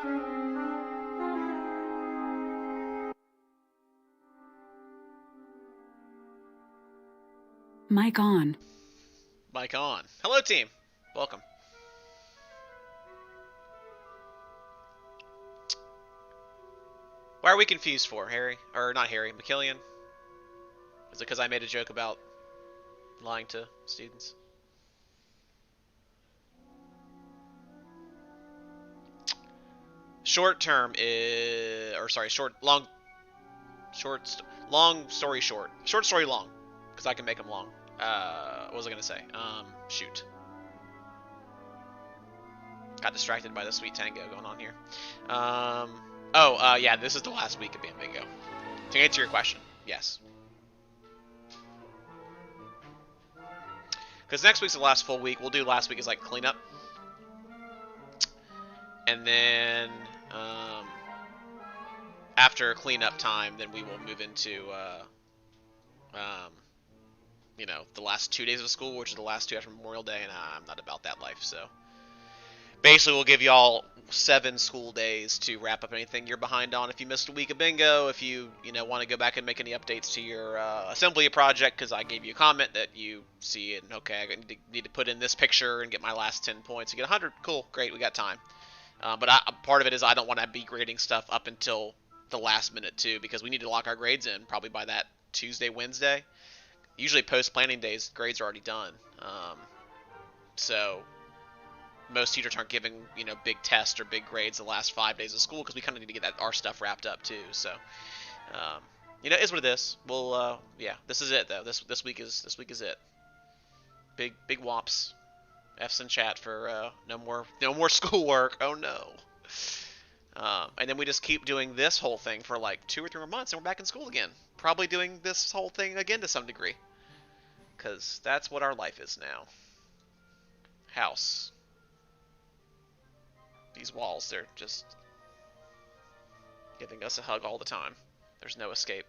Mic on. Mic on. Hello, team. Welcome. Why are we confused for, Harry? Or not Harry, McKillian? Is it because I made a joke about lying to students? Short term is, or sorry, long story short. Short story long, because I can make them long. What was I gonna say? Shoot. Got distracted by the sweet tango going on here. Yeah, this is the last week of Bam Bingo. To answer your question, yes. Because next week's the last full week. We'll do last week as like cleanup. And then after cleanup time, then we will move into the last 2 days of school, which is the last two after Memorial Day, and I'm not about that life. So basically, we'll give y'all 7 school days to wrap up anything you're behind on. If you missed a week of bingo, if you want to go back and make any updates to your assembly project, because I gave you a comment that you see it, and okay, I need to put in this picture and get my last 10 points. You get 100, cool, great, we got time. But part of it is I don't want to be grading stuff up until the last minute too, because we need to lock our grades in probably by that Tuesday, Wednesday. Usually post planning days, grades are already done. So most teachers aren't giving big tests or big grades the last 5 days of school, because we kind of need to get our stuff wrapped up too. So it is what it is. We'll this is it though. This week is it. Big whomps. F's in chat for no more schoolwork. Oh no. And then we just keep doing this whole thing for like 2 or 3 more months, and we're back in school again. Probably doing this whole thing again to some degree, because that's what our life is now. House. These walls, they're just giving us a hug all the time. There's no escape.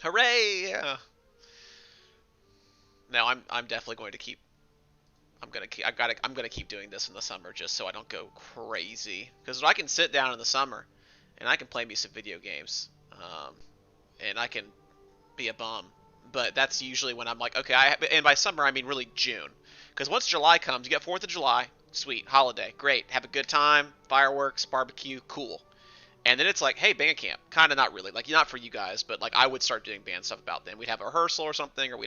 Hooray! No, I'm definitely going to keep. I'm gonna keep doing this in the summer just so I don't go crazy. Because I can sit down in the summer, and I can play me some video games, and I can be a bum. But that's usually when I'm like, okay, and by summer I mean really June. Because once July comes, you get 4th of July, sweet, holiday, great, have a good time, fireworks, barbecue, cool. And then it's like, hey, band camp. Kind of not really. Like, not for you guys, but like I would start doing band stuff about then. We'd have a rehearsal or something, or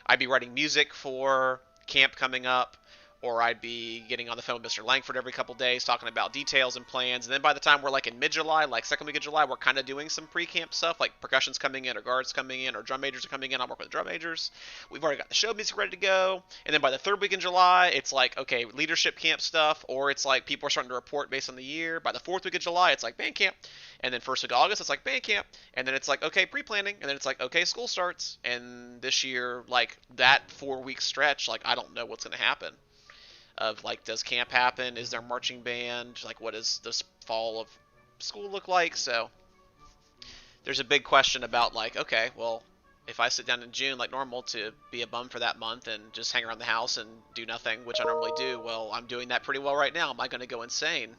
I'd be writing music for camp coming up, or I'd be getting on the phone with Mr. Langford every couple days talking about details and plans. And then by the time we're like in mid-July, like second week of July, we're kind of doing some pre-camp stuff, like percussion's coming in, or guards coming in, or drum majors are coming in. I'll work with the drum majors. We've already got the show music ready to go. And then by the third week in July, it's like, okay, leadership camp stuff, or it's like people are starting to report based on the year. By the fourth week of July, it's like band camp. And then first week of August, it's like band camp. And then it's like, okay, pre-planning. And then it's like, okay, school starts. And this year, like that 4-week stretch, like I don't know what's going to happen. Of like, does camp happen? Is there marching band? Like, what does this fall of school look like? So there's a big question about like, okay, well, if I sit down in June like normal to be a bum for that month and just hang around the house and do nothing, which I normally do, well, I'm doing that pretty well right now. Am I going to go insane?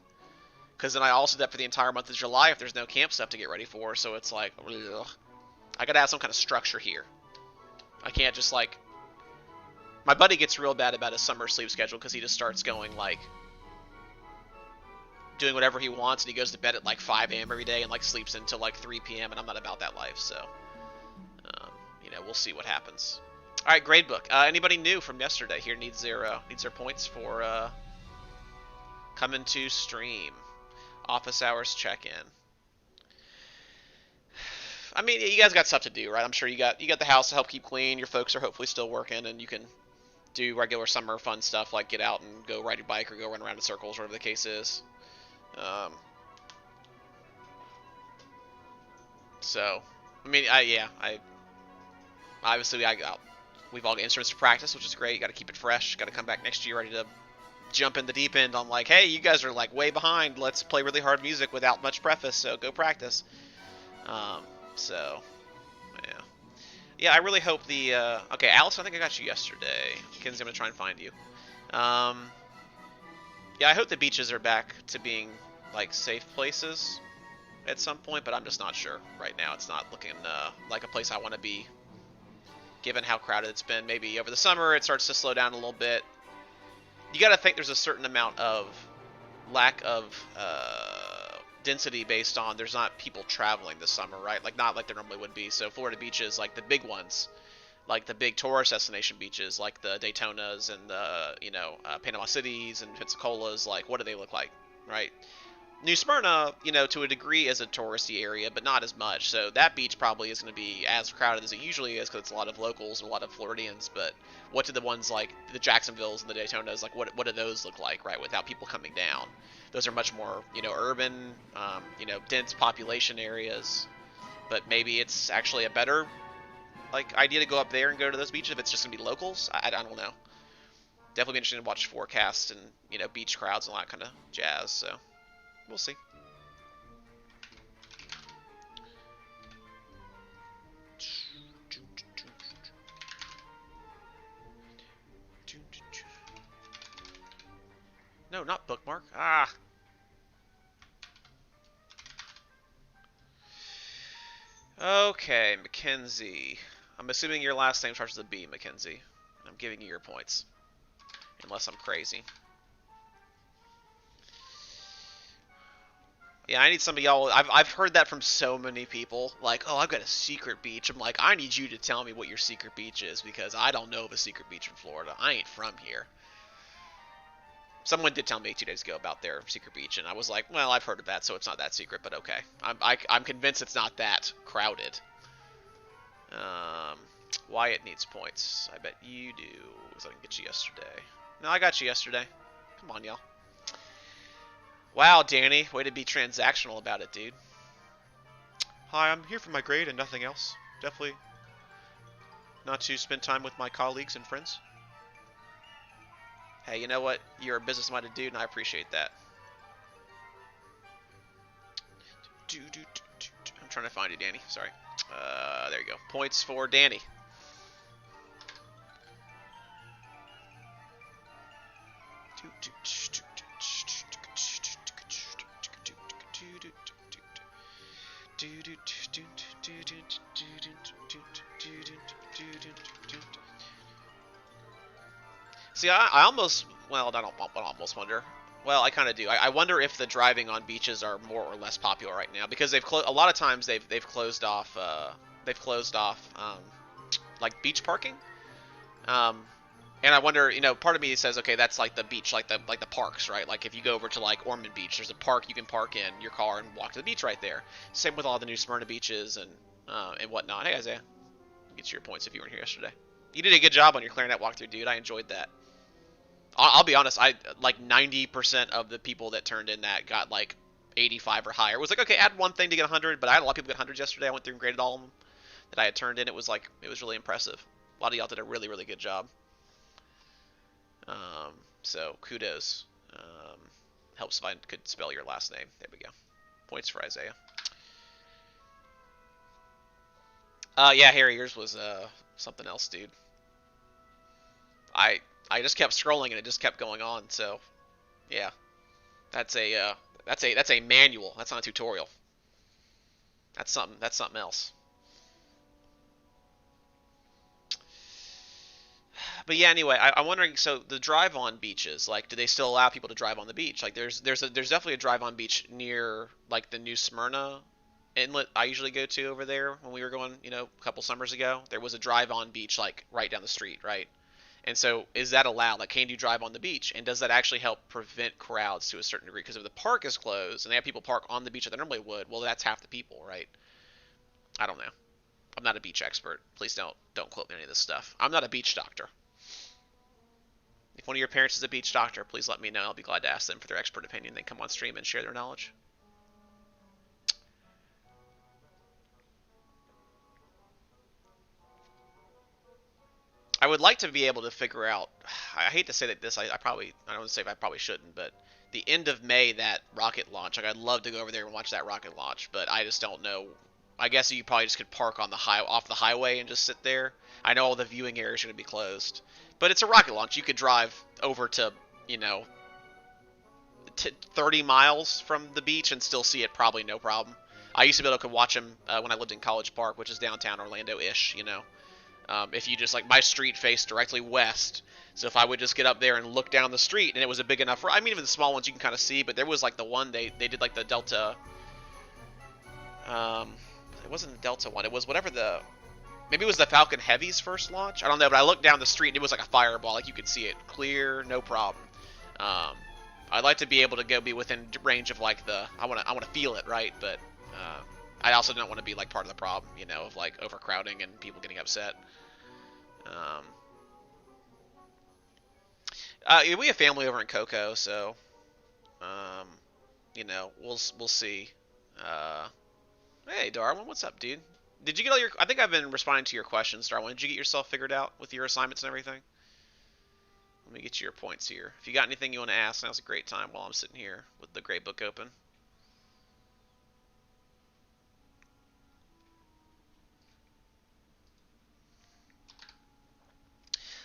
Because then I also do that for the entire month of July if there's no camp stuff to get ready for. So it's like, ugh. I got to have some kind of structure here. I can't just like. My buddy gets real bad about his summer sleep schedule because he just starts going like doing whatever he wants, and he goes to bed at like 5 a.m. every day and like sleeps until like 3 p.m. and I'm not about that life, so we'll see what happens. All right, grade book. Anybody new from yesterday here needs their points for coming to stream. Office hours check-in. I mean, you guys got stuff to do, right? I'm sure you got the house to help keep clean. Your folks are hopefully still working, and you can do regular summer fun stuff like get out and go ride your bike or go run around in circles, whatever the case is. So, I mean, obviously we've all got instruments to practice, which is great. You got to keep it fresh. Got to come back next year ready to jump in the deep end on like, hey, you guys are like way behind. Let's play really hard music without much preface. So go practice. So, yeah. Yeah, I really hope the, okay, Alice, I think I got you yesterday. Kinsey, I'm going to try and find you. Yeah, I hope the beaches are back to being like safe places at some point, but I'm just not sure right now. It's not looking like a place I want to be, given how crowded it's been. Maybe over the summer it starts to slow down a little bit. You got to think there's a certain amount of lack of density based on there's not people traveling this summer, right? Like not like there normally would be. So Florida beaches, like the big ones, like the big tourist destination beaches, like the Daytonas and the Panama Cities and Pensacola's, like what do they look like, right? New Smyrna, to a degree is a touristy area, but not as much. So that beach probably is going to be as crowded as it usually is because it's a lot of locals and a lot of Floridians. But what do the ones like the Jacksonvilles and the Daytonas, like what do those look like, right, without people coming down? Those are much more, urban, dense population areas. But maybe it's actually a better, like, idea to go up there and go to those beaches if it's just going to be locals. I don't know. Definitely be interested to watch forecasts and, beach crowds and all that kind of jazz, so we'll see. No, not bookmark. Ah. Okay, Mackenzie. I'm assuming your last name starts with a B, Mackenzie. I'm giving you your points. Unless I'm crazy. Yeah, I need some of y'all. I've heard that from so many people. Like, oh, I've got a secret beach. I'm like, I need you to tell me what your secret beach is because I don't know of a secret beach in Florida. I ain't from here. Someone did tell me 2 days ago about their secret beach, and I was like, well, I've heard of that, so it's not that secret, but okay. I'm convinced it's not that crowded. Wyatt needs points. I bet you do, because I didn't get you yesterday. No, I got you yesterday. Come on, y'all. Wow, Danny, way to be transactional about it, dude. Hi, I'm here for my grade and nothing else. Definitely not to spend time with my colleagues and friends. Hey, you know what? You're a business-minded dude, and I appreciate that. I'm trying to find you, Danny. Sorry. There you go. Points for Danny. See, I almost, well, I don't almost wonder. Well, I kind of do. I wonder if the driving on beaches are more or less popular right now because a lot of times they've closed off like beach parking. And I wonder, part of me says, okay, that's like the beach, like the parks, right? Like if you go over to like Ormond Beach, there's a park you can park in your car and walk to the beach right there. Same with all the new Smyrna beaches and whatnot. Hey, Isaiah, get your points if you weren't here yesterday. You did a good job on your clarinet walkthrough, dude. I enjoyed that. I'll be honest, I like 90% of the people that turned in that got like 85 or higher. It was like, okay, add one thing to get 100, but I had a lot of people get 100s yesterday. I went through and graded all of them that I had turned in. It was really impressive. A lot of y'all did a really, really good job. So kudos. Helps if I could spell your last name. There we go. Points for Isaiah. Yeah, Harry, yours was something else, dude. I just kept scrolling and it just kept going on. So, yeah, that's a manual. That's not a tutorial. That's something else. But yeah, anyway, I'm wondering. So the drive on beaches, like, do they still allow people to drive on the beach? Like, there's definitely a drive on beach near like the New Smyrna inlet I usually go to over there when we were going, a couple summers ago. There was a drive on beach like right down the street, right? And so is that allowed? Like, can you drive on the beach? And does that actually help prevent crowds to a certain degree? Because if the park is closed and they have people park on the beach that they normally would, well, that's half the people, right? I don't know. I'm not a beach expert. Please don't quote me on any of this stuff. I'm not a beach doctor. If one of your parents is a beach doctor, please let me know. I'll be glad to ask them for their expert opinion. They come on stream and share their knowledge. I would like to be able to figure out. I hate to say that this. I don't want to say I probably shouldn't, but the end of May, that rocket launch. Like, I'd love to go over there and watch that rocket launch, but I just don't know. I guess you probably just could park on off the highway and just sit there. I know all the viewing areas are going to be closed, but it's a rocket launch. You could drive over to, 30 miles from the beach and still see it probably no problem. I used to be able to watch them when I lived in College Park, which is downtown Orlando-ish, you know. If you just, like, my street faced directly west, so if I would just get up there and look down the street, and it was a big enough, I mean, even the small ones you can kind of see, but there was, like, the one, they did, like, the Delta, it wasn't the Delta one, it was whatever the, maybe it was the Falcon Heavy's first launch, I don't know, but I looked down the street, and it was like a fireball, like, you could see it clear, no problem. I'd like to be able to go be within range of, like, I want to feel it, right, but, I also don't want to be, like, part of the problem, you know, of, like, overcrowding and people getting upset. We have family over in Cocoa, so, you know, we'll see. Hey, Darwin, what's up, dude? Did you get all your... I think I've been responding to your questions, Darwin. Did you get yourself figured out with your assignments and everything? Let me get you your points here. If you got anything you want to ask, now's a great time while I'm sitting here with the great book open.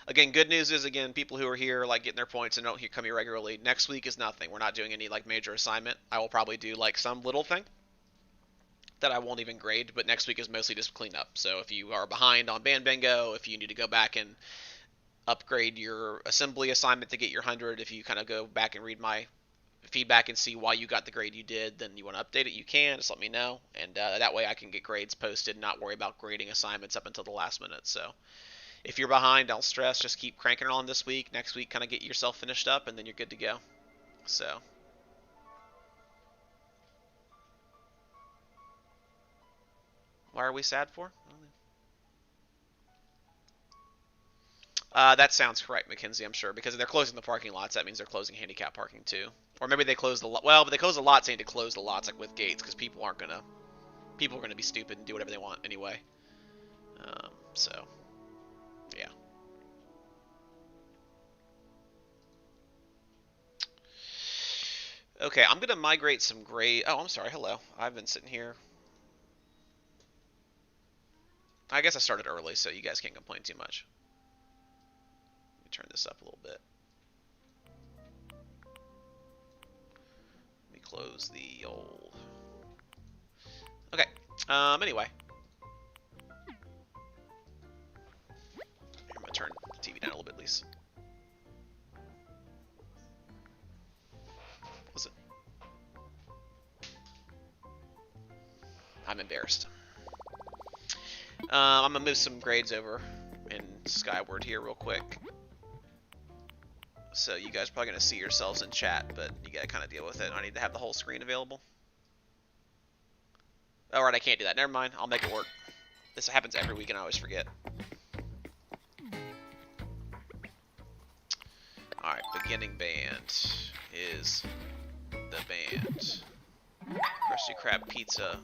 Again, good news is, again, people who are here, like, getting their points and don't come here regularly, next week is nothing. We're not doing any, like, major assignment. I will probably do, like, some little thing that I won't even grade, but next week is mostly just cleanup. So if you are behind on band bingo, if you need to go back and upgrade your assembly assignment to get your 100, if you kind of go back and read my feedback and see why you got the grade you did, then you want to update it, you can. Just let me know, and that way I can get grades posted and not worry about grading assignments up until the last minute. So if you're behind, don't stress. Just keep cranking it on this week. Next week, kind of get yourself finished up, and then you're good to go. So, why are we sad for? That sounds correct, Mackenzie, I'm sure. Because if they're closing the parking lots, that means they're closing handicap parking too. Or maybe they close the lot. Well, but they close the lots, they need to close the lots, like, with gates, because people are going to be stupid and do whatever they want anyway. So... yeah. Okay, I'm gonna migrate some grade. Oh, I'm sorry. Hello. I've been sitting here. I guess I started early, so you guys can't complain too much. Let me turn this up a little bit. Let me close the old. Okay. Anyway. I'm gonna turn the TV down a little bit, at least. What was it? I'm embarrassed. I'm gonna move some grades over in Skyward here real quick. So you guys are probably gonna see yourselves in chat, but you gotta kind of deal with it. I need to have the whole screen available. Alright, I can't do that. Never mind. I'll make it work. This happens every week and I always forget. Alright, beginning band is the band. Krusty Krab pizza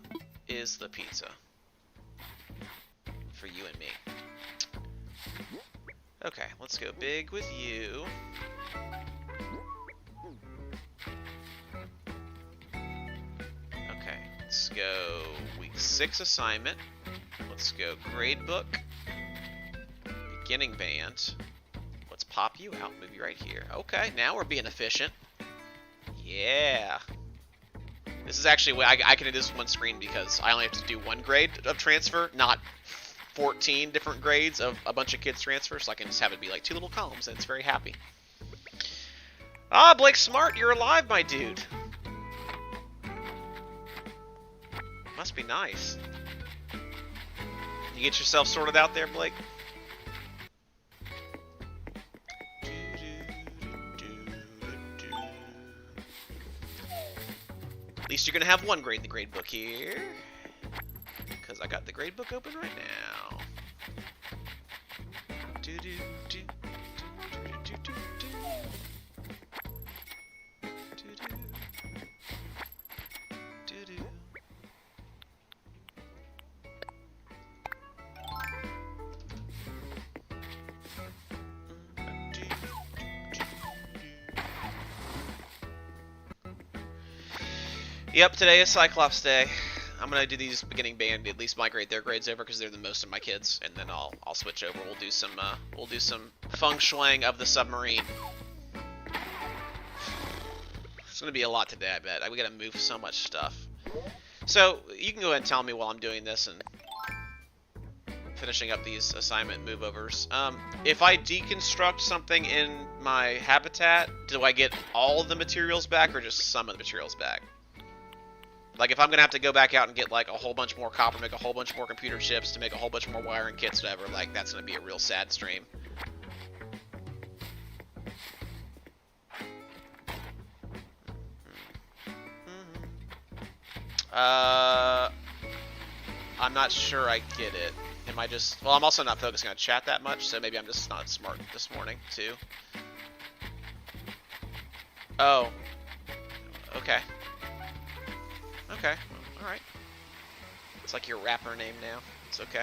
is the pizza. For you and me. Okay, let's go big with you. Okay, let's go week 6 assignment. Let's go grade book. Beginning band. Let's pop you out, move you right here. Okay, now we're being efficient. Yeah. This is actually, I can do this one screen because I only have to do one grade of transfer, not 14 different grades of a bunch of kids transfer, so I can just have it be like 2 little columns, and it's very happy. Ah, Blake Smart, you're alive, my dude. Must be nice. You get yourself sorted out there, Blake? At least you're going to have one grade in the grade book here. Because I got the grade book open right now. Yep, today is Cyclops Day. I'm gonna do these beginning band, at least migrate their grades over because they're the most of my kids, and then I'll switch over. We'll do some feng shuiing of the submarine. It's going to be a lot today, I bet. We got to move so much stuff. So, you can go ahead and tell me while I'm doing this and finishing up these assignment move-overs. If I deconstruct something in my habitat, do I get all the materials back or just some of the materials back? Like, if I'm going to have to go back out and get, like, a whole bunch more copper, make a whole bunch more computer chips to make a whole bunch more wiring kits, whatever, like, that's going to be a real sad stream. I'm not sure I get it. Am I just... Well, I'm also not focusing on chat that much, so maybe I'm just not smart this morning, too. Oh. Okay. Okay. Alright. It's like your rapper name now. It's okay.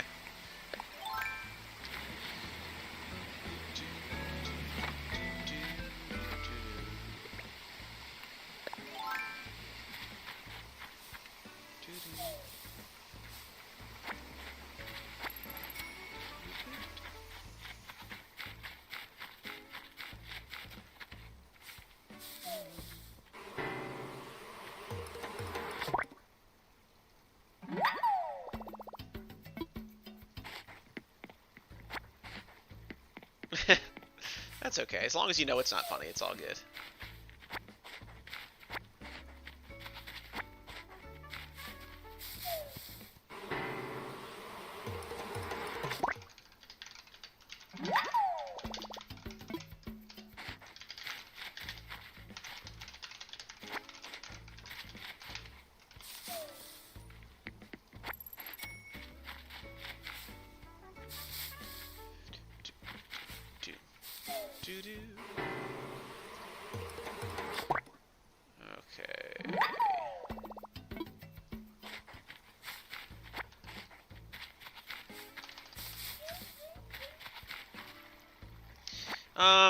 That's okay. As long as you know it's not funny, it's all good. Okay.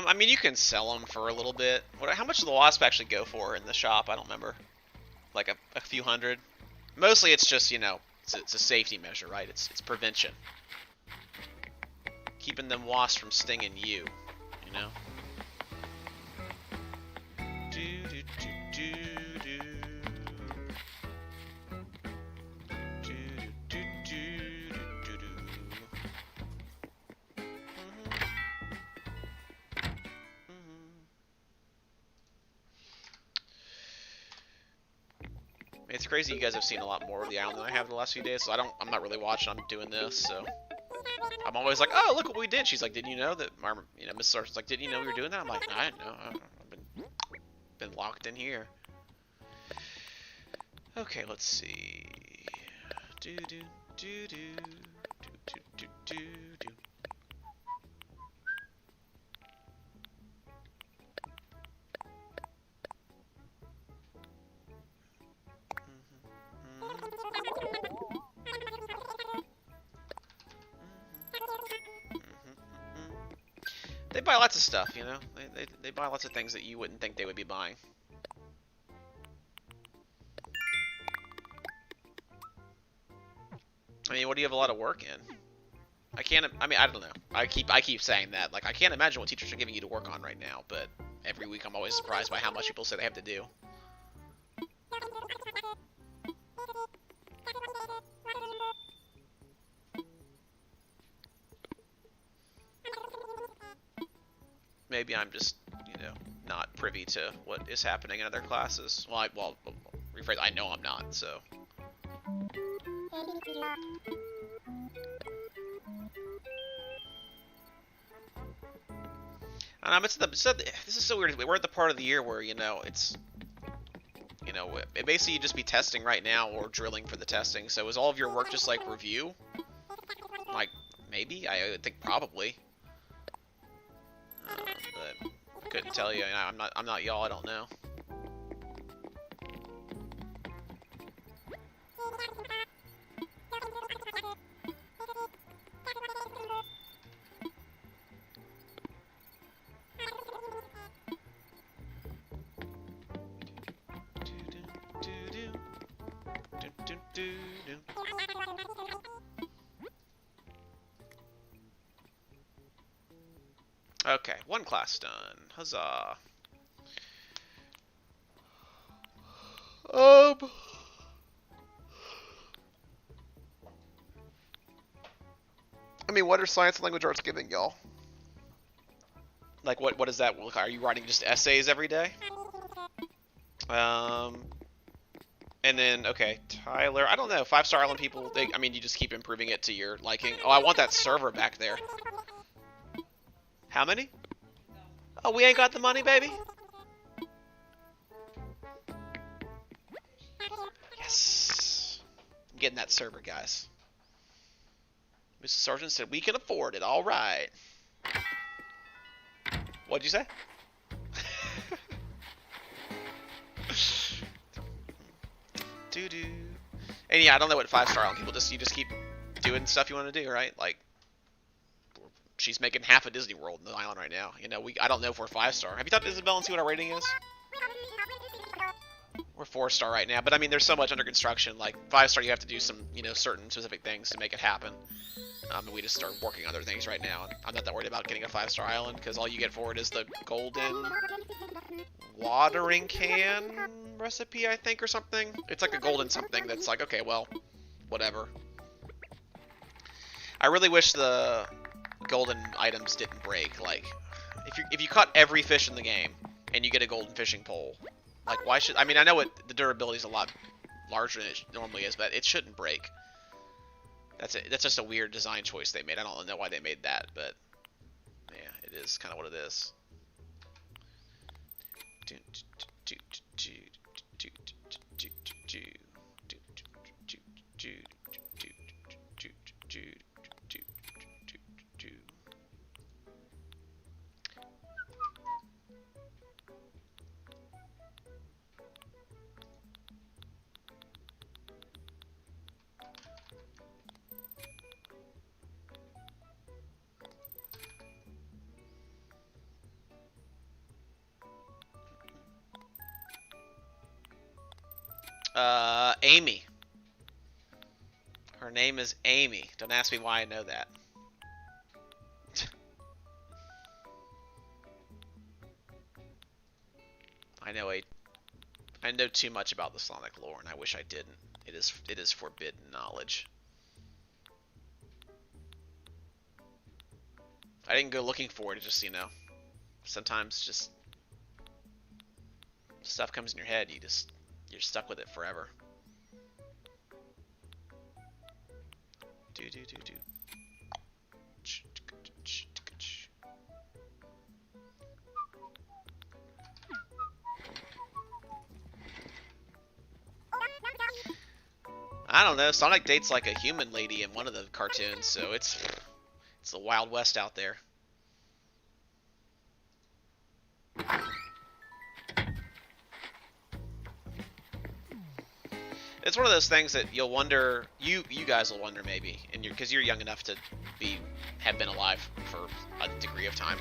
I mean, you can sell them for a little bit. How much do the wasp actually go for in the shop? I don't remember. Like a few hundred. Mostly, it's just, you know, it's a safety measure, right? It's prevention, keeping them wasps from stinging you. You know. It's crazy you guys have seen a lot more of the island than I have the last few days, so I'm not really watching, I'm doing this, so I'm always like, oh, look what we did. She's like, didn't you know that, you know, Miss Sargent's like, didn't you know we were doing that? I'm like, I didn't know. I've been locked in here. Okay, let's see. Do do do do do do do do. They buy lots of stuff, you know? They buy lots of things that you wouldn't think they would be buying. I mean, what do you have a lot of work in? I mean, I don't know. I keep saying that. Like, I can't imagine what teachers are giving you to work on right now, but every week I'm always surprised by how much people say they have to do. Maybe I'm just, you know, not privy to what is happening in other classes. Well, rephrase, I know I'm not, so. This is so weird. We're at the part of the year where, you know, it's, you know, basically you just be testing right now or drilling for the testing. So is all of your work just like review? Like, maybe? I would think probably. But I couldn't tell you. I'm not y'all. I don't know. Okay, one class done. Huzzah. Um. I mean, what are science and language arts giving y'all? Like, what does that look like? Are you writing just essays every day? And then, okay, Tyler, I don't know, 5-star Island people, I mean, you just keep improving it to your liking. Oh, I want that server back there. How many? Oh, we ain't got the money, baby? Yes. I'm getting that server, guys. Mrs. Sargent said, we can afford it, all right. What'd you say? Doo-doo. And yeah, I don't know what 5-star Island people you just keep doing stuff you want to do, right? Like, she's making half a Disney World in the island right now. You know, I don't know if we're 5-star. Have you talked to Isabel and see what our rating is? We're 4-star right now, but I mean, there's so much under construction. Like 5-star, you have to do some, you know, certain specific things to make it happen. And we just start working on other things right now. I'm not that worried about getting a 5-star island because all you get for it is the golden watering can recipe, I think, or something. It's like a golden something that's like, okay, well, whatever. I really wish the golden items didn't break. Like, if you caught every fish in the game and you get a golden fishing pole, like, why should... I mean, I know the durability is a lot larger than it normally is, but it shouldn't break. That's it. That's just a weird design choice they made. I don't know why they made that, but yeah, it is kind of what it is. Amy. Her name is Amy. Don't ask me why I know that. I know too much about the Sonic lore, and I wish I didn't. It is forbidden knowledge. I didn't go looking for it. It just, you know, sometimes just stuff comes in your head. You're stuck with it forever. Do. I don't know. Sonic dates like a human lady in one of the cartoons, so it's the Wild West out there. It's one of those things that you'll wonder. You guys will wonder maybe, and because you're young enough to have been alive for a degree of time.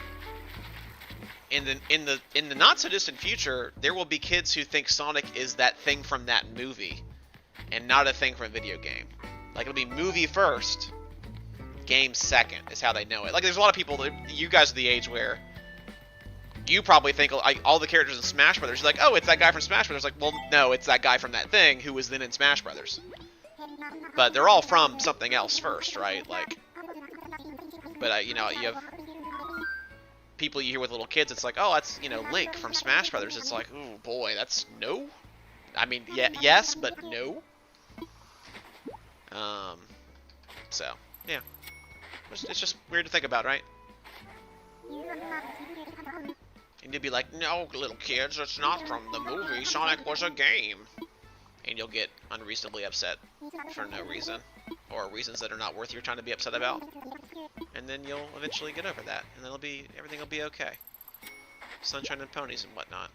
In the not so distant future, there will be kids who think Sonic is that thing from that movie, and not a thing from a video game. Like, it'll be movie first, game second is how they know it. Like, there's a lot of people. You guys are the age where you probably think all the characters in Smash Brothers. You're like, oh, it's that guy from Smash Brothers. Like, well, no, it's that guy from that thing who was then in Smash Brothers. But they're all from something else first, right? Like, but you know, you have people you hear with little kids. It's like, oh, that's, you know, Link from Smash Brothers. It's like, oh boy, that's no. I mean, yeah, yes, but no. So yeah, it's just weird to think about, right? And you'll be like, no, little kids, it's not from the movie. Sonic was a game. And you'll get unreasonably upset for no reason. Or reasons that are not worth your time to be upset about. And then you'll eventually get over that. And then everything will be okay. Sunshine and ponies and whatnot.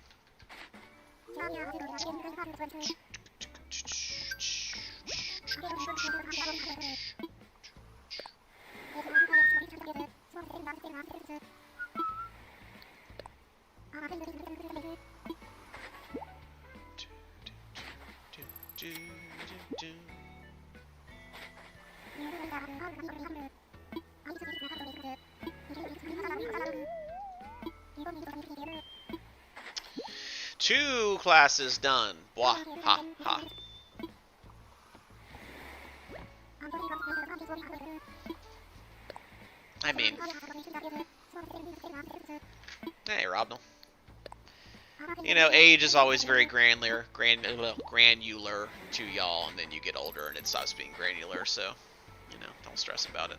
Two classes done. Wah, ha, ha. I mean, hey, Robnell. You know, age is always very granular to y'all, and then you get older and it stops being granular, so, you know, don't stress about it.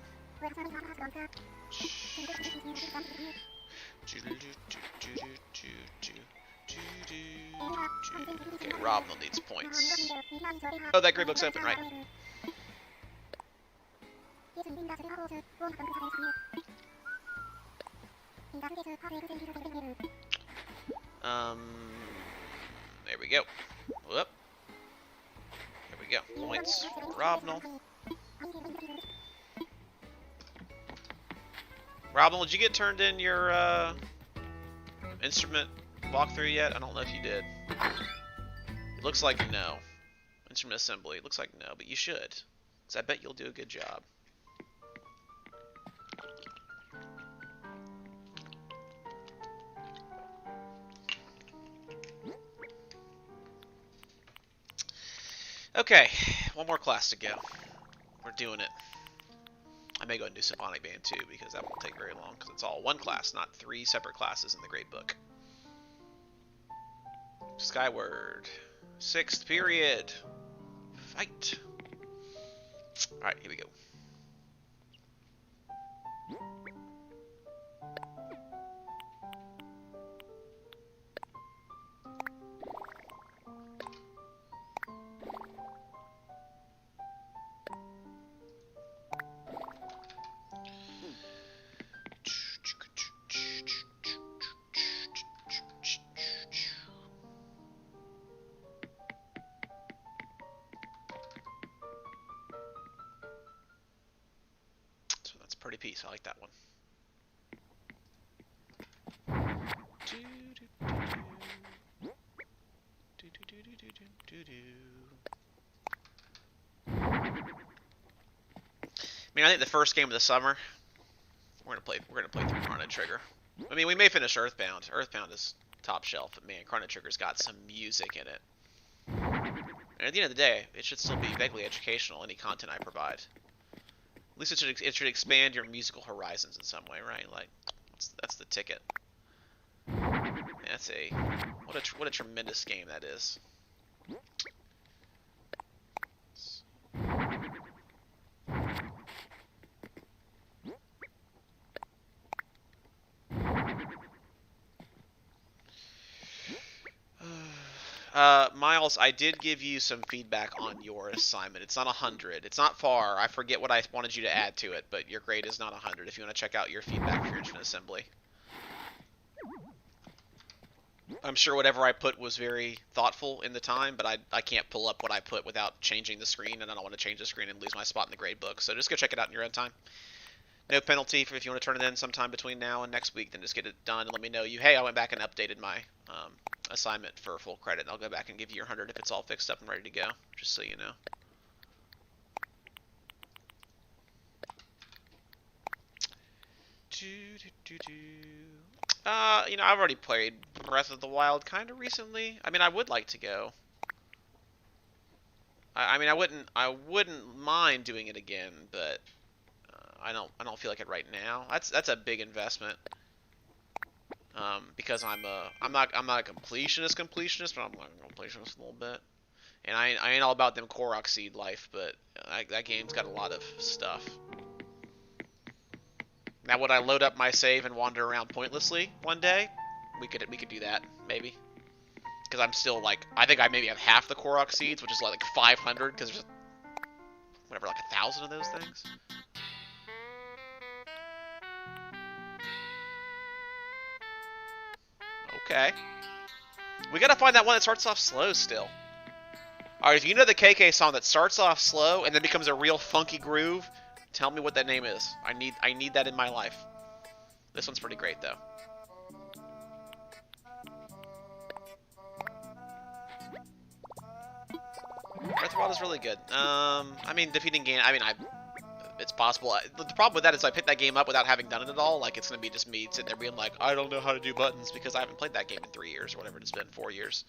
Okay, Robnell needs points. Oh, that grade book's open, right? There we go. Whoop. There we go. Points for Robnell. Robnell, did you get turned in your instrument walkthrough yet? I don't know if you did. It looks like no. Instrument assembly. It looks like no, but you should. Because I bet you'll do a good job. Okay, one more class to go. We're doing it. I may go and do Symphonic Band too, because that won't take very long, because it's all one class, not 3 separate classes in the grade book. Skyward. 6th period. Fight. Alright, here we go. Pretty piece. I like that one. I mean, I think the first game of the summer, we're gonna play through Chrono Trigger. I mean, we may finish Earthbound. Earthbound is top shelf, but man, Chrono Trigger's got some music in it. And at the end of the day, it should still be vaguely educational. Any content I provide. At least it should expand your musical horizons in some way, right? Like, that's the ticket. Man, that's what a tremendous game that is. Miles, I did give you some feedback on your assignment. It's not 100. It's not far. I forget what I wanted you to add to it, but your grade is not 100 if you want to check out your feedback for your instrument assembly. I'm sure whatever I put was very thoughtful in the time, but I can't pull up what I put without changing the screen, and I don't want to change the screen and lose my spot in the grade book. So just go check it out in your own time. No penalty if you want to turn it in sometime between now and next week, then just get it done and let me know hey, I went back and updated my assignment for full credit. I'll go back and give you your 100 if it's all fixed up and ready to go, just so you know. You know, I've already played Breath of the Wild kind of recently. I mean, I would like to go. I mean, I wouldn't mind doing it again, but I don't feel like it right now. That's a big investment. Because I'm not a completionist, but I'm like a completionist a little bit. And I ain't all about them Korok seed life, but that game's got a lot of stuff. Now, would I load up my save and wander around pointlessly one day? We could do that, maybe. Because I'm still like, I think I maybe have half the Korok seeds, which is like 500, because there's whatever, like 1,000 of those things. Okay. We gotta find that one that starts off slow still. Alright, if you know the KK song that starts off slow and then becomes a real funky groove, tell me what that name is. I need that in my life. This one's pretty great though. Breath of the Wild is really good. I mean, defeating Ganon, it's possible. The problem with that is I picked that game up without having done it at all. Like, it's going to be just me sitting there being like, I don't know how to do buttons because I haven't played that game in 3 years or whatever it's been, 4 years.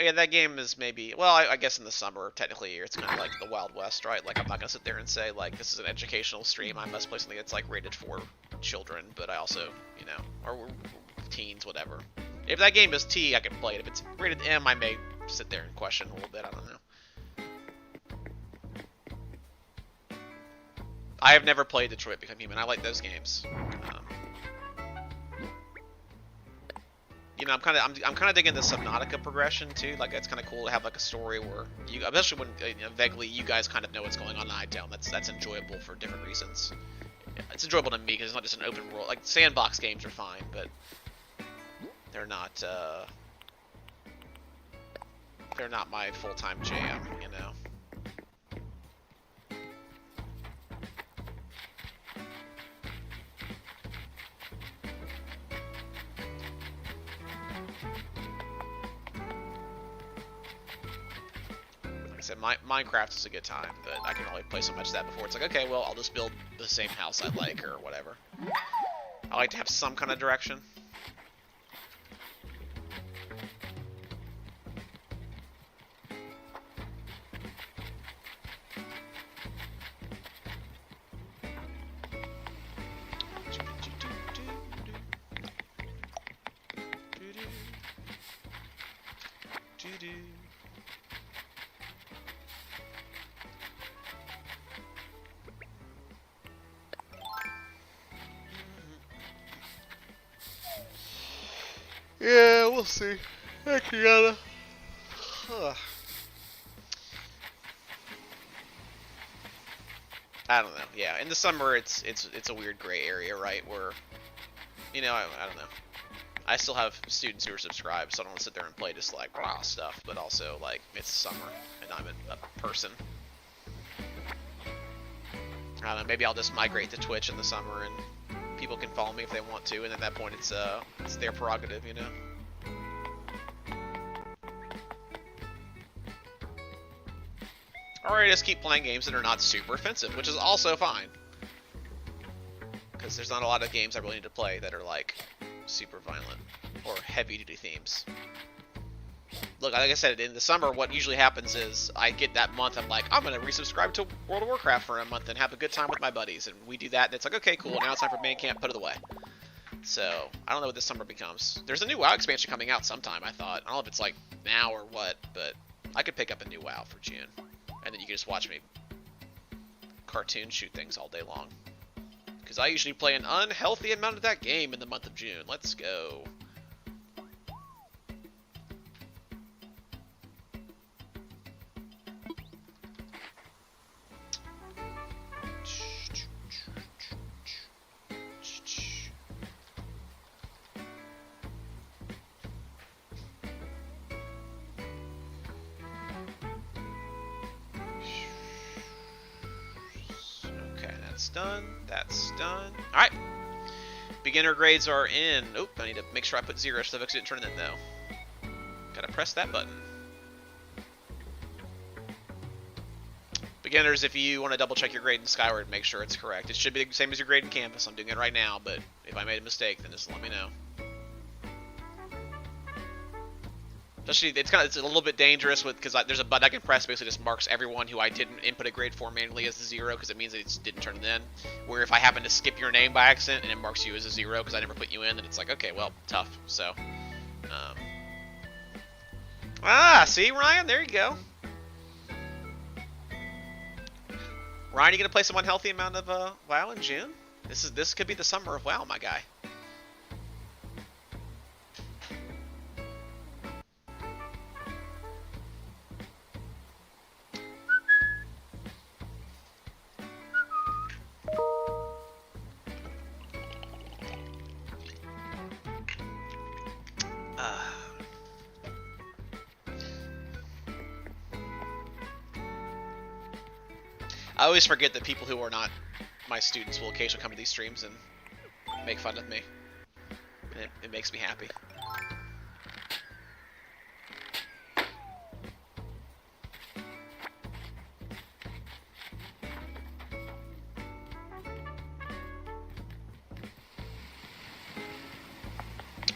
yeah, that game is maybe, well, I guess in the summer, technically, it's kind of like the Wild West, right? Like, I'm not going to sit there and say, like, this is an educational stream, I must play something that's, like, rated for children, but I also, you know, or teens, whatever. If that game is T, I can play it. If it's rated M, I may sit there and question a little bit, I don't know. I have never played Detroit Become Human. I like those games. You know, I'm kind of digging the Subnautica progression too. Like, it's kind of cool to have like a story where you, especially when you know, vaguely you guys kind of know what's going on in I don't. That's enjoyable for different reasons. It's enjoyable to me because it's not just an open world. Like, sandbox games are fine, but they're not my full-time jam. You know. Said, Minecraft is a good time, but I can only play so much of that before it's like, okay, well, I'll just build the same house I like or whatever. I like to have some kind of direction. Yeah, we'll see. Heck, you gotta. I don't know. Yeah, in the summer, it's a weird gray area, right? Where, you know, I don't know. I still have students who are subscribed, so I don't want to sit there and play just like raw stuff. But also, like, it's summer, and I'm a person. I don't know. Maybe I'll just migrate to Twitch in the summer and people can follow me if they want to, and at that point it's their prerogative, you know. Or I just keep playing games that are not super offensive, which is also fine. Because there's not a lot of games I really need to play that are like super violent or heavy duty themes. Look, like I said, in the summer, what usually happens is I get that month, I'm like, I'm going to resubscribe to World of Warcraft for a month and have a good time with my buddies. And we do that, and it's like, okay, cool, now it's time for main camp, put it away. So, I don't know what this summer becomes. There's a new WoW expansion coming out sometime, I thought. I don't know if it's like now or what, but I could pick up a new WoW for June. And then you can just watch me cartoon shoot things all day long. Because I usually play an unhealthy amount of that game in the month of June. Let's go. That's done. Alright. Beginner grades are in. Oop, I need to make sure I put 0 so the didn't turn it in though. Gotta press that button. Beginners, if you want to double check your grade in Skyward, make sure it's correct. It should be the same as your grade in Canvas. I'm doing it right now, but if I made a mistake, then just let me know. Especially, it's a little bit dangerous with because there's a button I can press basically just marks everyone who I didn't input a grade for manually as a 0 because it means that it didn't turn it in. Where if I happen to skip your name by accident and it marks you as a 0 because I never put you in, then it's like, okay, well, tough. So, see, Ryan, there you go. Ryan, you gonna play some unhealthy amount of WoW in June? This could be the summer of WoW, my guy. I always forget that people who are not my students will occasionally come to these streams and make fun of me. And it makes me happy.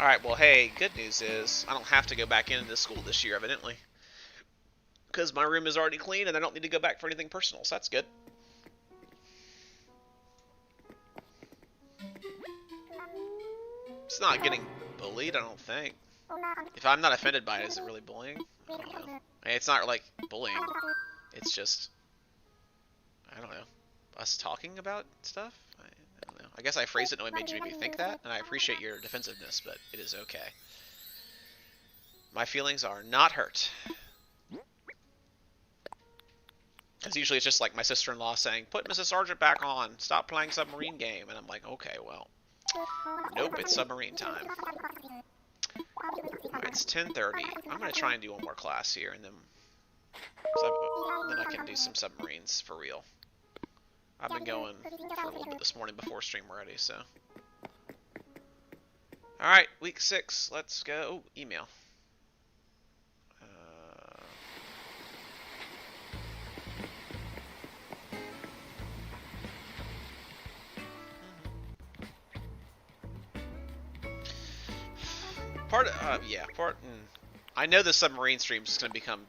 Alright, well, hey, good news is I don't have to go back into school this year, evidently. Because my room is already clean and I don't need to go back for anything personal, so that's good. It's not getting bullied, I don't think. If I'm not offended by it, is it really bullying? I don't know. It's not like bullying. It's just, I don't know, us talking about stuff? I don't know. I guess I phrased it in a way that made you think that, and I appreciate your defensiveness, but it is okay. My feelings are not hurt. Because usually it's just like my sister-in-law saying, put Mrs. Sargent back on, stop playing submarine game, and I'm like, okay, well, nope, it's submarine time. Alright, it's 10:30. I'm going to try and do one more class here, and then I can do some submarines for real. I've been going for a little bit this morning before stream already, so. Alright, week 6, let's go. Ooh, email. I know the submarine stream is going to become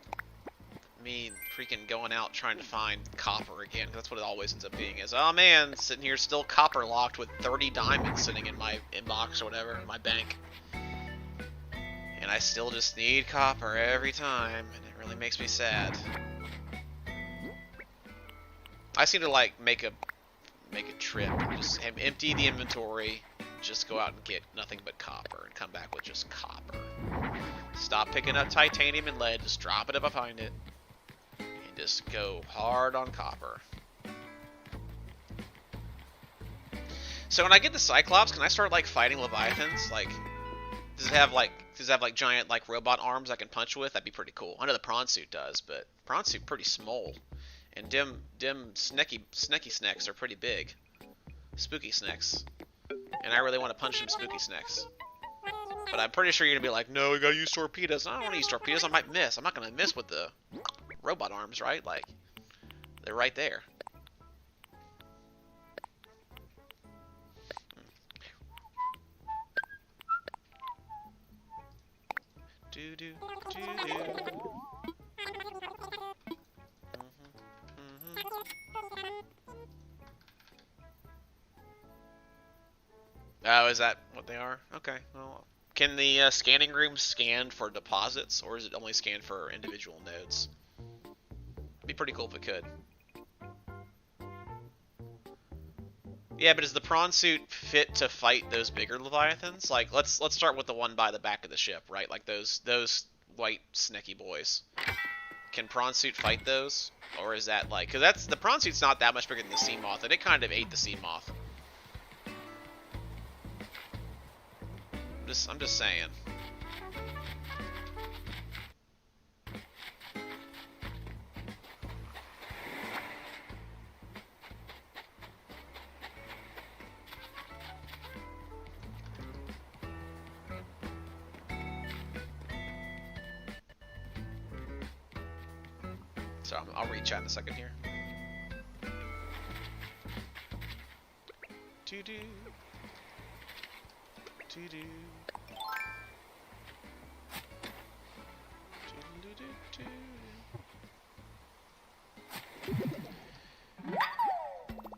me freaking going out trying to find copper again. That's what it always ends up being. Is, oh man, sitting here still copper locked with 30 diamonds sitting in my inbox or whatever, in my bank. And I still just need copper every time, and it really makes me sad. I seem to like make a trip, just empty the inventory, just go out and get nothing but copper, and come back with just copper. Stop picking up titanium and lead, just drop it if I find it, and just go hard on copper. So when I get the Cyclops, can I start like fighting Leviathans? Like, does it have like giant like robot arms I can punch with? That'd be pretty cool. I know the prawn suit does, but prawn suit pretty small, and dim sneaky snacks are pretty big. Spooky snacks. And I really want to punch them spooky snacks. But I'm pretty sure you're going to be like, no, we got to use torpedoes. I don't want to use torpedoes. I might miss. I'm not going to miss with the robot arms, right? Like, they're right there. Do-do, do-do. Oh, is that what they are? Okay, well, can the scanning room scan for deposits, or is it only scan for individual nodes? It'd be pretty cool if it could. Yeah, but does the prawn suit fit to fight those bigger Leviathans? Like, let's start with the one by the back of the ship, right? Like those white snaky boys. Can prawn suit fight those, or is that like? Because the prawn suit's not that much bigger than the sea moth, and it kind of ate the sea moth. I'm just saying. So I'll read chat in a second here. Do-do. Do-do.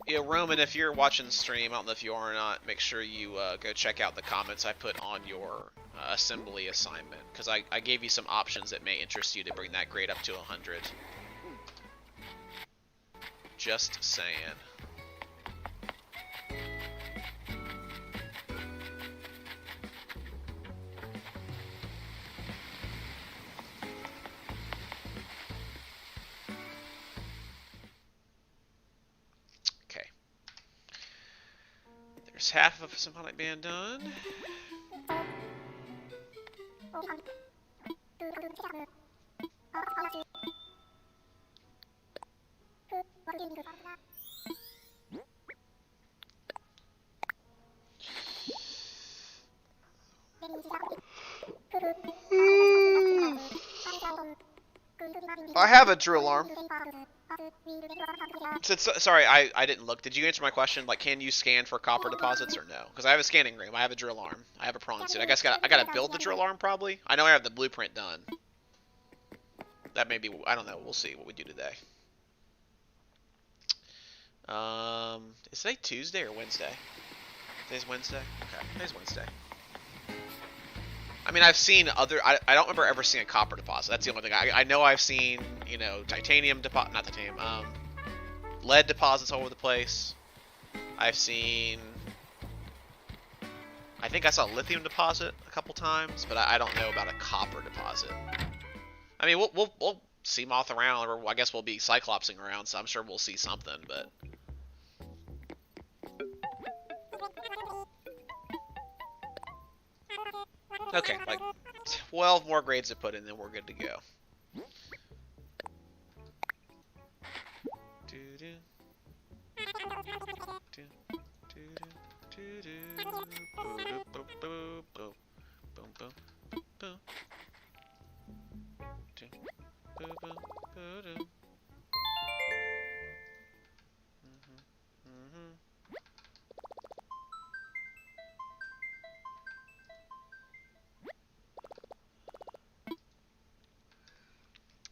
Yeah, Roman, if you're watching the stream, I don't know if you are or not, make sure you go check out the comments I put on your assembly assignment, because I gave you some options that may interest you to bring that grade up to 100. Just saying. Half of Symphonic Band done. I have a drill arm. Sorry, I didn't look. Did you answer my question? Like, can you scan for copper deposits or no? Because I have a scanning room. I have a drill arm. I have a prawn suit. I guess I gotta build the drill arm probably. I know I have the blueprint done. That may be. I don't know. We'll see what we do today. Is today Tuesday or Wednesday? Today's Wednesday. Okay, today's Wednesday. I mean, I've seen other. I don't remember ever seeing a copper deposit. That's the only thing. I know I've seen, you know, titanium deposit. Not titanium. Lead deposits all over the place. I've seen. I think I saw a lithium deposit a couple times, but I don't know about a copper deposit. I mean, we'll see moth around, or I guess we'll be cyclopsing around, so I'm sure we'll see something. But okay, like 12 more grades to put in, then we're good to go.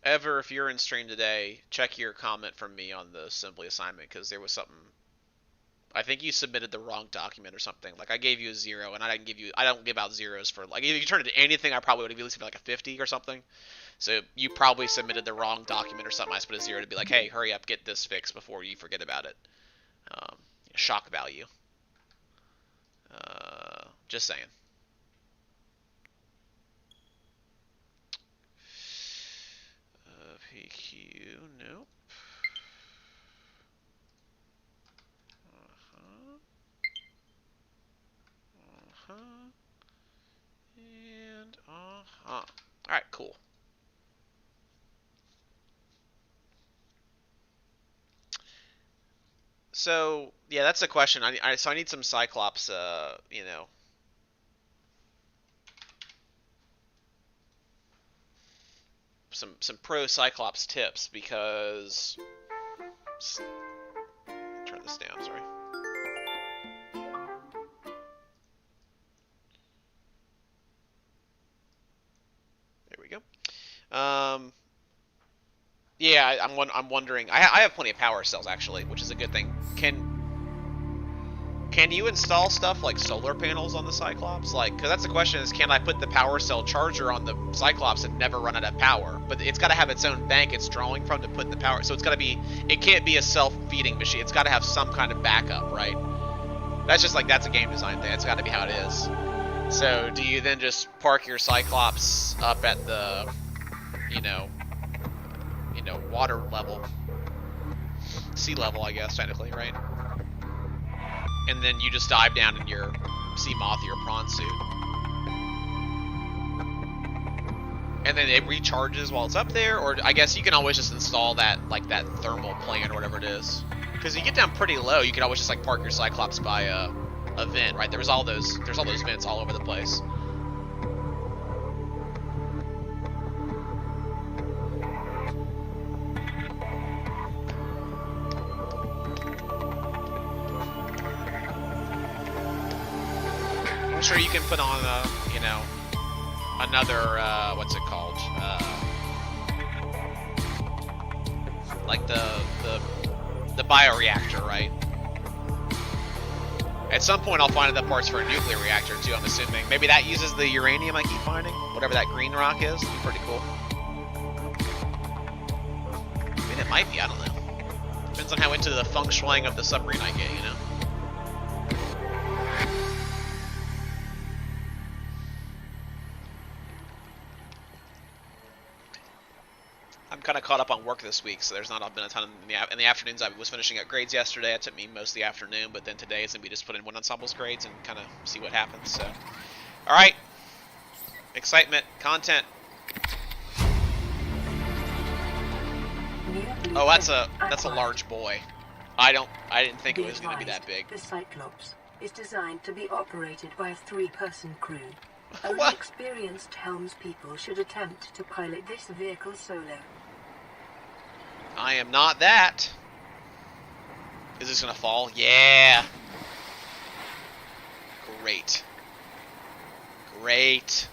Ever, if you're in stream today, check your comment from me on the assembly assignment, because there was something. I think you submitted the wrong document or something. Like, I gave you a 0, and I don't give out zeros for, like, if you turned it to anything, I probably would have at least given like a 50 or something. So you probably submitted the wrong document or something. I just put a 0 to be like, hey, hurry up, get this fixed before you forget about it. Shock value. Just saying. PQ, nope. And Alright, cool. So, yeah, that's the question. So I need some Cyclops, you know. Some pro Cyclops tips, because turn this down, sorry. There we go. Yeah, I'm wondering. I have plenty of power cells actually, which is a good thing. Can you install stuff like solar panels on the Cyclops? Like, because that's the question: is can I put the power cell charger on the Cyclops and never run out of power? But it's got to have its own bank it's drawing from to put in the power. So it's got to be. It can't be a self-feeding machine. It's got to have some kind of backup, right? That's just like that's a game design thing. It's got to be how it is. So do you then just park your Cyclops up at the, you know, water level, sea level, I guess technically, right? And then you just dive down in your sea moth or your prawn suit. And then it recharges while it's up there, or I guess you can always just install that, like that thermal plant or whatever it is. Because you get down pretty low, you can always just like park your Cyclops by a vent, right? There's all those vents all over the place. I'm sure you can put on you know, another what's it called? Like the bioreactor, right? At some point, I'll find the parts for a nuclear reactor too. I'm assuming maybe that uses the uranium I keep finding, whatever that green rock is. It'd be pretty cool. I mean, it might be. I don't know. Depends on how into the feng shuiing of the submarine I get, you know. I'm kind of caught up on work this week, so there's not been a ton in the afternoons. I was finishing up grades yesterday. It took me most of the afternoon, but then today is going to be just put in one ensemble's grades and kind of see what happens. So, all right, excitement, content. Oh, that's a large boy. I didn't think it was going to be that big. The Cyclops is designed to be operated by a 3-person crew. Only experienced helmspeople should attempt to pilot this vehicle solo. I am not that. Is this gonna fall? Yeah! Great. Great.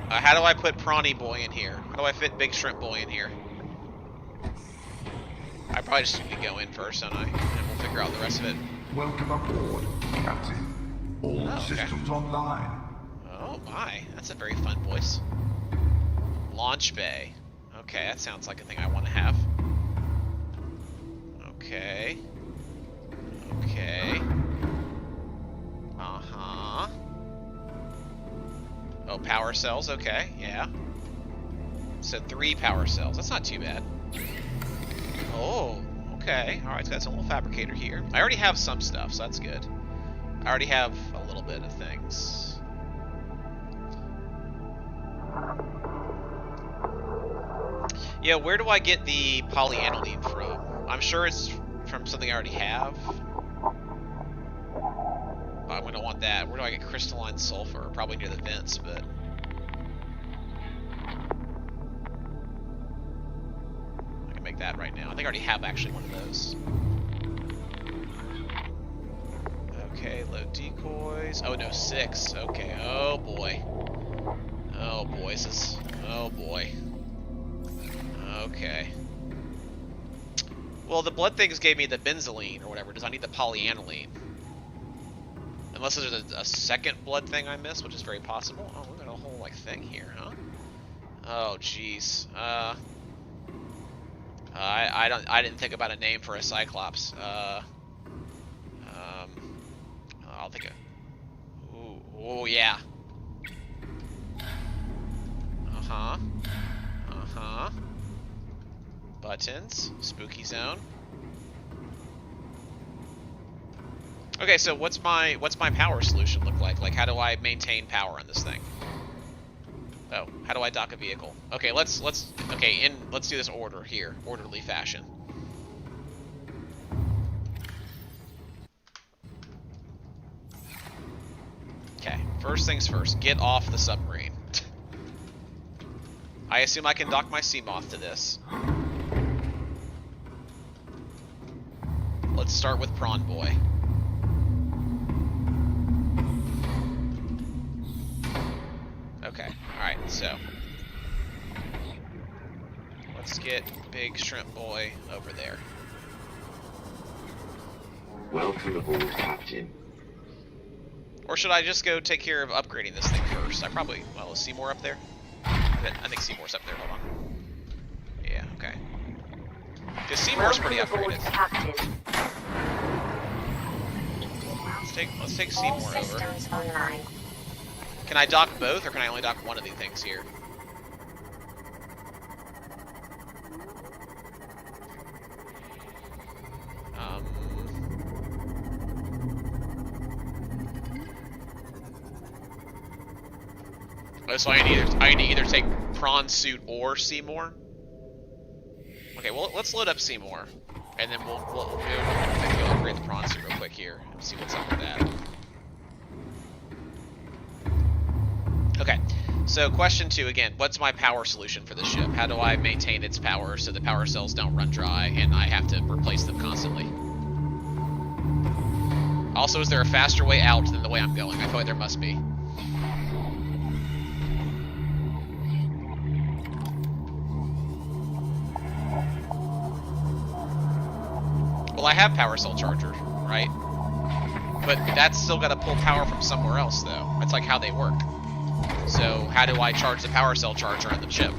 How do I put Prawny Boy in here? How do I fit Big Shrimp Boy in here? I probably just need to go in first, don't I? And we'll figure out the rest of it. Welcome aboard, Captain. All systems online. Oh my, that's a very fun voice. Launch bay. Okay, that sounds like a thing I want to have. Okay. Okay. Uh-huh. Oh, power cells, okay, yeah. So 3 power cells, that's not too bad. Oh, okay. Alright, so that's a little fabricator here. I already have some stuff, so that's good. I already have a little bit of things. Yeah, where do I get the polyaniline from? I'm sure it's from something I already have. I'm gonna want that. Where do I get crystalline sulfur? Probably near the vents, but... I can make that right now. I think I already have actually one of those. Okay, load decoys. Oh no, 6. Okay, oh boy. Oh boy, this is... Oh boy. Okay. Well, the blood things gave me the benzoline or whatever. Does I need the polyaniline? Unless there's a second blood thing I missed, which is very possible. Oh, we got a whole like thing here, huh? Oh, jeez. I didn't think about a name for a Cyclops. I'll think of. Ooh, oh yeah. Buttons, spooky zone. Okay, so what's my power solution look like? Like, how do I maintain power on this thing? Oh, how do I dock a vehicle? Okay, let's do this orderly fashion. Okay, first things first, get off the submarine. I assume I can dock my Seamoth to this. Let's start with Prawn Boy. Okay, alright, so let's get Big Shrimp Boy over there. Welcome aboard, Captain. Or should I just go take care of upgrading this thing first? Well, is Seymour up there? I think Seymour's up there, hold on. Yeah, okay. Because Seymour's pretty upgraded. Let's take Seymour over. Can I dock both, or can I only dock one of these things here? So I need to either take Prawn Suit or Seymour. Okay, well let's load up Seymour, and then we'll upgrade the Prawn Suit real quick here and see what's up with that. Okay, so question 2 again. What's my power solution for this ship? How do I maintain its power so the power cells don't run dry and I have to replace them constantly? Also, is there a faster way out than the way I'm going? I feel like there must be. Well, I have power cell charger, right? But that's still got to pull power from somewhere else, though. That's like how they work. So how do I charge the power cell charger on the ship?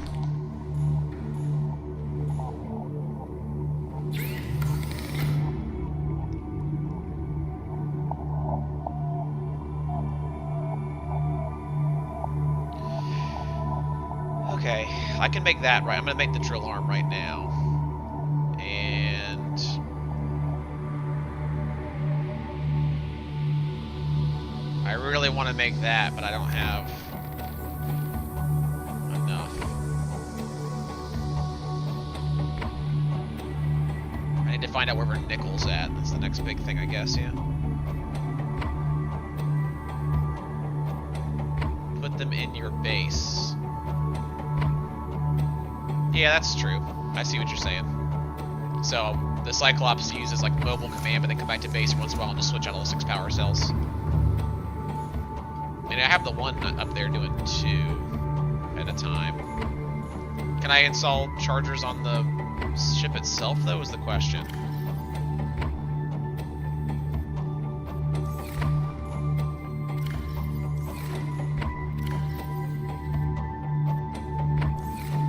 Okay, I can make that right. I'm going to make the drill arm right now. And I really want to make that, but I don't have enough. I need to find out where nickel's at. That's the next big thing, I guess, yeah. Put them in your base. Yeah, that's true. I see what you're saying. So the Cyclops uses like mobile command, but then come back to base once in a while and just switch out all the 6 power cells. And I have the one up there doing 2 at a time. Can I install chargers on the ship itself, though, is the question.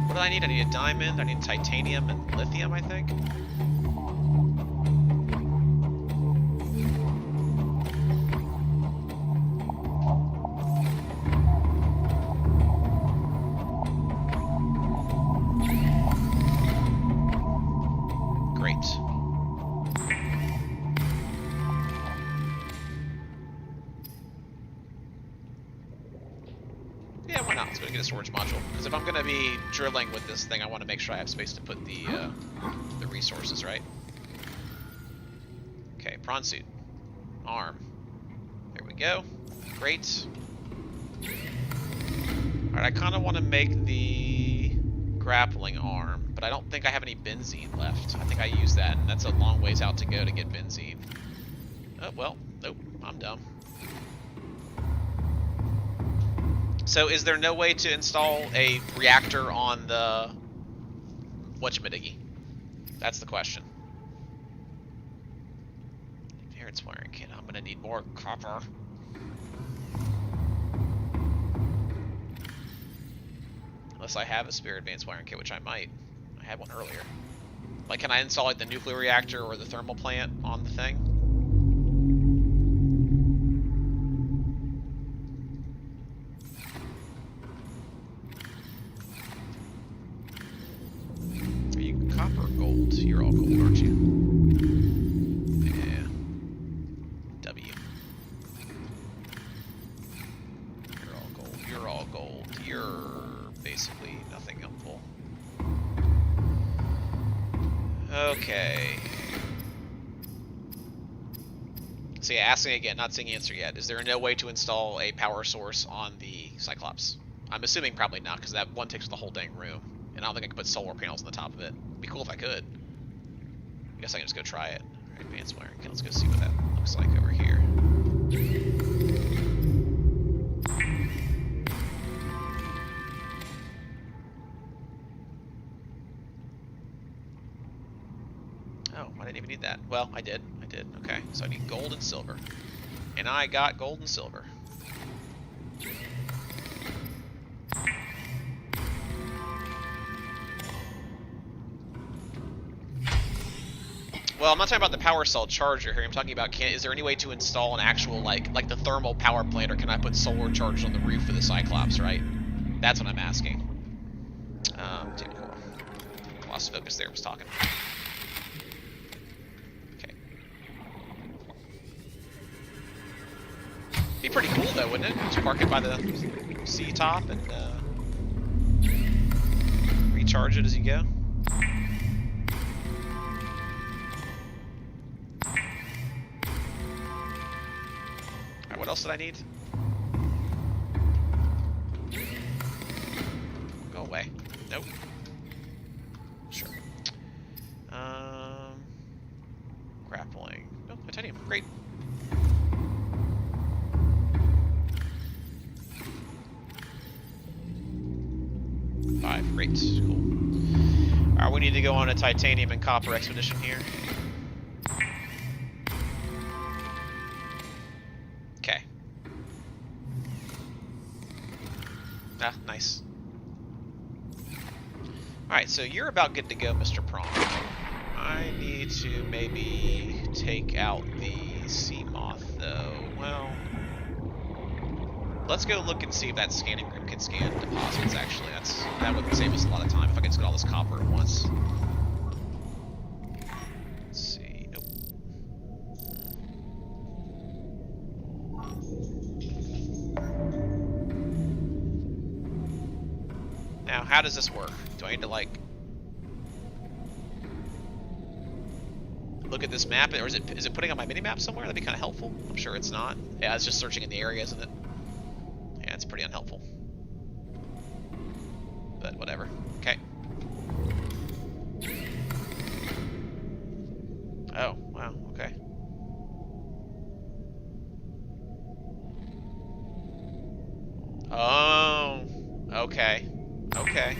What do I need? I need a diamond, I need titanium and lithium, I think. Storage module, because if I'm going to be drilling with this thing, I want to make sure I have space to put the resources, right? Okay, prawn suit, arm. There we go. Great. All right, I kind of want to make the grappling arm, but I don't think I have any benzene left. I think I used that, and that's a long ways out to go to get benzene. Oh well, nope, I'm dumb. So is there no way to install a reactor on the whatchamadiggy? That's the question. Parents wiring kit. I'm gonna need more copper. Unless I have a spare advanced wiring kit, which I might. I had one earlier. Like, can I install like the nuclear reactor or the thermal plant on the thing? Gold. You're all gold, aren't you? Yeah. W. You're all gold. You're all gold. You're basically nothing helpful. Okay. So yeah, asking again, not seeing answer yet. Is there no way to install a power source on the Cyclops? I'm assuming probably not, because that one takes the whole dang room. And I don't think I can put solar panels on the top of it. It'd be cool if I could. I guess I can just go try it. Alright, advanced wiring. Okay, let's go see what that looks like over here. Oh, I didn't even need that. Well, I did. Okay, so I need gold and silver. And I got gold and silver. Well, I'm not talking about the power cell charger here. I'm talking about is there any way to install an actual like the thermal power plant, or can I put solar chargers on the roof of the Cyclops, right? That's what I'm asking. Damn cool. Lost focus there. I was talking. Okay. Be pretty cool though, wouldn't it? Just park it by the sea top and recharge it as you go. What else did I need? Go away. Nope. Sure. Grappling. Oh, titanium. Great. Five. Great. Cool. Alright, we need to go on a titanium and copper expedition here. Ah, nice. Alright, so you're about good to go, Mr. Prawn. I need to maybe take out the sea moth, though. Well, let's go look and see if that scanning room can scan deposits, actually. That would save us a lot of time if I could just get all this copper at once. Let's see. Nope. Now, how does this work? Do I need to, like, look at this map, or is it putting on my mini-map somewhere? That'd be kind of helpful. I'm sure it's not. Yeah, it's just searching in the area, isn't it? Yeah, it's pretty unhelpful. Okay. Okay.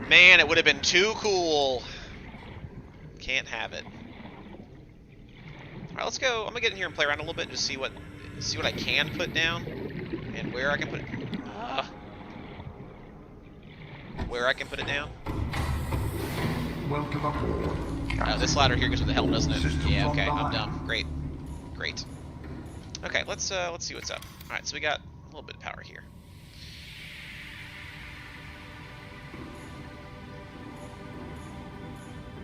Man, it would have been too cool. Can't have it. Alright, let's go. I'm gonna get in here and play around a little bit and just see what I can put down and where I can put it. Where I can put it down. Welcome aboard, Captain. This ladder here goes with the helm, doesn't it? Systems Yeah, okay, I'm online. dumb. Great. Great. Okay, let's see what's up. Alright, so we got a little bit of power here.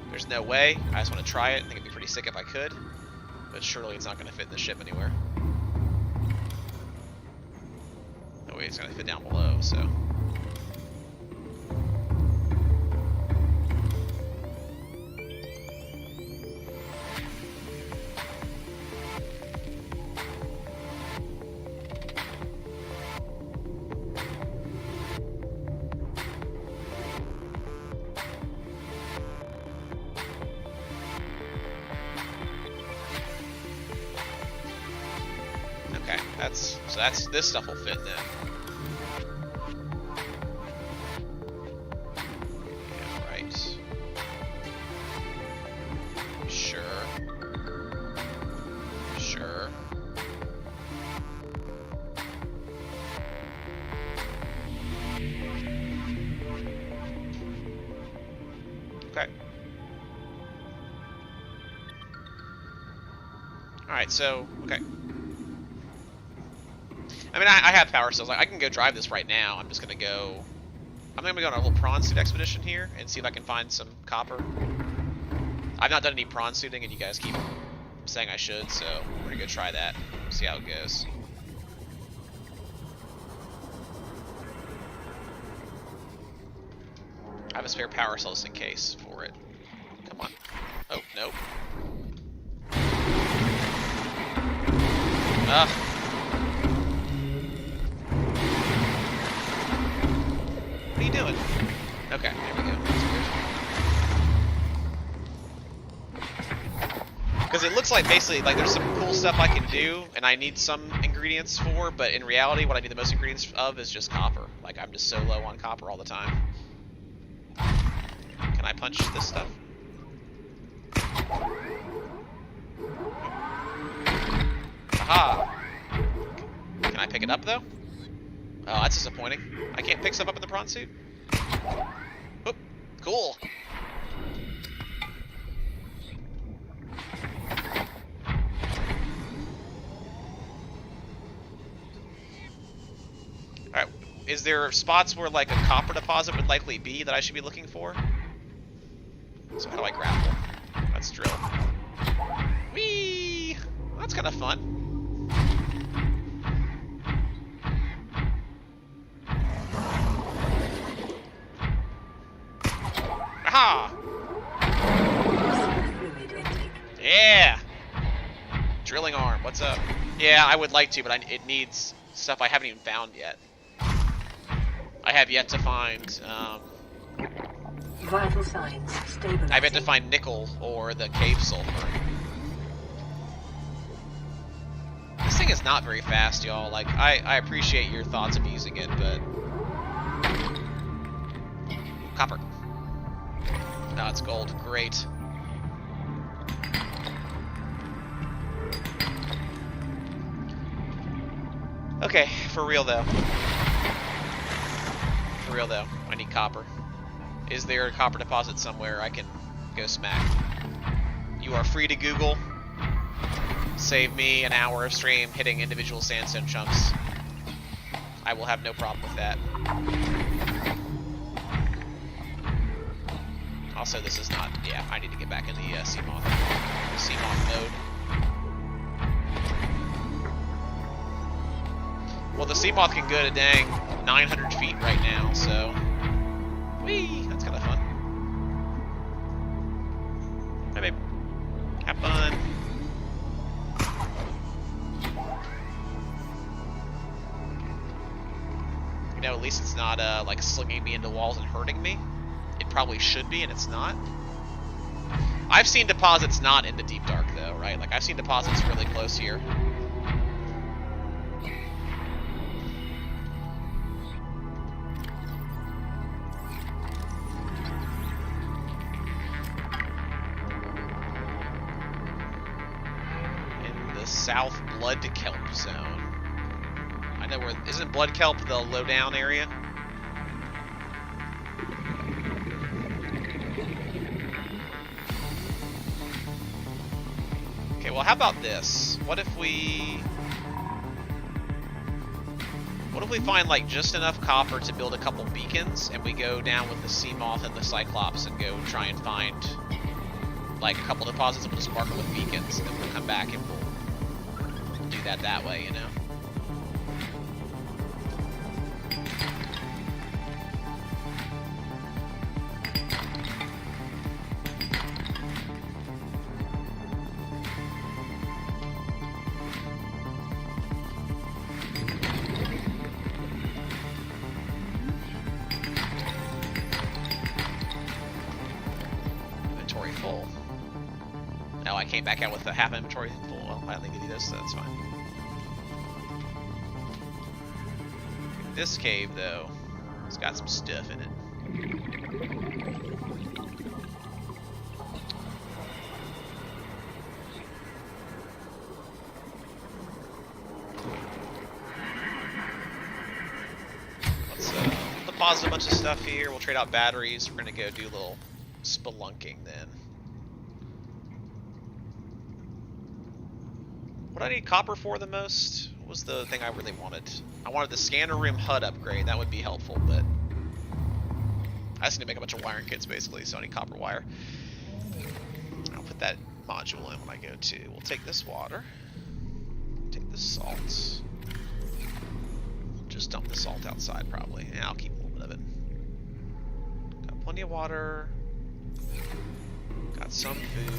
There's no way. I just want to try it. I think it'd be pretty sick if I could. But surely it's not going to fit in the ship anywhere. No way it's going to fit down below, so... So this stuff will fit then. Yeah, right. Sure. Sure. Okay. Alright, so, okay. I mean, I have power cells. I can go drive this right now. I'm just gonna go. I'm gonna go on a little prawn suit expedition here and see if I can find some copper. I've not done any prawn suiting, and you guys keep saying I should, so we're gonna go try that. See how it goes. I have a spare power cell just in case for it. Come on. Oh, nope. Ugh. What are you doing? Okay, there we go. Because it looks like basically like there's some cool stuff I can do, and I need some ingredients for, but in reality what I need the most ingredients of is just copper. Like I'm just so low on copper all the time. Can I punch this stuff? Aha! Can I pick it up though? Oh, that's disappointing. I can't pick stuff up in the prawn suit? Oop, cool. Alright, is there spots where like a copper deposit would likely be that I should be looking for? So how do I grapple? Let's drill. Whee! That's kind of fun. Aha! Yeah! Drilling arm, what's up? Yeah, I would like to, but it needs stuff I haven't even found yet. I have yet to find, Vital signs stabilizing. I've yet to find nickel or the cave sulfur. This thing is not very fast, y'all. Like, I appreciate your thoughts of using it, but... Copper. No, it's gold. Great. Okay, for real though. For real though, I need copper. Is there a copper deposit somewhere I can go smack? You are free to Google. Save me an hour of stream hitting individual sandstone chunks. I will have no problem with that. Also, this is not... Yeah, I need to get back in the Seamoth mode. Well, the Seamoth can go to dang 900 feet right now, so... Whee! That's kind of fun. Hi, babe. Have fun. at least it's not like slinging me into walls and hurting me. It probably should be, and it's not. I've seen deposits not in the deep dark though, right? Like I've seen deposits really close here. In the South Blood Kelp Zone. I know where, isn't Blood Kelp the low down area? Okay, well how about this? What if we find like just enough copper to build a couple beacons, and we go down with the sea moth and the cyclops and go try and find like a couple deposits, and we'll just mark them with beacons, and then we'll come back and we'll do that way, you know? Full. Oh, I came back out with a half inventory full. Well, I don't think I need this, so that's fine. This cave, though, it's got some stuff in it. Let's deposit a bunch of stuff here. We'll trade out batteries. We're gonna go do a little spelunking then. What do I need copper for the most? What was the thing I really wanted? I wanted the scanner room HUD upgrade. That would be helpful, but I just need to make a bunch of wiring kits basically, so I need copper wire. I'll put that module in when I go to. We'll take this water, take this salt. Just dump the salt outside probably. Yeah, I'll keep a little bit of it. Got plenty of water. Got some food.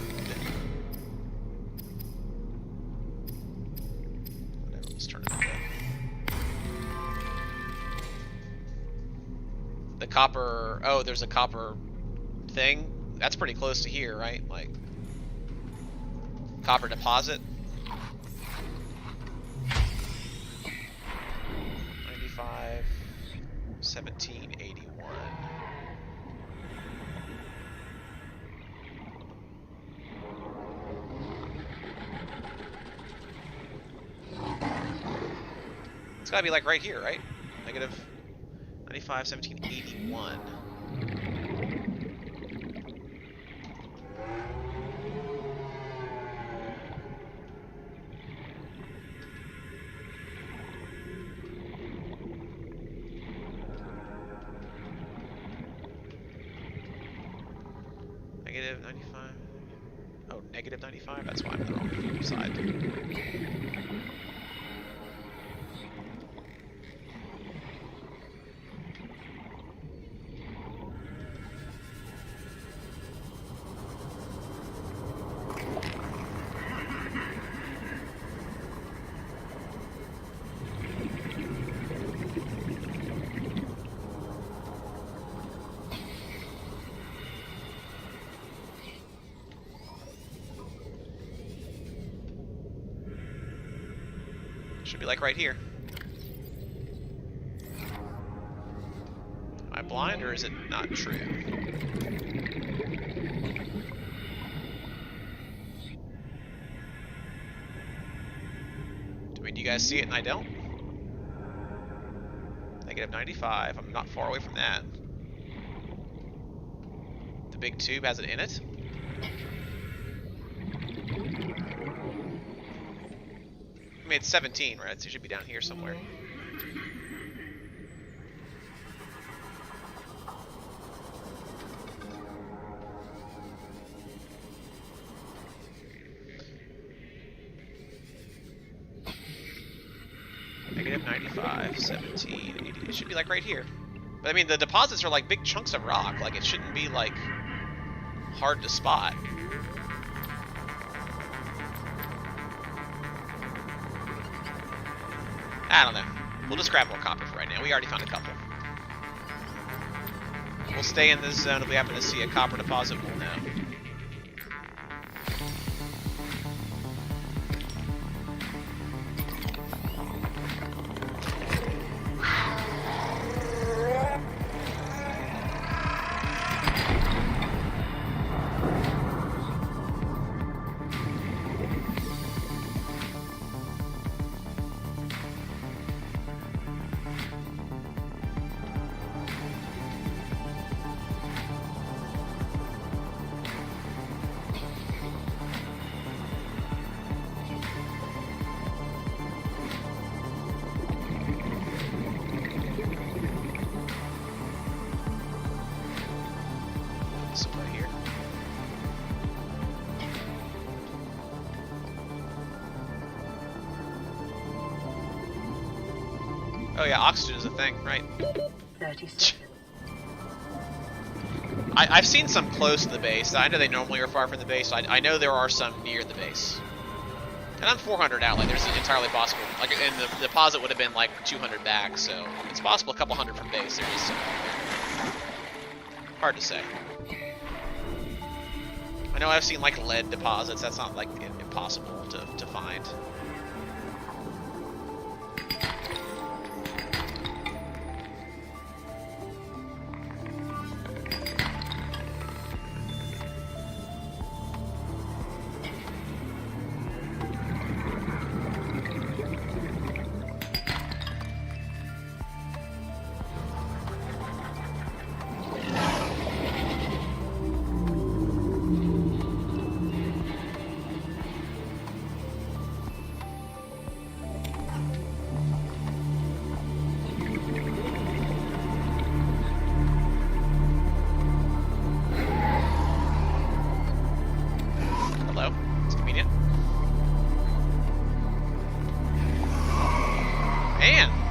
Whatever, let's turn it into the copper. Oh, there's a copper thing. That's pretty close to here, right? Like copper deposit. 95, 1781. It's gotta be like right here, right? Negative 95, 1781. Negative 95. Oh, negative 95? That's why I'm on the wrong side. Should be like right here. Am I blind or is it not true? Do you guys see it and I don't? Negative 95. I'm not far away from that. The big tube has it in it. I mean, it's 17, right? So it should be down here somewhere. Negative 95, 17, 80. It should be like right here. But I mean, the deposits are like big chunks of rock. Like, it shouldn't be like hard to spot. I don't know. We'll just grab more copper for right now. We already found a couple. We'll stay in this zone. If we happen to see a copper deposit, we'll know. Somewhere here. Oh yeah, oxygen is a thing, right? 30 seconds. I've seen some close to the base. I know they normally are far from the base. I know there are some near the base. And I'm 400 out. Like, there's entirely possible. Like, and the deposit would have been like 200 back, so it's possible a couple hundred from base. There is some. Hard to say. I know I've seen like lead deposits. That's not like impossible to find.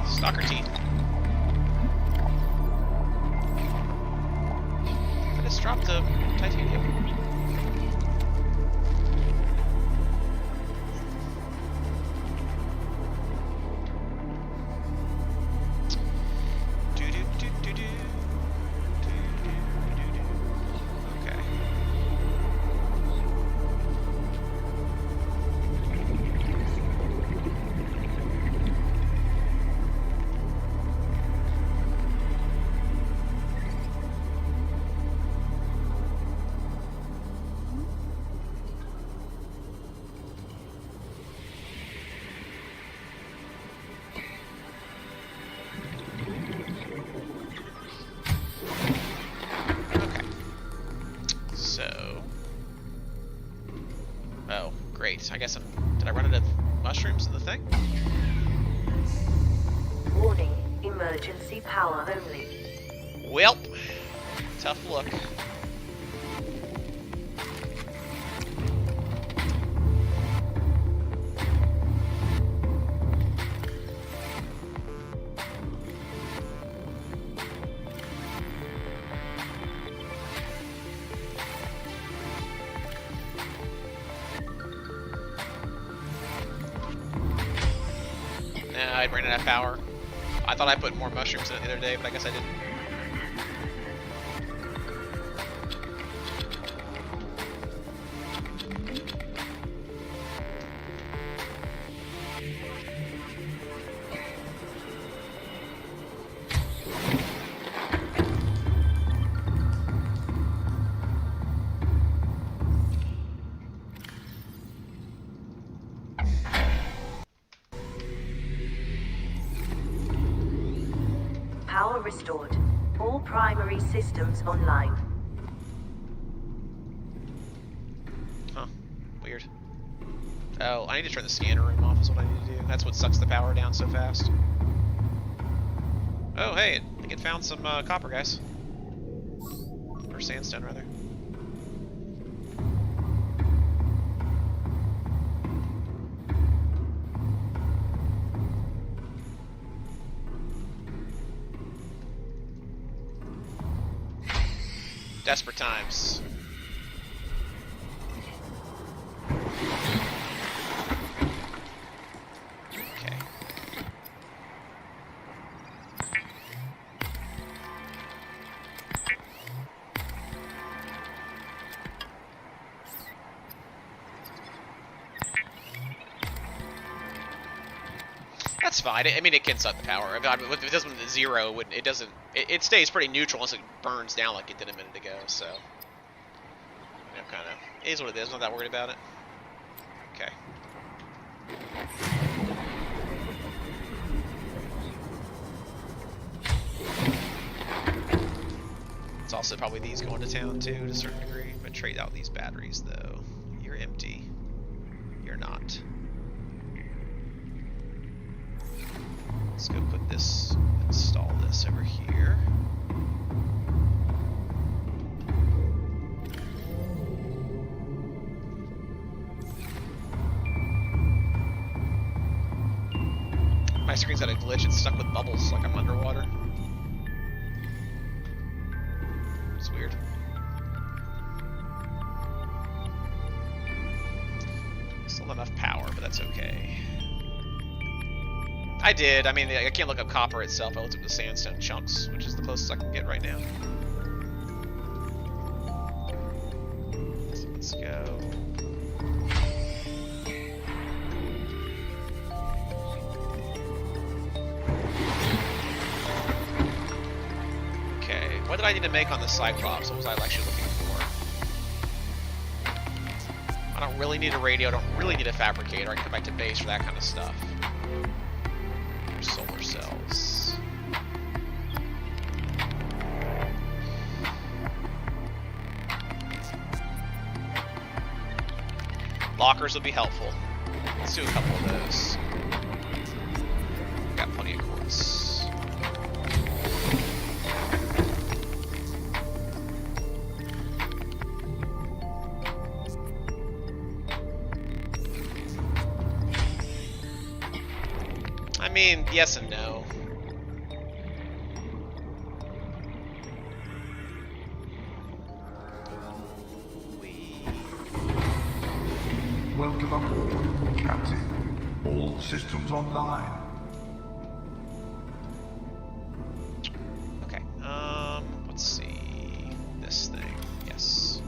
Stalker teeth. I just dropped the titanium. Okay. Great. I guess did I run out of mushrooms in the thing? Warning, emergency power only. Welp. Tough look. I ran out of power. I thought I put more mushrooms in it the other day, but I guess I didn't. Power restored. All primary systems online. Huh. Weird. Oh, I need to turn the scanner room off is what I need to do. That's what sucks the power down so fast. Oh, hey, I think it found some copper, guys. Or sandstone, rather. Desperate times. Okay. fine. I mean, it can suck the power. If it doesn't to zero, it doesn't. It stays pretty neutral unless it burns down like it did a minute ago. So, you know, kind of is what it is. I'm not that worried about it. Okay. It's also probably these going to town too, to a certain degree. I'm gonna trade out these batteries though. You're empty. You're not. Let's go put this, install this over here. My screen's got a glitch, it's stuck with bubbles like I'm underwater. It's weird. Still not enough power, but that's okay. I did. I mean, I can't look up copper itself. I looked up the sandstone chunks, which is the closest I can get right now. So let's go. Okay, what did I need to make on the Cyclops? What was I actually looking for? I don't really need a radio. I don't really need a fabricator. I can come back to base for that kind of stuff. Solar cells. Lockers would be helpful. Let's do a couple of those. Got plenty of quartz. I mean, yes and no. Welcome aboard, Captain. All systems online. Okay, let's see. This thing, yes.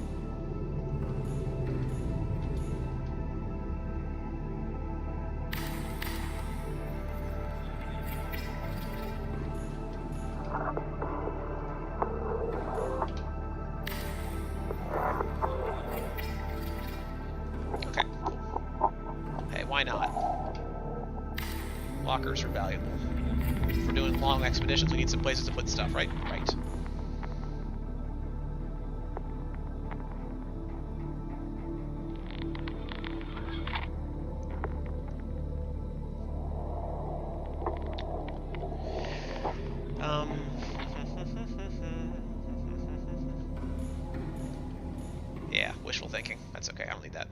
Why not? Lockers are valuable. If we're doing long expeditions, we need some places to put stuff, right? Right. Yeah, wishful thinking. That's okay, I don't need that.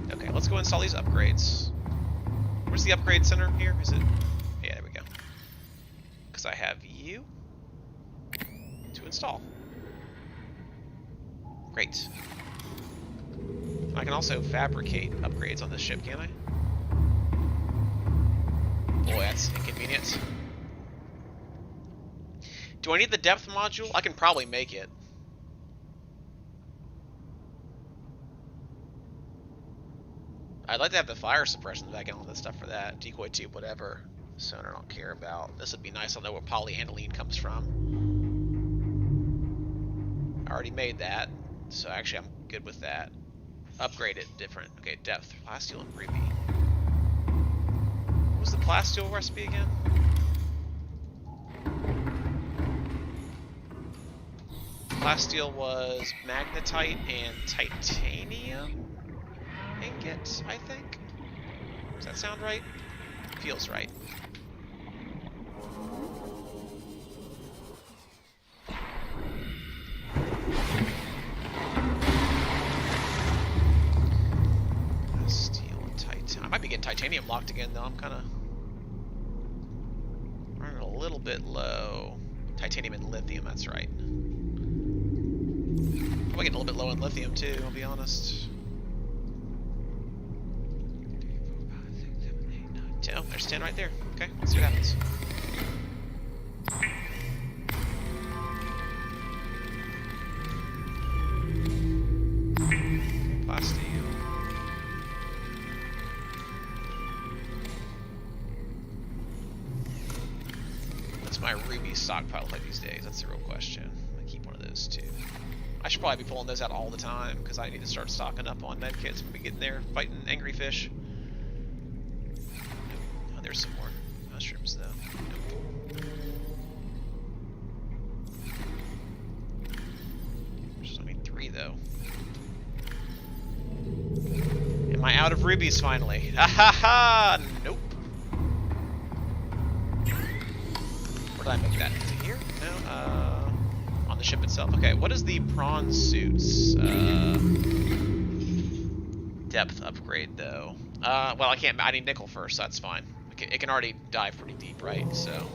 Okay, let's go install these upgrades. Where's the upgrade center here? Is it? Yeah, there we go. Because I have you to install. Great. I can also fabricate upgrades on this ship, can't I? Boy, that's inconvenient. Do I need the depth module? I can probably make it. I'd like to have the fire suppression back and all that stuff for that. Decoy tube, whatever. Sonar I don't care about. This would be nice. I'll know where polyaniline comes from. I already made that, so actually I'm good with that. Upgrade it different. Okay, depth. Plasteel and ruby. What was the plasteel recipe again? Plasteel was magnetite and titanium ingot, I think. Does that sound right? Feels right. Steel and titanium. I might be getting titanium locked again though. I'm kind of running a little bit low. Titanium and lithium, that's right. I'm getting a little bit low in lithium too, I'll be honest. Oh, there's 10 right there. Okay, let's see what happens. Plasteel. What's my ruby stockpile like these days? That's the real question. I'm gonna keep one of those too. I should probably be pulling those out all the time because I need to start stocking up on medkits when we get in there fighting angry fish. Oh, there's some more mushrooms though. There's only 3 though. Am I out of rubies finally? Ha ha ha! Nope. Where did I make that? Is it here? No. On the ship itself. Okay. What is the prawn suits? Depth upgrade though. Well, I can't. I need nickel first. So that's fine. It can already dive pretty deep, right? So.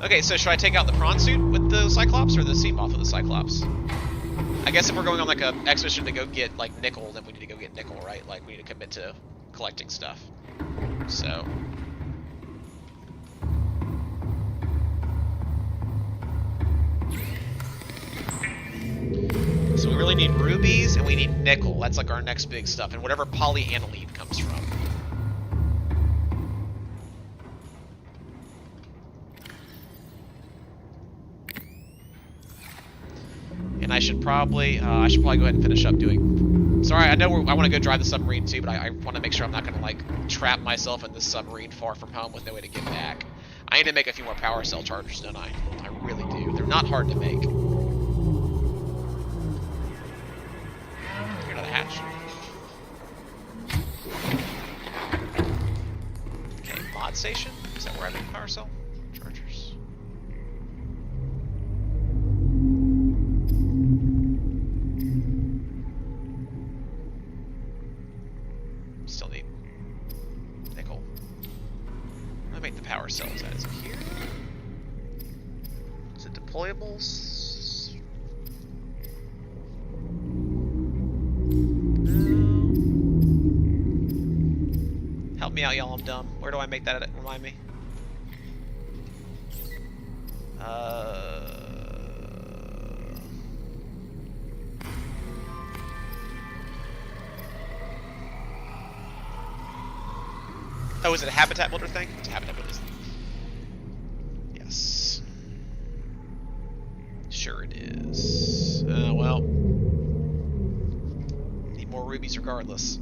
Okay, so should I take out the prawn suit with the Cyclops or the sea moth with the Cyclops? I guess if we're going on like an expedition to go get like nickel, then we need to go get nickel, right? Like we need to commit to collecting stuff. So we really need rubies and we need nickel. That's like our next big stuff, and whatever polyaniline comes from. And I should probably go ahead and finish up doing. Sorry, I know I want to go drive the submarine too, but I want to make sure I'm not going to like trap myself in this submarine far from home with no way to get back. I need to make a few more power cell chargers, don't I? I really do. They're not hard to make. You're not a hatch. Okay, mod station. Is that where I make power cell chargers? Still need nickel. I'm gonna make the power cells. That is it here. Is it deployables? No. Help me out, y'all. I'm dumb. Where do I make that? Remind me. Oh, is it a habitat builder thing? It's a habitat builder thing. Yes. Sure it is. Well. Need more rubies regardless.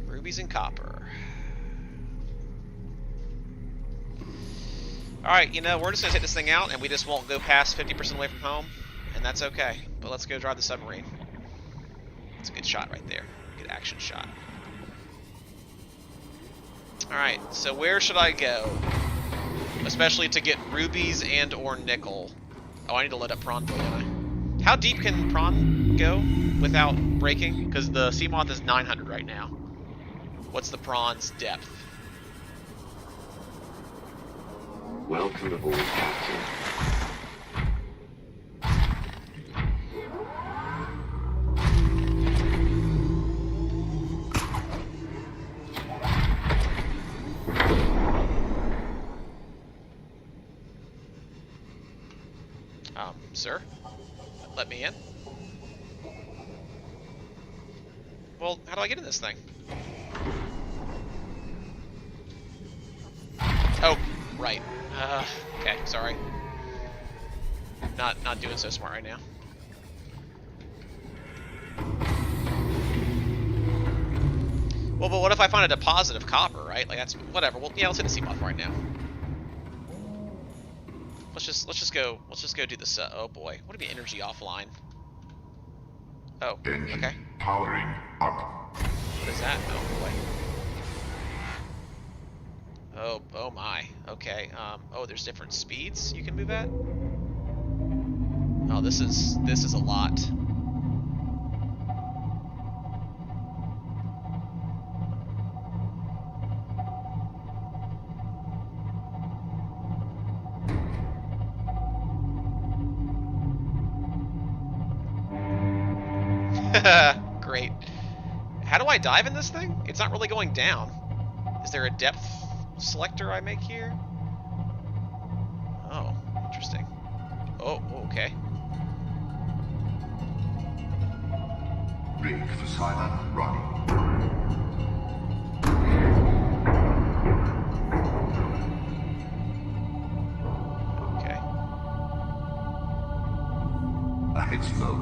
Rubies and copper. Alright, you know, we're just going to take this thing out and we just won't go past 50% away from home. And that's okay. But let's go drive the submarine. It's a good shot right there. Good action shot. Alright, so where should I go? Especially to get rubies and or nickel. Oh, I need to let up prawn go, don't I? How deep can prawn go without breaking? Because the sea moth is 900 right now. What's the prawn's depth? Welcome aboard, Captain. Sir? Let me in? Well, how do I get in this thing? Oh, right. Okay, sorry. Not doing so smart right now. Well, but what if I find a deposit of copper, right? Like that's whatever. Well, yeah, let's hit the sea moth right now. Let's just go do this. Oh boy, what would be energy offline? Oh, Engine okay. powering up. What is that? Oh boy. Oh my. Okay. Oh, there's different speeds you can move at. Oh, this is a lot. Great. How do I dive in this thing? It's not really going down. Is there a depth selector I make here? Oh, interesting. Oh, okay. silent running. Okay. Ahead slow.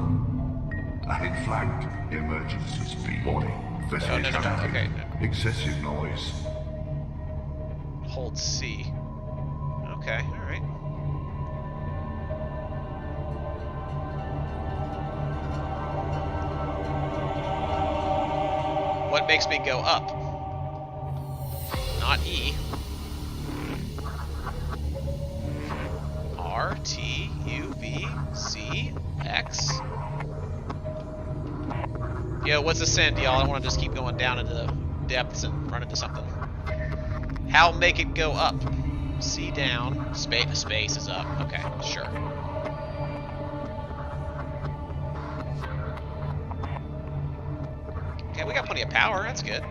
Ahead flagged. Emergency speed. Warning. Vessel Oh, no. Okay. Excessive noise. Hold C. Okay, alright. What makes me go up? Not E. R, T, U, V, C, X. Yo, what's the send, y'all? I don't want to just keep going down into the depths and run into something. How make it go up? C down. Space is up. Okay, sure. Okay, we got plenty of power. That's good.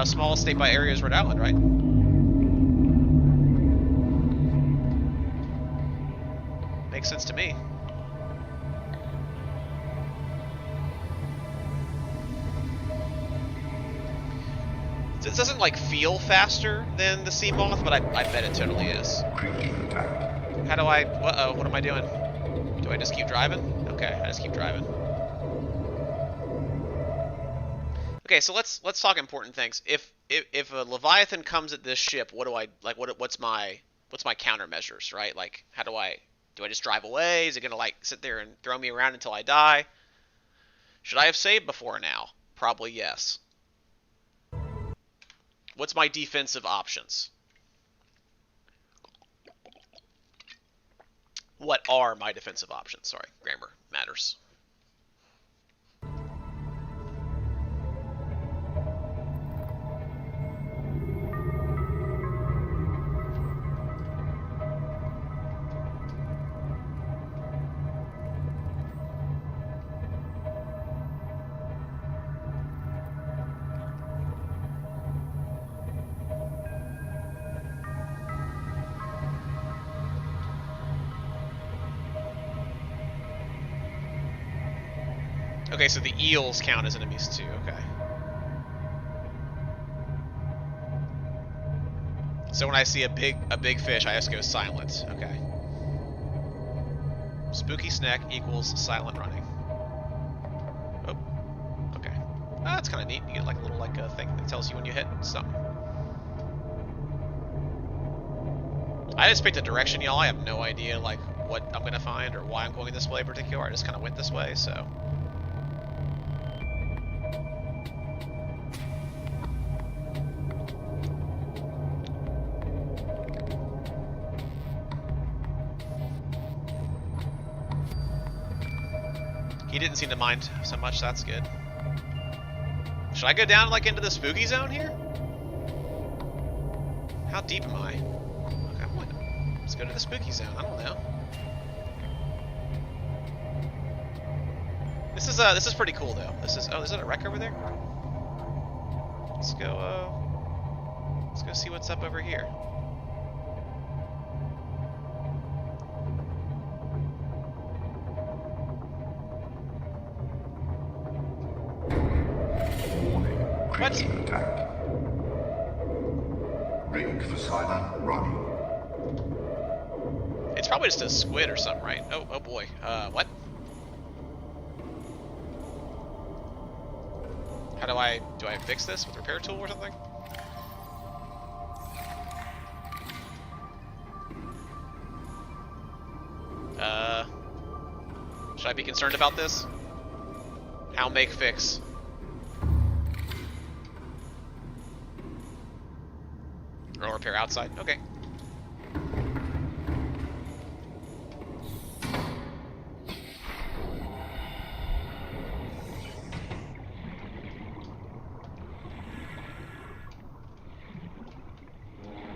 Smallest state by area is Rhode Island, right? Makes sense to me. This doesn't like feel faster than the sea moth, but I bet it totally is. How do I? Uh-oh, what am I doing? Do I just keep driving? Okay, I just keep driving. Okay, so let's talk important things. If a Leviathan comes at this ship, what do I like? What's my countermeasures, right? Like, how do I just drive away? Is it gonna like sit there and throw me around until I die? Should I have saved before now? Probably yes. What's my defensive options? What are my defensive options? Sorry, grammar matters. Okay, so the eels count as enemies too, okay. So when I see a big fish, I just go silent, okay. Spooky snack equals silent running. Oh, okay. Oh, that's kind of neat. You get like a little thing that tells you when you hit something. I just picked a direction, y'all. I have no idea like what I'm gonna find or why I'm going this way in particular. I just kind of went this way, so. He didn't seem to mind so much, that's good. Should I go down like into the spooky zone here? How deep am I? Okay, let's go to the spooky zone, I don't know. This is pretty cool though. Is that a wreck over there? Let's go see what's up over here. What? Attack. Rig for silent running. It's probably just a squid or something, right? Oh boy. What? How do I fix this with repair tool or something? Should I be concerned about this? How make fix? Or repair outside. Okay.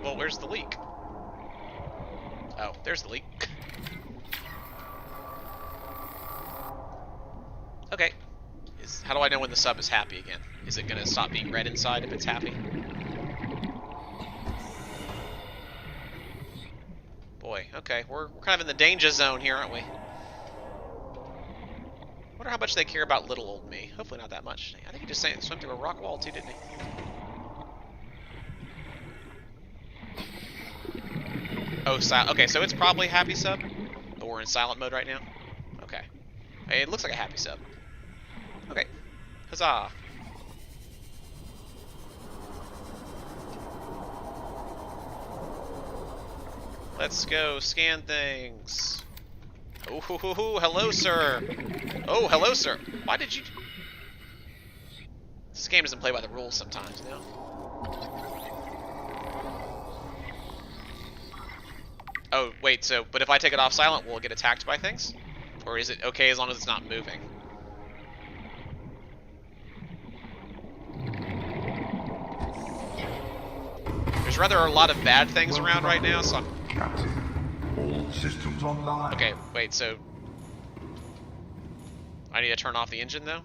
Well, where's the leak? Oh, there's the leak. Okay. How do I know when the sub is happy again? Is it gonna stop being red inside if it's happy? Boy, okay, we're kind of in the danger zone here, aren't we? wonder how much they care about little old me. Hopefully not that much. I think he just swam through a rock wall too, didn't he? Oh, okay, so it's probably happy sub, but we're in silent mode right now. Okay, it looks like a happy sub. Okay, huzzah! Let's go scan things. Oh, hello, sir. Oh, hello, sir. Why did you? This game doesn't play by the rules sometimes, you know? Oh, wait, so, but if I take it off silent, will it get attacked by things? Or is it okay as long as it's not moving? There's rather a lot of bad things around right now, so I'm... Captain, all systems online. Okay, wait, so... I need to turn off the engine, though?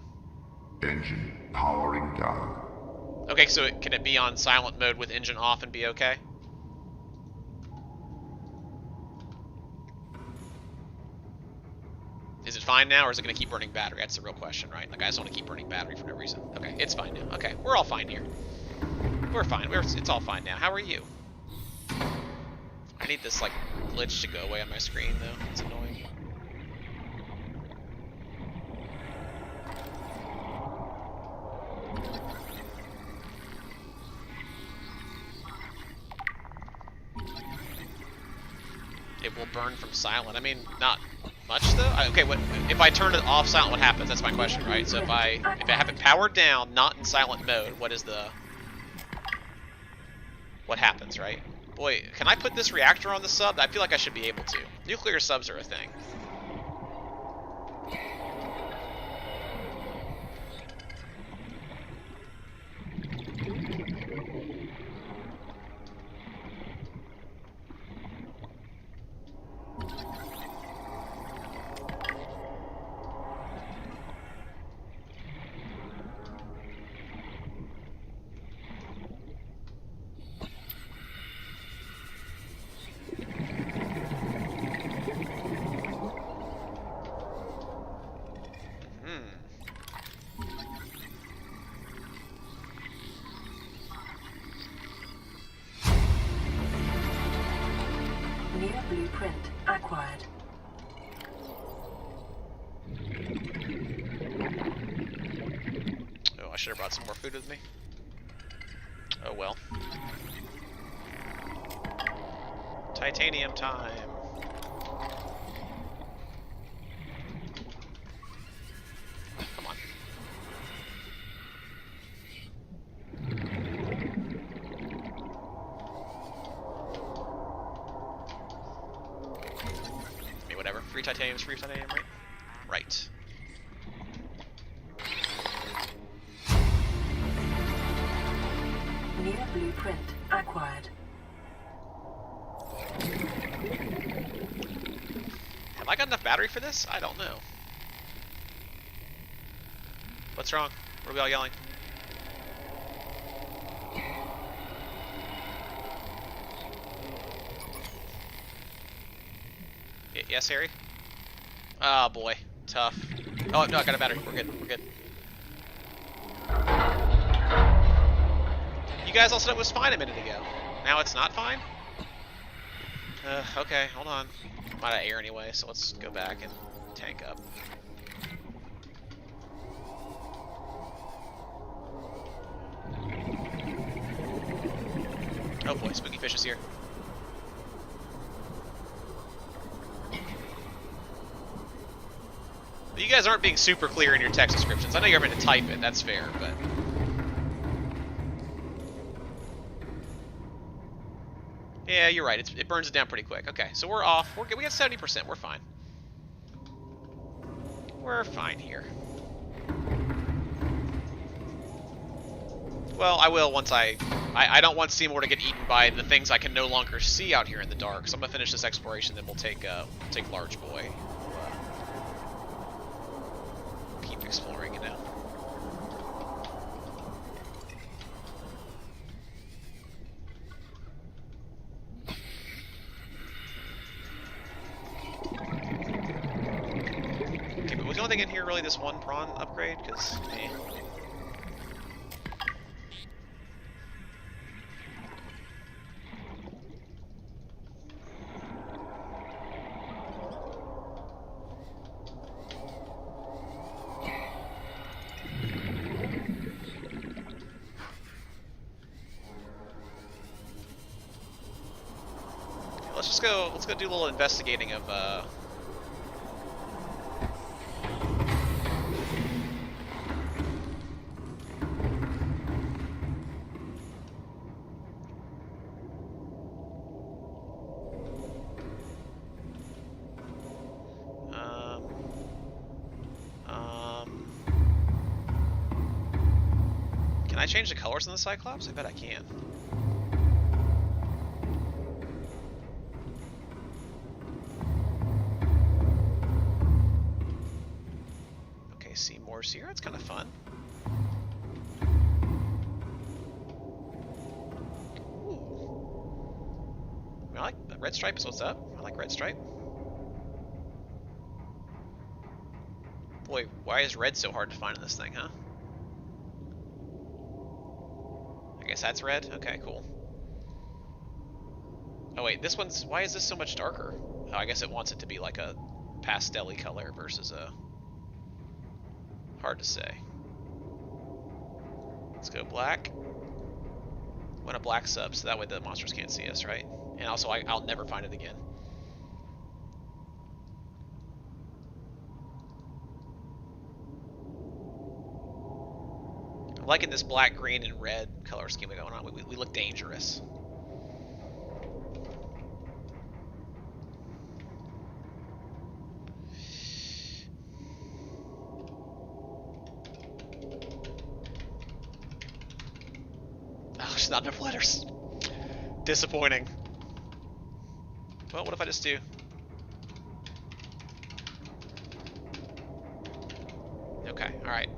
Engine powering down. Okay, so can it be on silent mode with engine off and be okay? Is it fine now, or is it going to keep burning battery? That's the real question, right? Like, I just want to keep burning battery for no reason. Okay, it's fine now. Okay, we're all fine here. We're fine. It's all fine now. How are you? I need this, like, glitch to go away on my screen, though. It's annoying. It will burn from silent. I mean, not much though. Okay, what if I turn it off silent? What happens? That's my question, right? So if I have it powered down, not in silent mode, what happens, right? Boy, can I put this reactor on the sub? I feel like I should be able to. Nuclear subs are a thing. Blueprint acquired. Oh, I should have brought some more food with me. Oh well. Titanium time. Come on. Whatever. Free titanium is free titanium, right? Right. New blueprint acquired. Have I got enough battery for this? I don't know. What's wrong? What are we all yelling? Yes, Harry? Oh boy, tough. Oh no, I got a battery. We're good. We're good. You guys all said it was fine a minute ago. Now it's not fine? Okay, hold on. I'm out of air anyway, so let's go back and tank up. Oh boy, spooky fish is here. You guys aren't being super clear in your text descriptions. I know you're having to type it, that's fair, but... Yeah, you're right. It burns it down pretty quick. Okay, so we're off. We're good. We got 70%. We're fine. We're fine here. Well, I will once I don't want Seymour to get eaten by the things I can no longer see out here in the dark. So I'm gonna finish this exploration, then we'll take Large Boy. Keep exploring, you know. Okay, but we can only nothing in here really this one prawn upgrade? Because, eh. Let's go do a little investigating of can I change the colors on the Cyclops? I bet I can. See more here. That's kind of fun. Ooh. I like red stripe is what's up. I like red stripe. Boy, why is red so hard to find in this thing, huh? I guess that's red. Okay, cool. Oh wait, this one's. Why is this so much darker? Oh, I guess it wants it to be like a pastel-y color versus a. Hard to say. Let's go black. Want a black sub, so that way the monsters can't see us, right? And also, I'll never find it again. I'm liking this black, green, and red color scheme going on. We look dangerous. Not enough letters. Disappointing. Well, what if I just do? Okay, alright.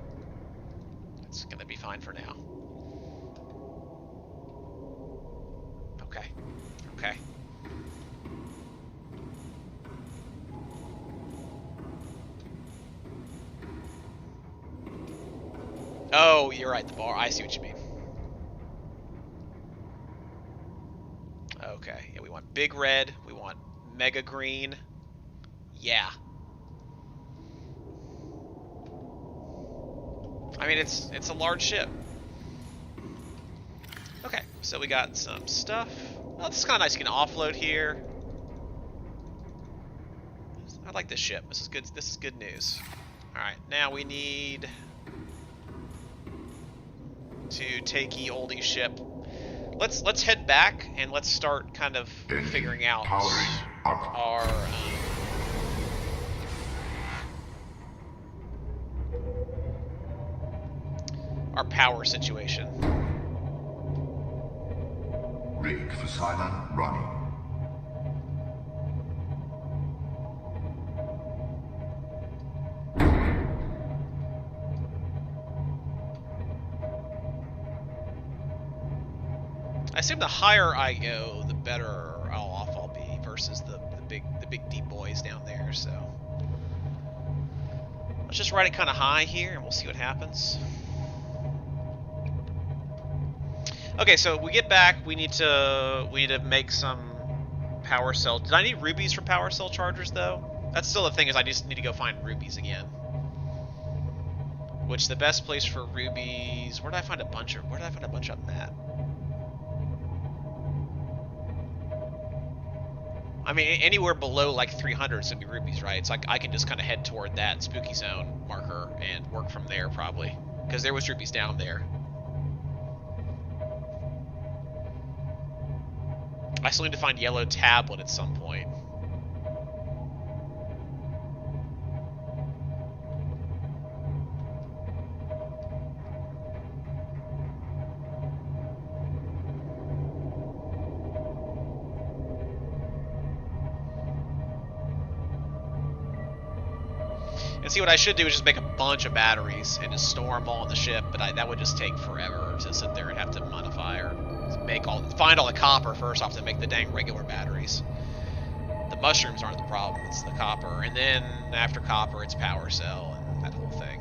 It's gonna be fine for now. Okay. Okay. Oh, you're right, the bar. I see what you mean. Okay, yeah, we want big red, we want mega green. Yeah. I mean, it's a large ship. Okay, so we got some stuff. Oh, this is kind of nice. You can offload here. I like this ship. This is good. This is good news. All right, now we need to take ye oldie ship. Let's head back and let's start kind of figuring out our power situation. Rig for silent running. I assume the higher I go, the better off I'll be versus the big deep boys down there. So let's just ride it kind of high here, and we'll see what happens. Okay, so we get back. We need to make some power cell. Did I need rubies for power cell chargers though? That's still the thing, is I just need to go find rubies again. Which the best place for rubies? Where did I find a bunch of them at? I mean, anywhere below like 300 is gonna be rubies, right? So I can just kind of head toward that spooky zone marker and work from there probably, because there was rubies down there. I still need to find yellow tablet at some point. And see, what I should do is just make a bunch of batteries and just store them all on the ship, but that would just take forever to sit there and have to modify or find all the copper first off to make the dang regular batteries. The mushrooms aren't the problem, it's the copper. And then after copper, it's power cell. And that whole thing.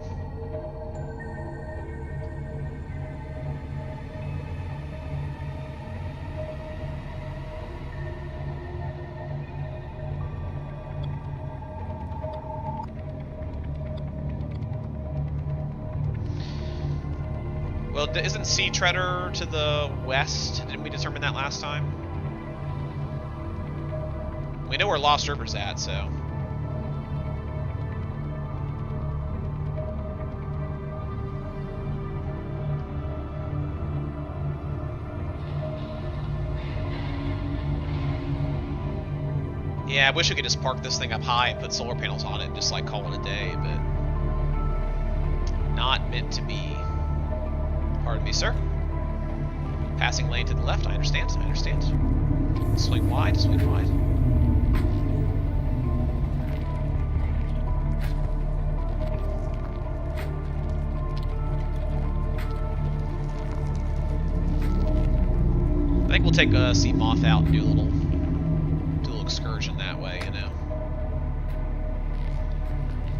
Well, isn't Sea Treader to the west? Didn't we determine that last time? We know where Lost River's at, so... Yeah, I wish we could just park this thing up high and put solar panels on it and just, like, call it a day, but... Not meant to be. Pardon me, sir. Passing lane to the left, I understand, I understand. Swing wide, swing wide. I think we'll take Sea Moth out and do a little excursion that way, you know.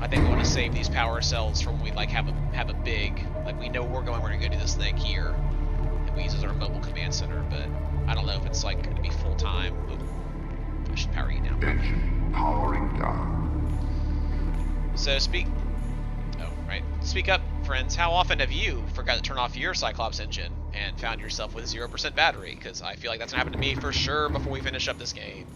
I think we want to save these power cells for when we like have a big, like we know we're gonna go do this thing here, and we use as our mobile command center. But I don't know if it's like going to be full time. Oh, I should power you down. Engine powering down. So speak up, friends. How often have you forgot to turn off your Cyclops engine and found yourself with a 0% battery? Because I feel like that's gonna happen to me for sure before we finish up this game.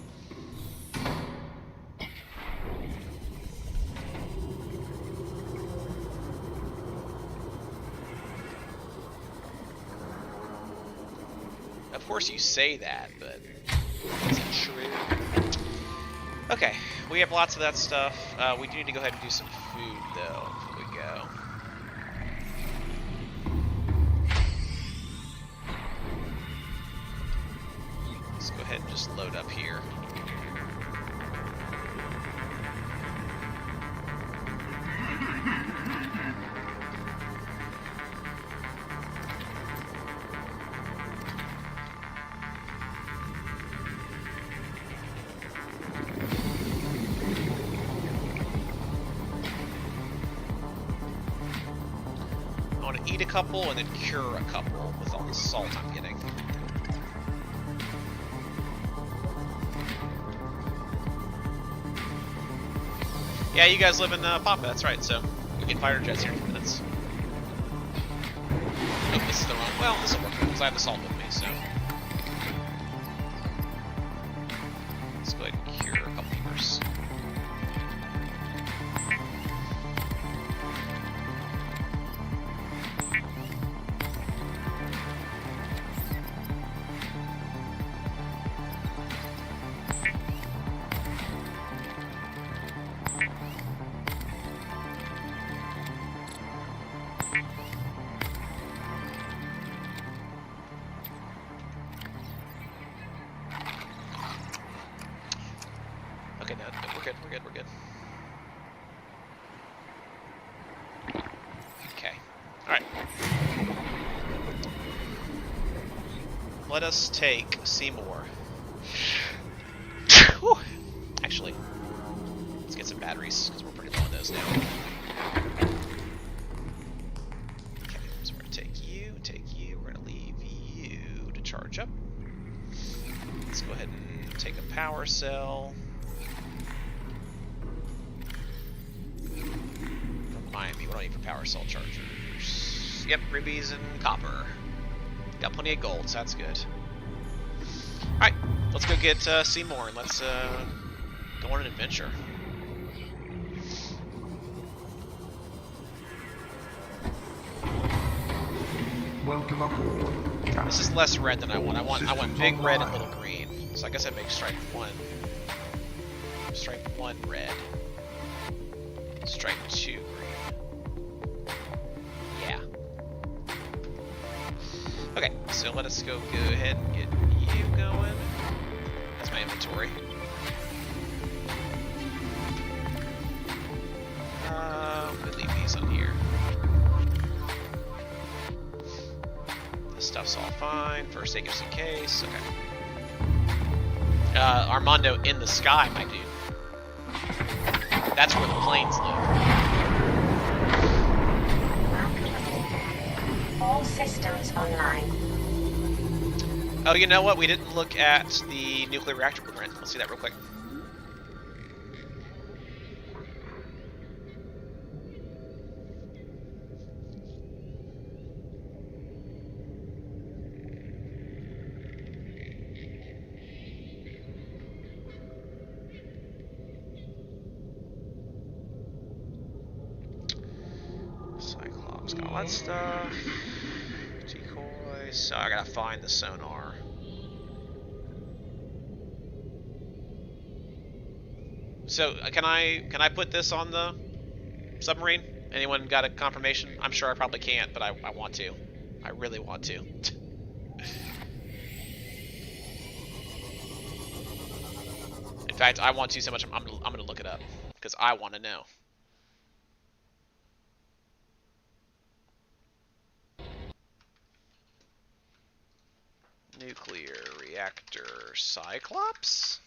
Of course you say that, but is it true? Okay, we have lots of that stuff. We do need to go ahead and do some food, though, before we go. Let's go ahead and just load up here. Eat a couple and then cure a couple with all the salt I'm getting. Yeah, you guys live in Papa, that's right, so we get fighter jets here in 2 minutes. Oh, this is the wrong. Well, this will work because I have the salt with me, so. Let's go ahead and cure a couple first. Okay, no, we're good. Okay, alright. Let us take Seymour. Whew. Actually, let's get some batteries, because we're pretty low on those now. Okay, so we're going to take you, we're going to leave you to charge up. Let's go ahead and take a power cell. Remind me, what do I need for power cell chargers? Yep, rubies and copper. Got plenty of gold, so that's good. Alright, let's go get Seymour and let's go on an adventure. Welcome aboard. This is less red than I want. I want big red and little green. So I guess I make stripe 1. Stripe 1 red. Stripe 2 green. Yeah. Okay, so let us go ahead and get you going. That's my inventory. We'll leave these on here. This stuff's all fine. First aid just in case. Okay. Armando in the sky, my dude. That's where the planes live. All systems online. Oh, you know what? We didn't look at the nuclear reactor blueprint. Let's see that real quick. Cyclops got all that stuff. Decoys. So I gotta find the sonar. So can I put this on the submarine? Anyone got a confirmation? I'm sure I probably can't, but I want to. I really want to. In fact, I want to so much. I'm gonna look it up because I want to know. Nuclear reactor Cyclops?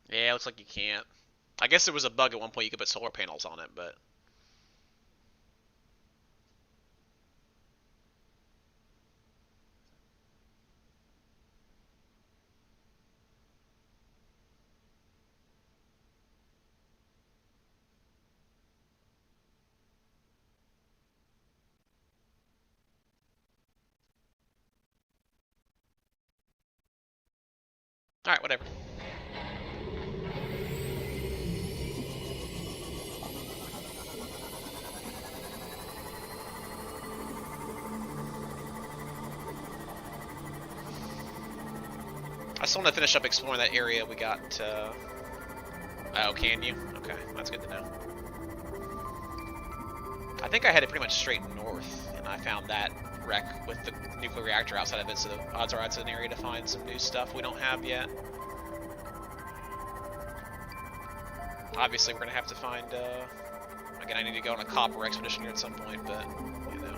Yeah, it looks like you can't. I guess there was a bug at one point you could put solar panels on it, but... Alright, whatever. I still want to finish up exploring that area we got, Oh, can you? Okay, that's good to know. I think I headed pretty much straight north, and I found that wreck with the nuclear reactor outside of it, so the odds are it's an area to find some new stuff we don't have yet. Obviously, we're going to have to find, again, I need to go on a copper expedition here at some point, but, you know,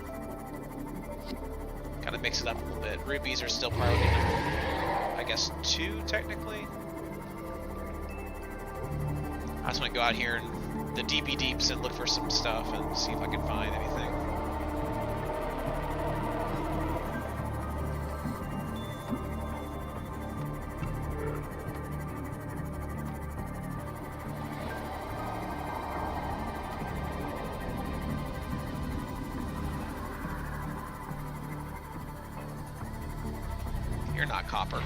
kind of mix it up a little bit. Rubies are still priority number, I guess, 2, technically. I just want to go out here in the deepy deeps and look for some stuff and see if I can find anything. You're not copper.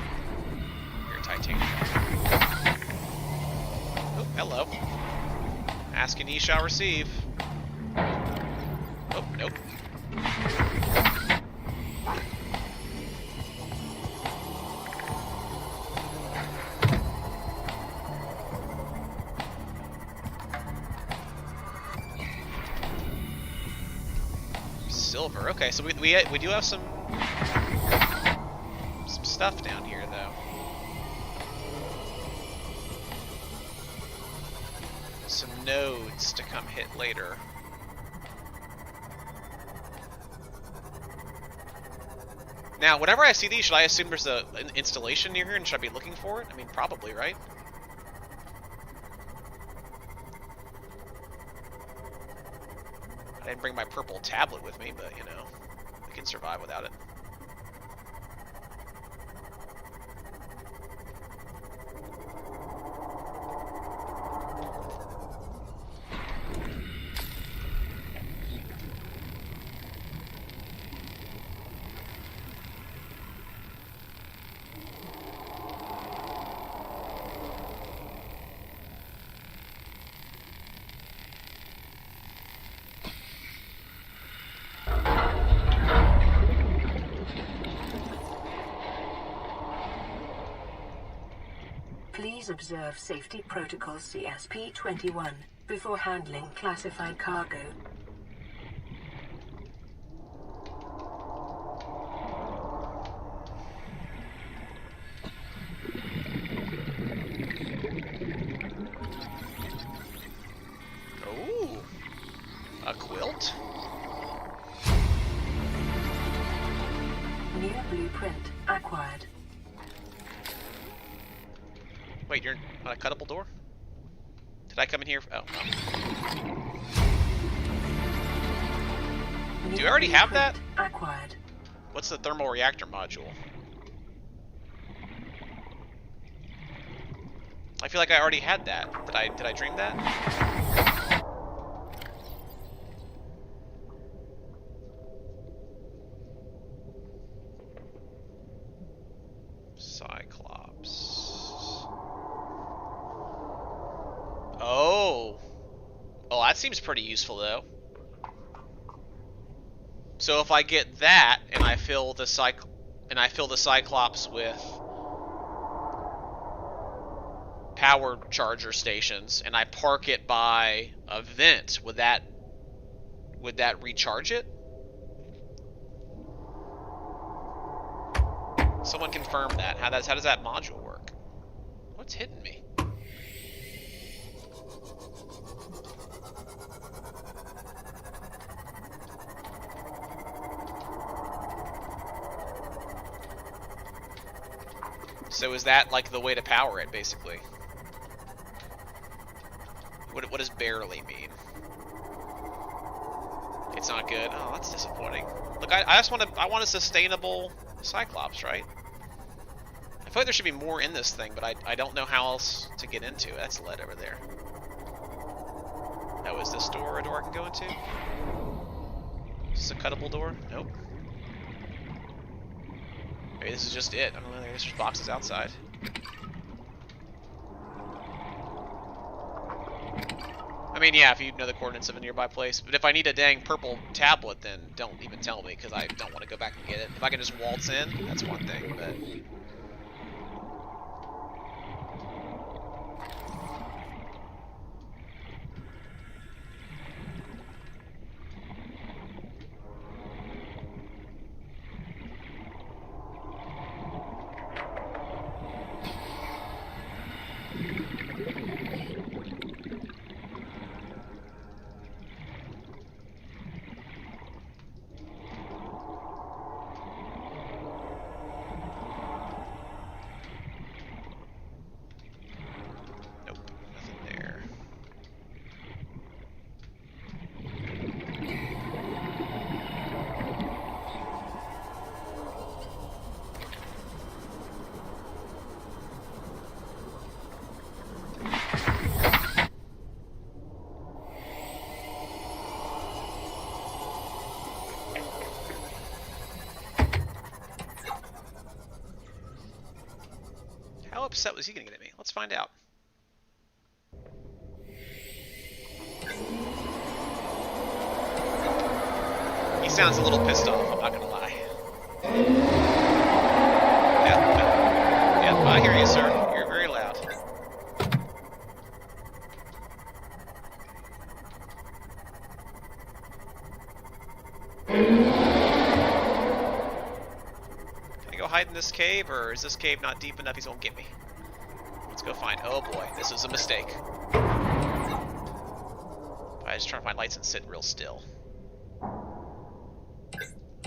You're titanium. Oh, hello. Ask and ye shall receive. Oh, nope. Silver. Okay, so we do have some stuff down here, though. Some nodes to come hit later. Now, whenever I see these, should I assume there's an installation near here, and should I be looking for it? I mean, probably, right? I didn't bring my purple tablet with me, but, you know, we can survive without it. Please observe Safety Protocol CSP-21 before handling classified cargo. Ooh, a quilt? New blueprint acquired. Wait, you're on a cuttable door? Did I come in here? Oh, no. Do you already have that? Acquired. What's the thermal reactor module? I feel like I already had that. Did I dream that? Cyclops. Oh. Oh, that seems pretty useful though. So if I get that and I fill the Cyclops with power charger stations and I park it by a vent, would that recharge it? Someone confirm that. How does that module work? What's hitting me? So is that like the way to power it, basically? What does barely mean? It's not good. Oh, that's disappointing. Look, I just want a sustainable Cyclops, right? I feel like there should be more in this thing, but I don't know how else to get into it. That's lead over there. Oh, is this door a door I can go into? Is this a cuttable door? Nope. Maybe this is just it. I don't know. There's just boxes outside. I mean, yeah, if you know the coordinates of a nearby place. But if I need a dang purple tablet, then don't even tell me, because I don't want to go back and get it. If I can just waltz in, that's one thing, but... How upset was he gonna get at me? Let's find out. He sounds a little pissed off, I'm not gonna lie. Yeah, I hear you, sir. You're very loud. Hide in this cave, or is this cave not deep enough? He's gonna get me. Let's go find. Oh boy, this was a mistake. I just trying to find lights and sit real still.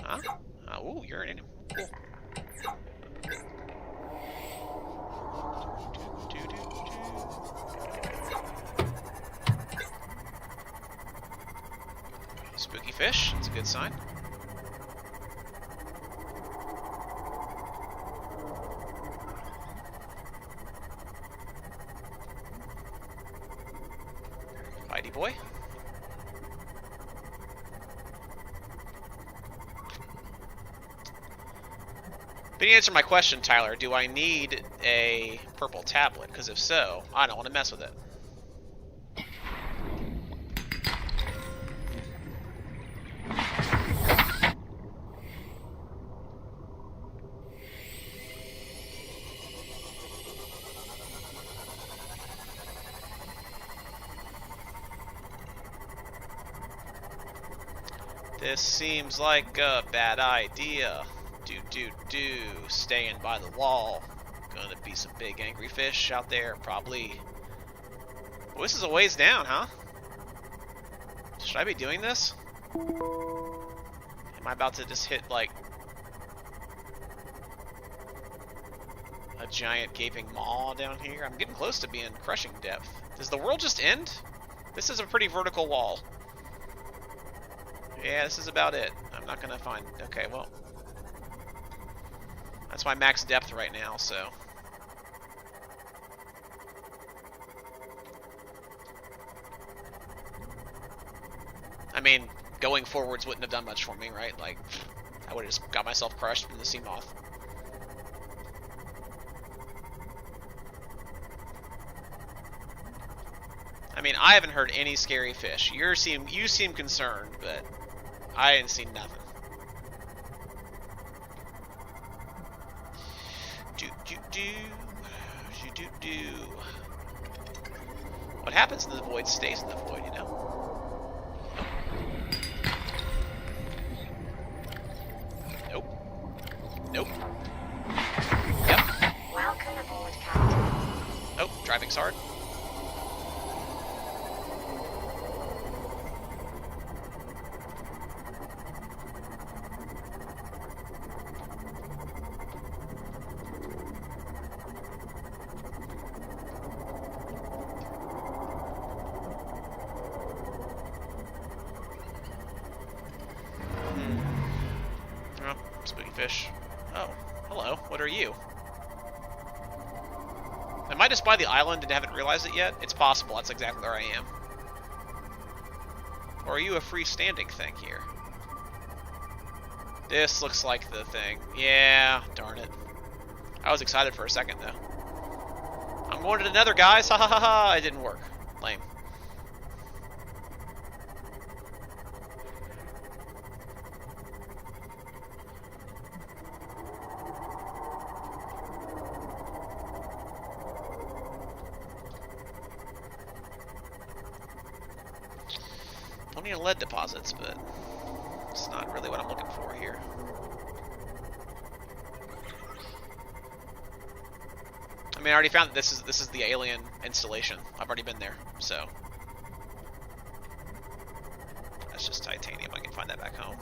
Huh? Ooh, you're in. Spooky fish, that's a good sign. Mighty boy. But you answer my question, Tyler, do I need a purple tablet? Because if so, I don't want to mess with it. This seems like a bad idea. Do. Staying by the wall. Gonna be some big angry fish out there, probably. Well, this is a ways down, huh? Should I be doing this? Am I about to just hit, like, a giant gaping maw down here? I'm getting close to being crushing depth. Does the world just end? This is a pretty vertical wall. Yeah, this is about it. I'm not gonna find... Okay, well... That's my max depth right now, so... I mean, going forwards wouldn't have done much for me, right? Like, I would have just got myself crushed from the sea moth. I mean, I haven't heard any scary fish. You seem concerned, but I ain't seen nothing. Do. What happens in the void stays in the void, you know? Nope. Yep. Welcome aboard, Captain. Oh, driving's hard. Spooky fish. Oh, hello. What are you? Am I just by the island and haven't realized it yet? It's possible. That's exactly where I am. Or are you a freestanding thing here? This looks like the thing. Yeah, darn it. I was excited for a second, though. I'm going to the nether, guys. Ha ha ha ha. It didn't work. Lame. Plenty of lead deposits, but it's not really what I'm looking for here. I mean, I already found that this is the alien installation. I've already been there, so that's just titanium. I can find that back home.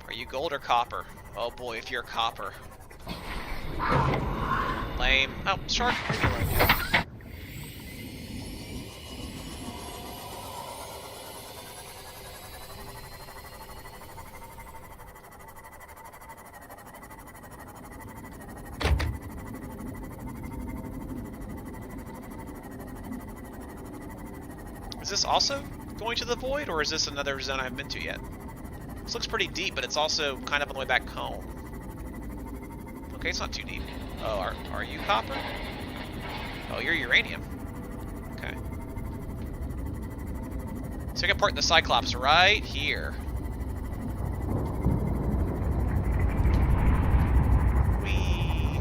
Are you gold or copper? Oh boy, if you're copper. Lame. Oh, shark. Leave me alone, dude. Is this also going to the void, or is this another zone I haven't been to yet? This looks pretty deep, but it's also kind of on the way back home. Okay, it's not too deep. Oh, are you copper? Oh, you're uranium. Okay. So I can park the Cyclops right here. Whee!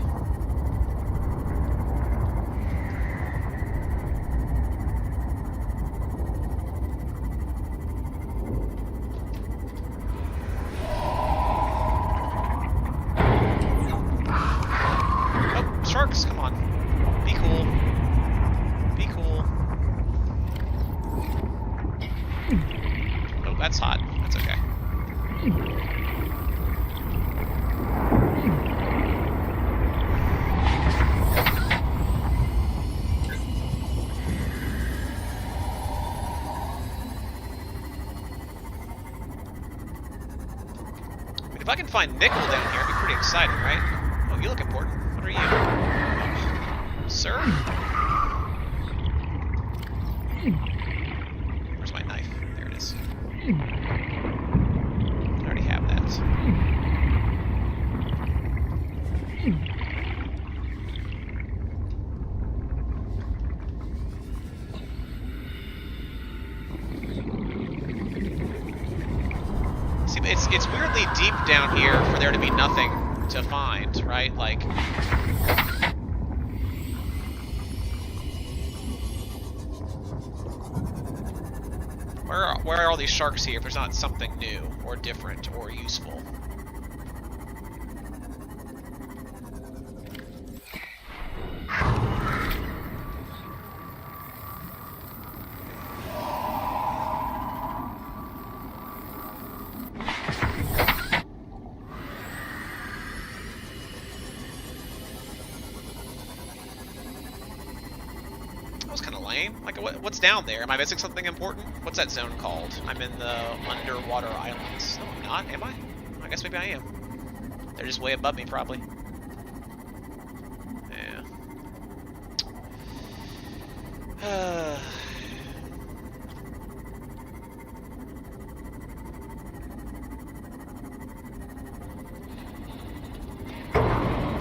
If I can find nickel down here, it'd be pretty exciting, right? Oh, you look important. What are you? Oh, sir? Where's my knife? There it is. I already have that. See, it's weirdly deep down here for there to be nothing to find, right? Like, where are all these sharks here if there's not something new or different or useful? Like, what's down there? Am I missing something important? What's that zone called? I'm in the underwater islands. No, I'm not, am I? I guess maybe I am. They're just way above me, probably. Yeah.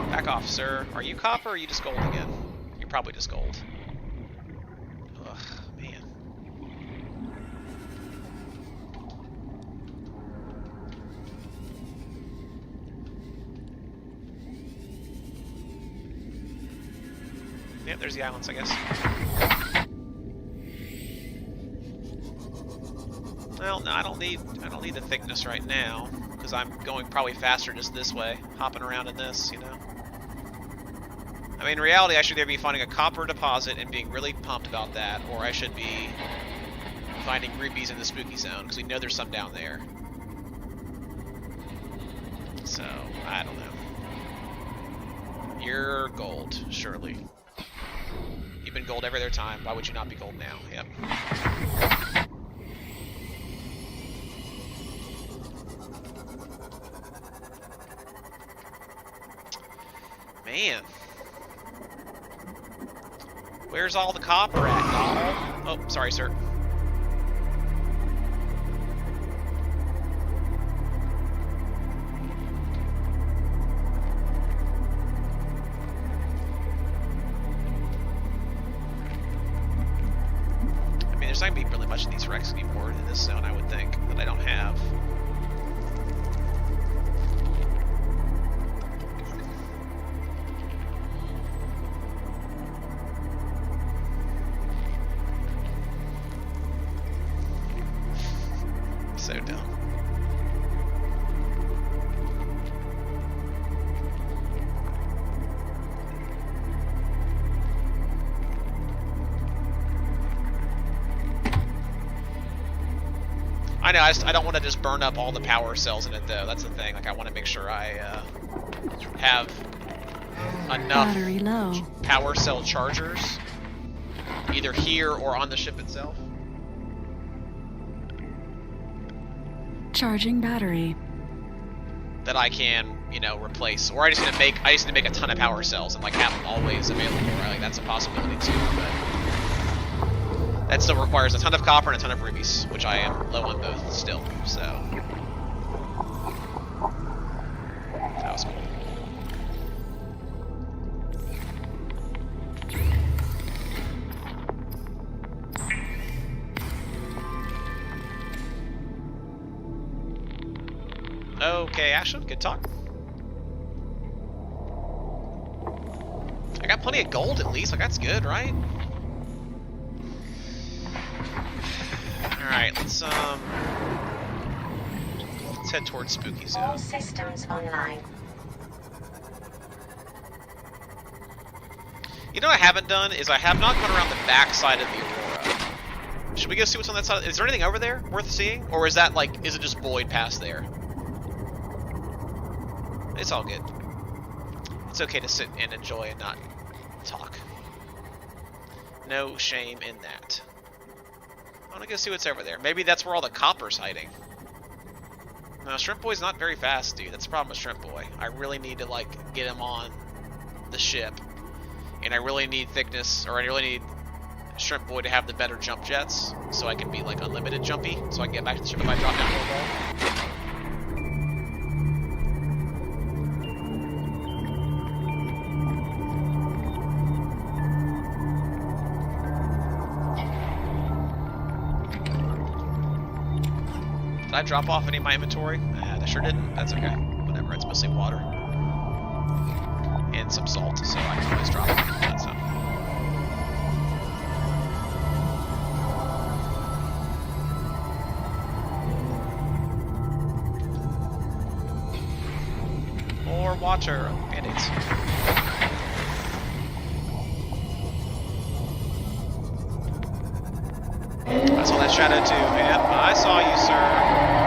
Back off, sir. Are you copper or are you just gold again? You're probably just gold. Yep, there's the islands, I guess. Well, no, I don't need the thickness right now, because I'm going probably faster just this way, hopping around in this, you know. I mean, in reality, I should either be finding a copper deposit and being really pumped about that, or I should be finding rubies in the spooky zone, because we know there's some down there. So, I don't know. You're gold, surely. You've been gold every other time. Why would you not be gold now? Yep. Man. Where's all the copper at, y'all? Oh, sorry, sir. There's not going to be really much of these wrecks anymore in this zone, I would think, that I don't have. So dumb. I know, I don't want to just burn up all the power cells in it, though. That's the thing. Like, I want to make sure I have enough Battery low. Power cell chargers, either here or on the ship itself. Charging battery. That I can, you know, replace. Or I just need to make a ton of power cells and like have them always available. Right? Like, that's a possibility too, but that still requires a ton of copper and a ton of rubies, which I am low on both still, so. That was cool. Okay, Ashland, good talk. I got plenty of gold at least, like that's good, right? Alright, let's head towards Spooky Zone. All systems online. You know what I haven't done is I have not gone around the back side of the Aurora. Should we go see what's on that side? Is there anything over there worth seeing? Or is that like, is it just void past there? It's all good. It's okay to sit and enjoy and not talk. No shame in that. I want to go see what's over there. Maybe that's where all the copper's hiding. No, Shrimp Boy's not very fast, dude. That's the problem with Shrimp Boy. I really need to, like, get him on the ship. And I really need thickness, or I really need Shrimp Boy to have the better jump jets, so I can be, like, unlimited jumpy, so I can get back to the ship if I drop down real low. Did I drop off any of my inventory? I sure didn't. That's okay. Whatever, it's mostly water. And some salt, so I can always drop that stuff. More water. Band-aids. I saw that shadow too. Yep, I saw you, sir.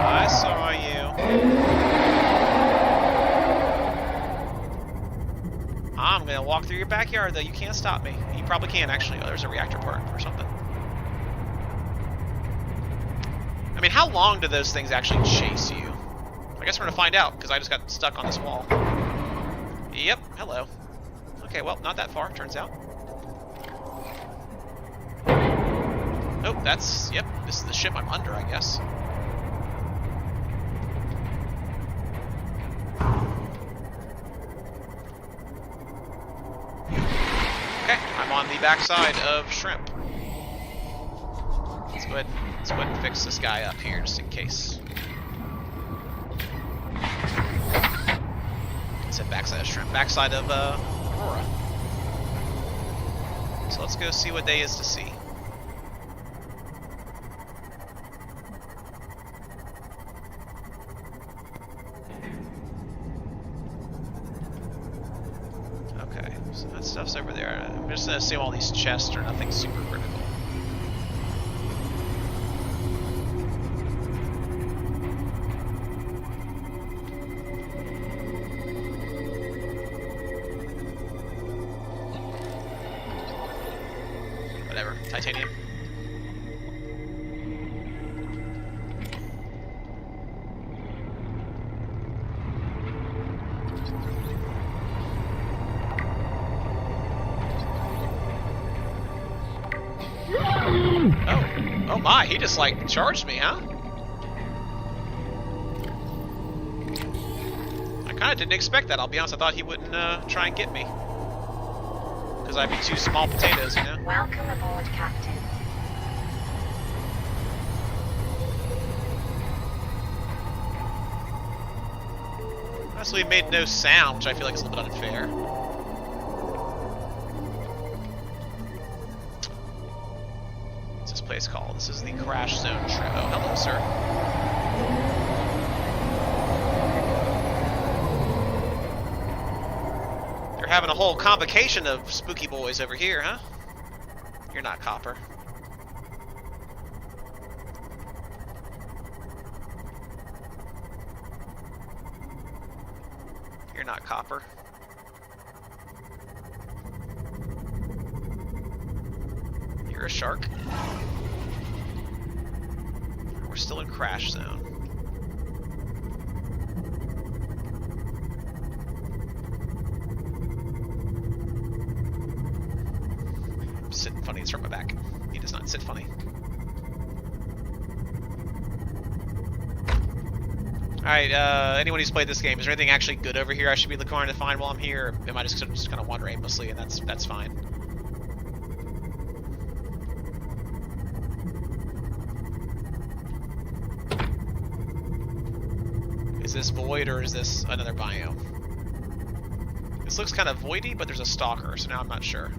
I saw you. I'm gonna walk through your backyard, though. You can't stop me. You probably can, actually. Oh, there's a reactor part or something. I mean, how long do those things actually chase you? I guess we're gonna find out, because I just got stuck on this wall. Yep, hello. Okay, well, not that far, turns out. Oh, that's, yep, this is the ship I'm under, I guess. Okay, I'm on the backside of Shrimp. Let's go ahead and fix this guy up here, just in case. I said backside of Shrimp, backside of Aurora. So let's go see what day is to see. Okay, so that stuff's over there. I'm just gonna assume all these chests are nothing super critical. Whatever, titanium. Oh my, he just like charged me, huh? I kinda didn't expect that, I'll be honest. I thought he wouldn't try and get me. Because I'd be two small potatoes, you know? Welcome aboard, Captain. Honestly, he made no sound, which I feel like is a little bit unfair. What's this place called? This is the Crash Zone Trip. Oh, hello, sir. You're having a whole convocation of spooky boys over here, huh? You're not copper. You're not copper. You're a shark. We're still in Crash Zone. I'm sitting funny, it's from my back. He does not sit funny. Alright, anyone who's played this game, is there anything actually good over here I should be trying to find while I'm here? Or am I just kind of wander aimlessly, and that's fine? Is this void, or is this another biome? This looks kind of voidy, but there's a stalker, so now I'm not sure.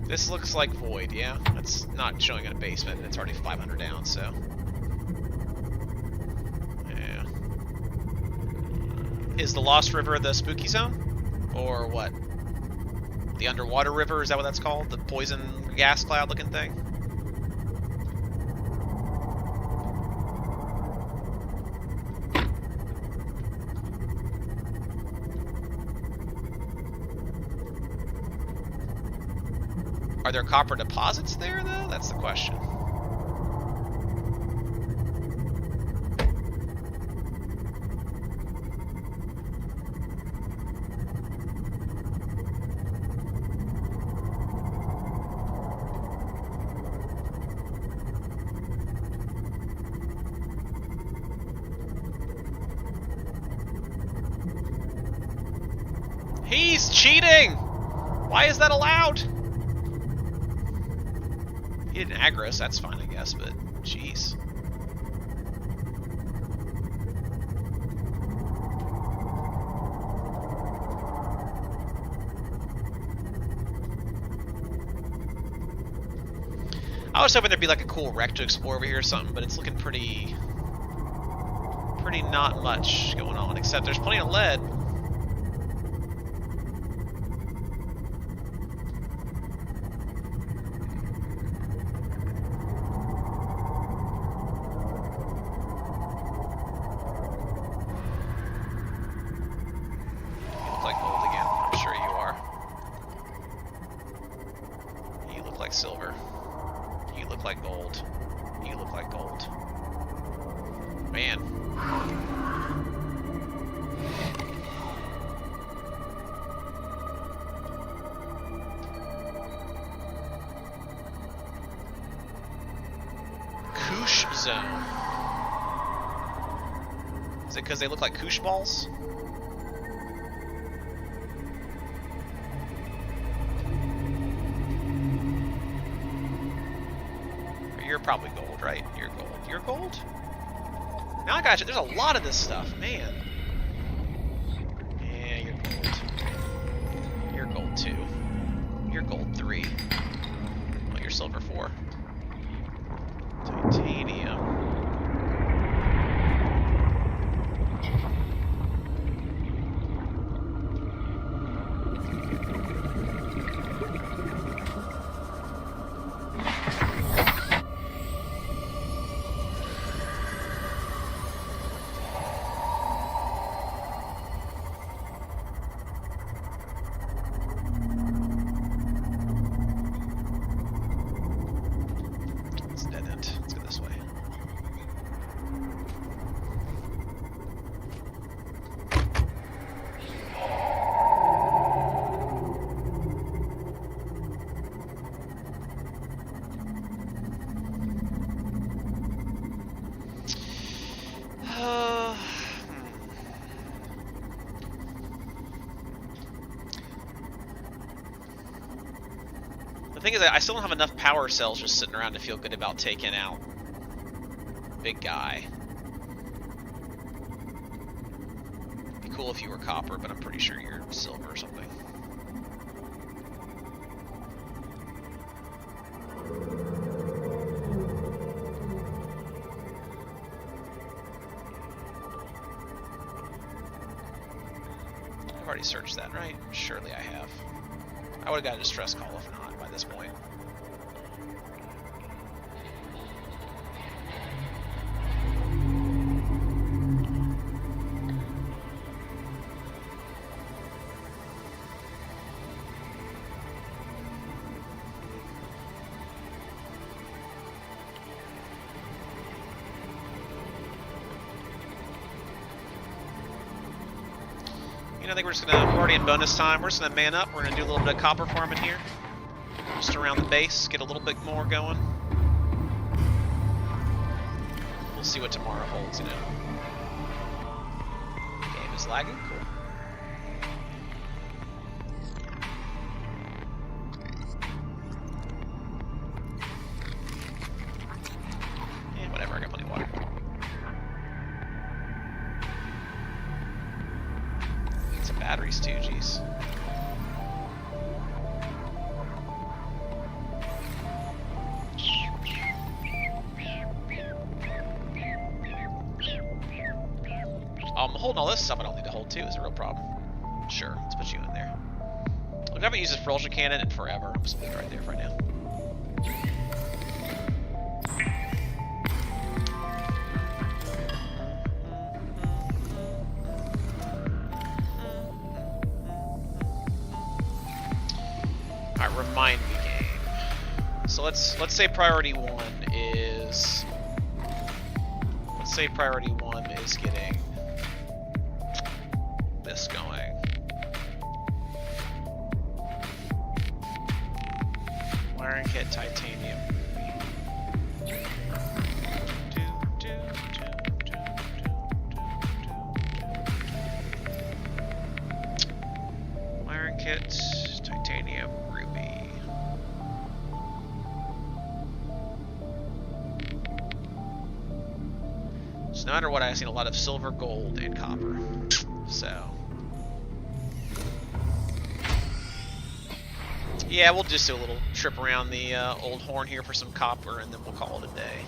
This looks like void, yeah? It's not showing in a basement, and it's already 500 down, so... yeah. Is the Lost River the spooky zone? Or what? The underwater river, is that what that's called? The poison gas cloud looking thing? Are there copper deposits there, though? That's the question. He's cheating! Why is that allowed? He didn't aggro us, that's fine, I guess, but jeez. I was hoping there'd be like a cool wreck to explore over here or something, but it's looking pretty not much going on, except there's plenty of lead. Silver. You look like gold. You look like gold. Man. Koosh zone. Is it because they look like koosh balls? You're probably gold, right? You're gold. You're gold? Now I got you. There's a lot of this stuff, man. Yeah, you're gold. You're gold 2. You're gold 3. Oh, you're silver 4. Titanium. The thing is, I still don't have enough power cells just sitting around to feel good about taking out big guy. It'd be cool if you were copper, but I'm pretty sure you're silver or something. I've already searched that, right? Surely I have. I would have got a distress call if not by this point. I think we're just gonna, we're already in bonus time, we're just gonna man up, we're gonna do a little bit of copper farming here. Just around the base, get a little bit more going. We'll see what tomorrow holds, you know. Game is lagging, cool. Yeah, whatever, I got plenty of water. Batteries too, jeez. I'm holding all this stuff I don't need to hold too is a real problem. Sure, let's put you in there. Look, I haven't used this propulsion cannon in forever. I'm just gonna leave it right there for right now. Remind me, game. So let's say priority one is. Let's say priority one is getting this going. Wiring kit, titanium. Wiring kit, titanium, ruby. So no matter what, I've seen a lot of silver, gold, and copper. So yeah, we'll just do a little trip around the old horn here for some copper, and then we'll call it a day.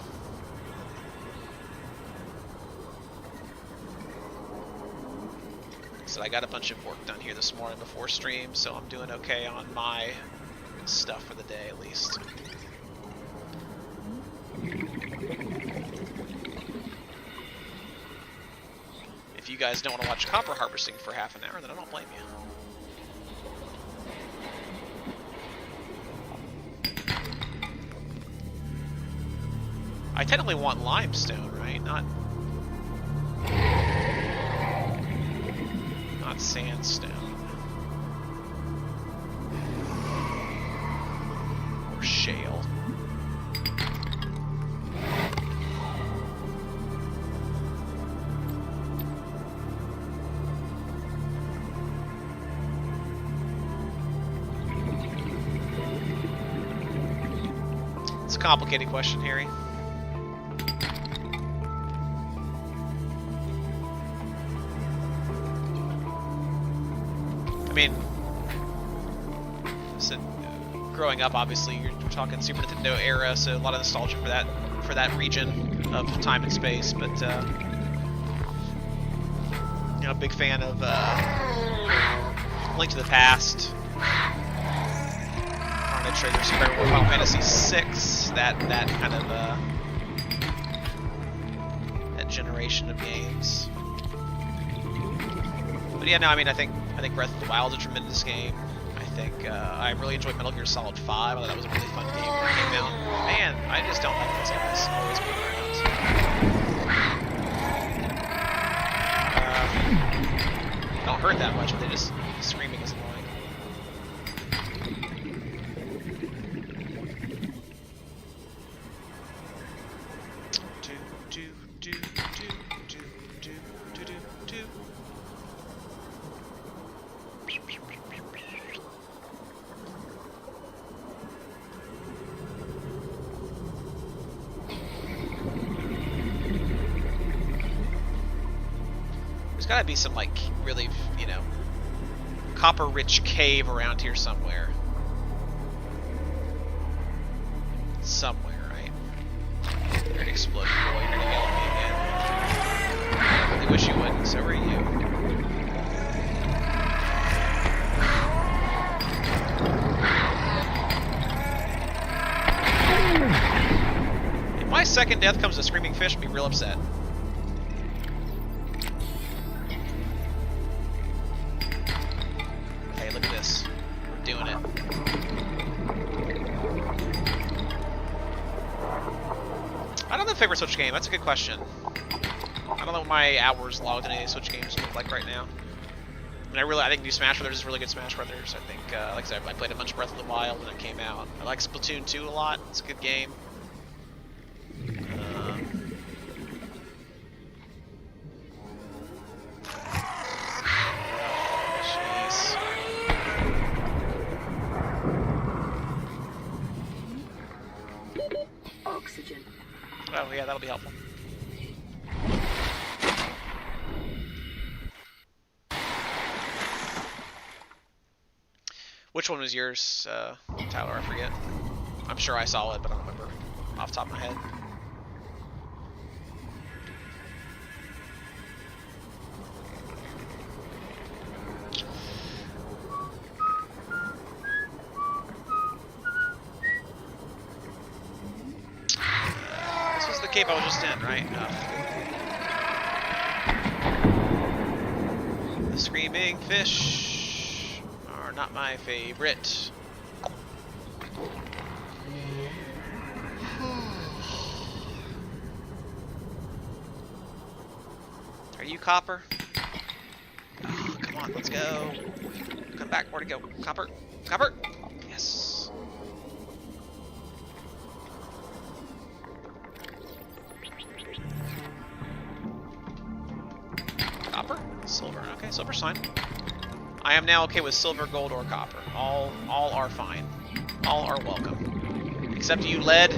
So I got a bunch of work done here this morning before stream, so I'm doing okay on my stuff for the day at least. If you guys don't want to watch copper harvesting for half an hour, then I don't blame you. I technically want limestone, right? Not sandstone. Or shale. It's a complicated question, Harry. I mean, so, growing up, obviously, you're talking Super Nintendo era, so a lot of nostalgia for that region of time and space. But you know, big fan of Link to the Past, Chrono Trigger, Super Final Fantasy VI, that kind of that generation of games. But yeah, no, I mean, I think Breath of the Wild is a tremendous game. I think I really enjoyed Metal Gear Solid 5. I thought that was a really fun game when it came out. Man, I just don't like those guys always moving around. Don't hurt that much, but they just screaming is annoying. There's gotta be some, like, really, you know, copper-rich cave around here somewhere. Somewhere, right? You're an exploding boy. You're gonna yell at me again. I really wish you wouldn't. So are you. If my second death comes to screaming fish, I'll be real upset. We're doing it. I don't know favorite Switch game. That's a good question. I don't know what my hours logged in any Switch games look like right now. And I think New Smash Brothers is really good. Smash Brothers. I think, like I said, I played a bunch of Breath of the Wild when it came out. I like Splatoon 2 a lot. It's a good game. Oxygen. Oh yeah, that'll be helpful. Which one was yours, Tyler? I forget. I'm sure I saw it, but I don't remember off the top of my head. This was the cave I was just in, right? The screaming fish are not my favorite. you, Copper? Oh, come on, let's go. Come back. Where'd it go? Copper? Copper? Yes. Copper? Silver. Okay, silver's fine. I am now okay with silver, gold, or copper. All are fine. All are welcome. Except you, lead.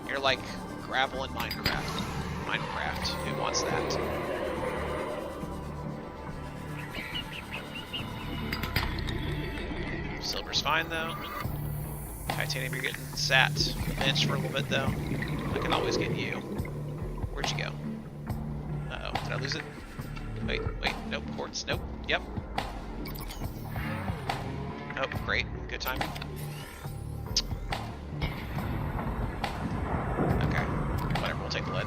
You're like gravel in Minecraft. Minecraft. Who wants that? Silver's fine though. Titanium, you're getting sat bench for a little bit though. I can always get you. Where'd you go? Uh oh, did I lose it? Wait, nope, quartz, nope, yep. Oh, great, good timing. Okay, whatever, we'll take the lead.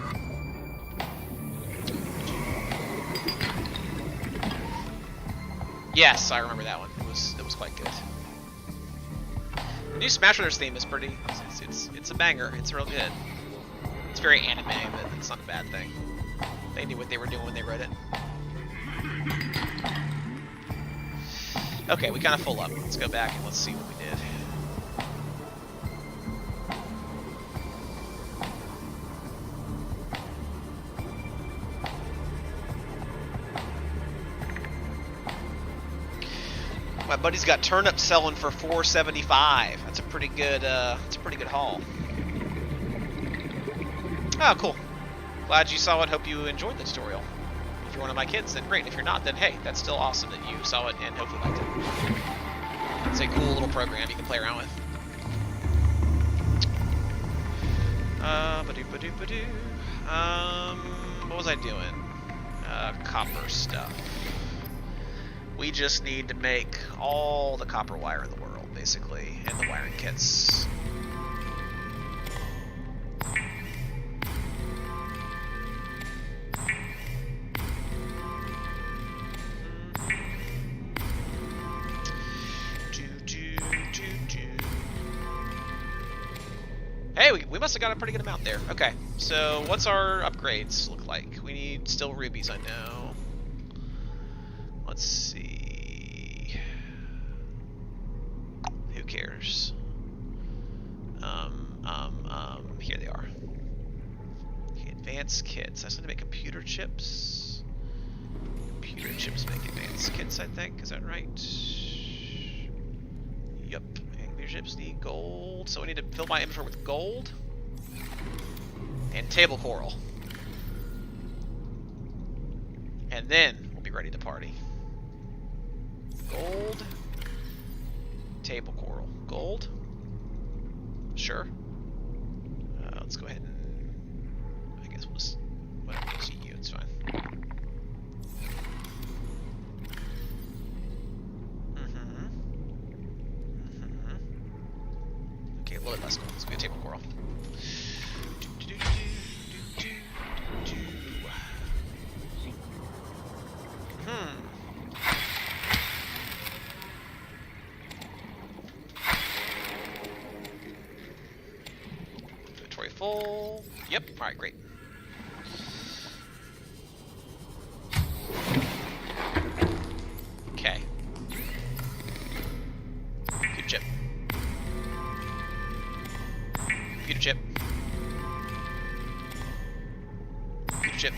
Yes, I remember that one. It was quite good. The new Smash Brothers theme is pretty. It's a banger. It's real good. It's very anime, but it's not a bad thing. They knew what they were doing when they wrote it. Okay, we kind of full up. Let's go back and let's see what we did. My buddy's got turnip selling for $4.75. That's a pretty good. That's a pretty good haul. Oh, cool. Glad you saw it. Hope you enjoyed the tutorial. If you're one of my kids, then great. If you're not, then hey, that's still awesome that you saw it and hopefully liked it. It's a cool little program you can play around with. What was I doing? Copper stuff. We just need to make all the copper wire in the world, basically, and the wiring kits. Hey, we must have got a pretty good amount there. Okay, so what's our upgrades look like? We need still rubies, I know. Let's see. Who cares? Here they are. Okay, advanced kits. I just need to make computer chips. Computer chips make advanced kits, I think. Is that right? Yep. Computer chips need gold. So I need to fill my inventory with gold. And table coral. And then we'll be ready to party. Gold. Table coral. Gold. Sure. Let's go ahead and I guess we'll just whatever, see you, it's fine. Okay, a little bit less gold. Let's go get table coral. Full. Yep. All right. Great. Okay. Computer chip. Computer chip. Computer chip.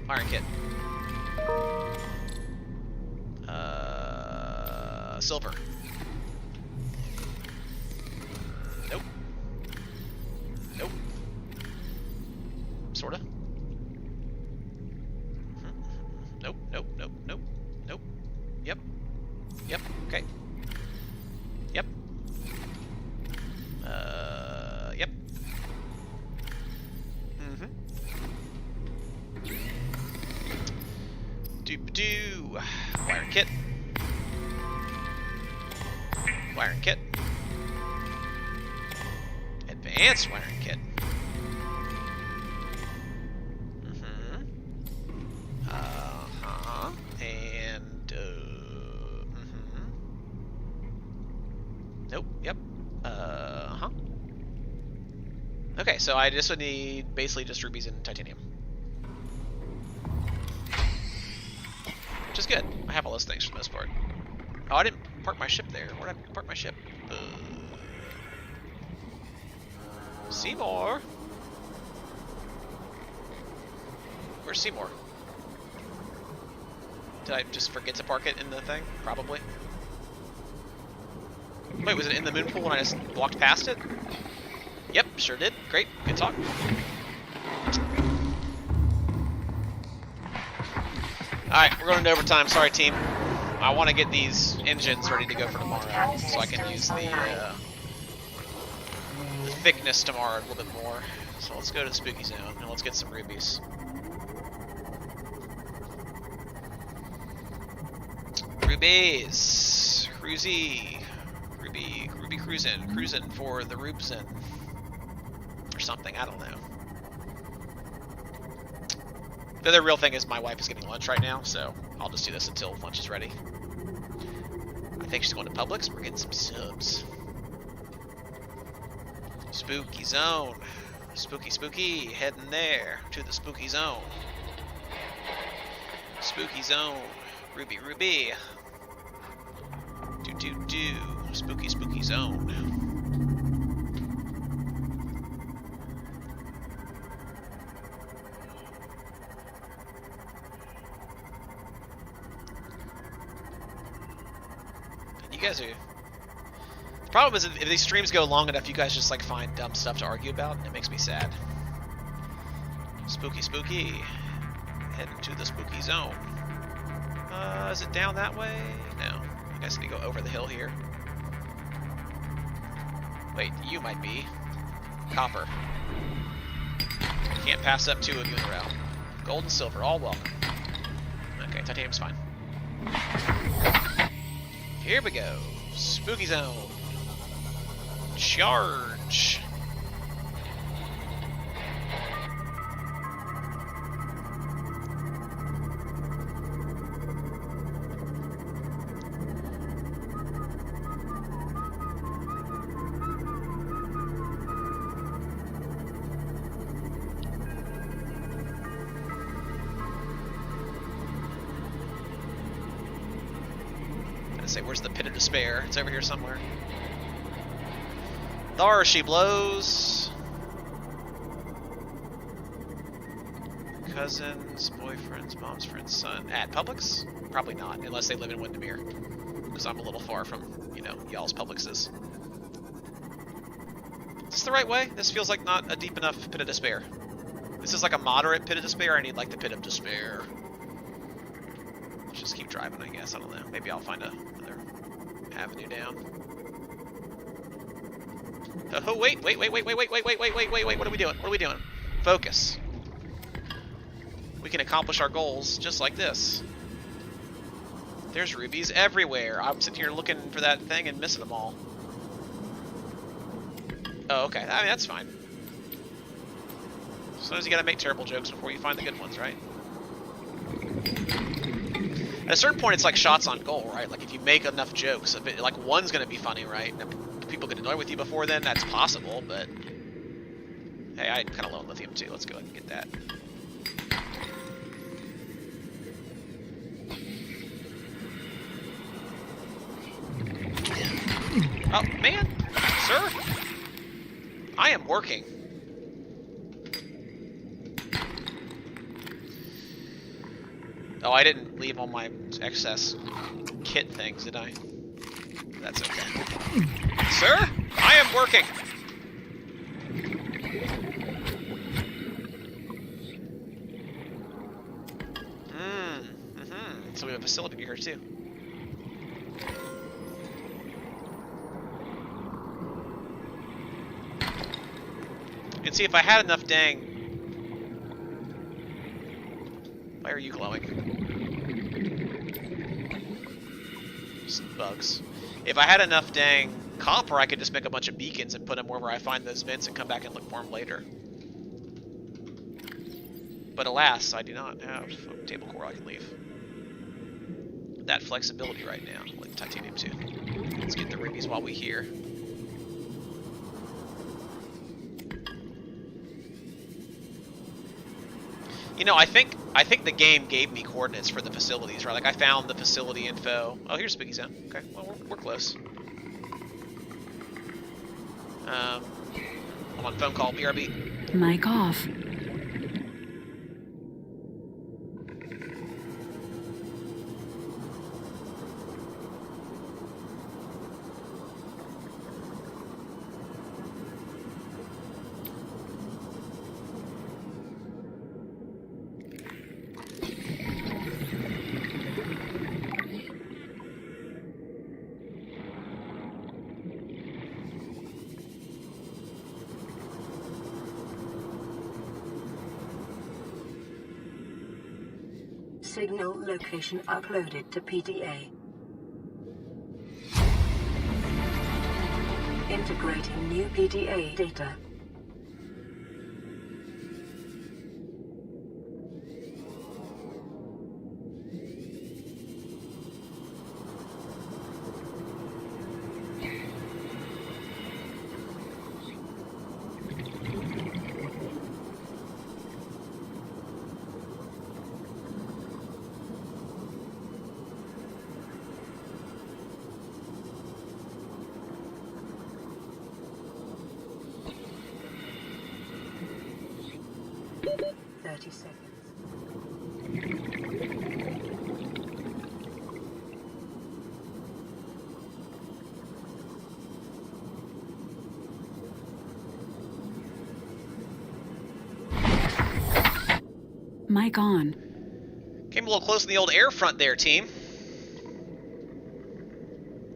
Iron kit. Silver. Nope. Nope. Sorta. Nope, nope, nope, nope, nope. Yep. Yep, okay. Yep. Yep. Doop-doo. Wire kit. Wiring kit. Advanced wiring kit. And nope. Yep. Okay, so I just would need basically just rubies and titanium. Which is good. I have all those things for the most part. Oh, I didn't park my ship there. Where did I park my ship? Seymour? Where's Seymour? Did I just forget to park it in the thing? Probably. Wait, was it in the moon pool when I just walked past it? Yep, sure did. Great. Good talk. Alright, we're going into overtime. Sorry, team. I want to get these engines ready to go for tomorrow, so I can use the thickness tomorrow a little bit more. So let's go to the spooky zone, and let's get some rubies. Rubies! Cruisy! Ruby cruising for the Rubesen. Or something, I don't know. The other real thing is my wife is getting lunch right now, so I'll just do this until lunch is ready. I think she's going to Publix. We're getting some subs. Spooky zone. Spooky. Heading there to the spooky zone. Spooky zone. Ruby. Do. Spooky zone. You guys are... The problem is if these streams go long enough, you guys just like find dumb stuff to argue about, and it makes me sad. Spooky. Heading to the spooky zone. Is it down that way? No. I guess I need to go over the hill here. Wait, you might be. Copper. Can't pass up to a Gunarel. Gold and silver, all welcome. Okay, titanium's fine. Here we go. Spooky zone. Charge. Say, where's the pit of despair? It's over here somewhere. There she blows. Cousins, boyfriends, mom's friend's son. At Publix? Probably not, unless they live in Windermere. Because I'm a little far from, you know, y'all's Publixes. Is this the right way? This feels like not a deep enough pit of despair. This is like a moderate pit of despair. I need like the pit of despair. Let's just keep driving, I guess. I don't know. Maybe I'll find another avenue down. Oh, wait. What are we doing? Focus. We can accomplish our goals just like this. There's rubies everywhere. I'm sitting here looking for that thing and missing them all. Oh, okay. I mean, that's fine. Sometimes you gotta make terrible jokes before you find the good ones, right? At a certain point, it's like shots on goal, right? Like, if you make enough jokes, if it, like, one's going to be funny, right? And if people get annoyed with you before then, that's possible, but... Hey, I kind of low on lithium, too. Let's go ahead and get that. Oh, man! Sir? I am working. Oh, I didn't leave all my excess kit things, did I? That's okay. Sir, I am working! So we have a facility here, too. And see, if I had enough dang... Why are you glowing? Just bugs. If I had enough dang copper, I could just make a bunch of beacons and put them wherever I find those vents and come back and look for them later. But alas, I do not have a table core I can leave. That flexibility right now. Like titanium too. Let's get the rubies while we here. You know, I think the game gave me coordinates for the facilities, right? Like I found the facility info. Oh, here's Spooky Zone. Okay, well we're close. I'm on phone call. BRB. Mic off. Signal location uploaded to PDA. Integrating new PDA data. Mic on. Came a little close in the old air front there, team.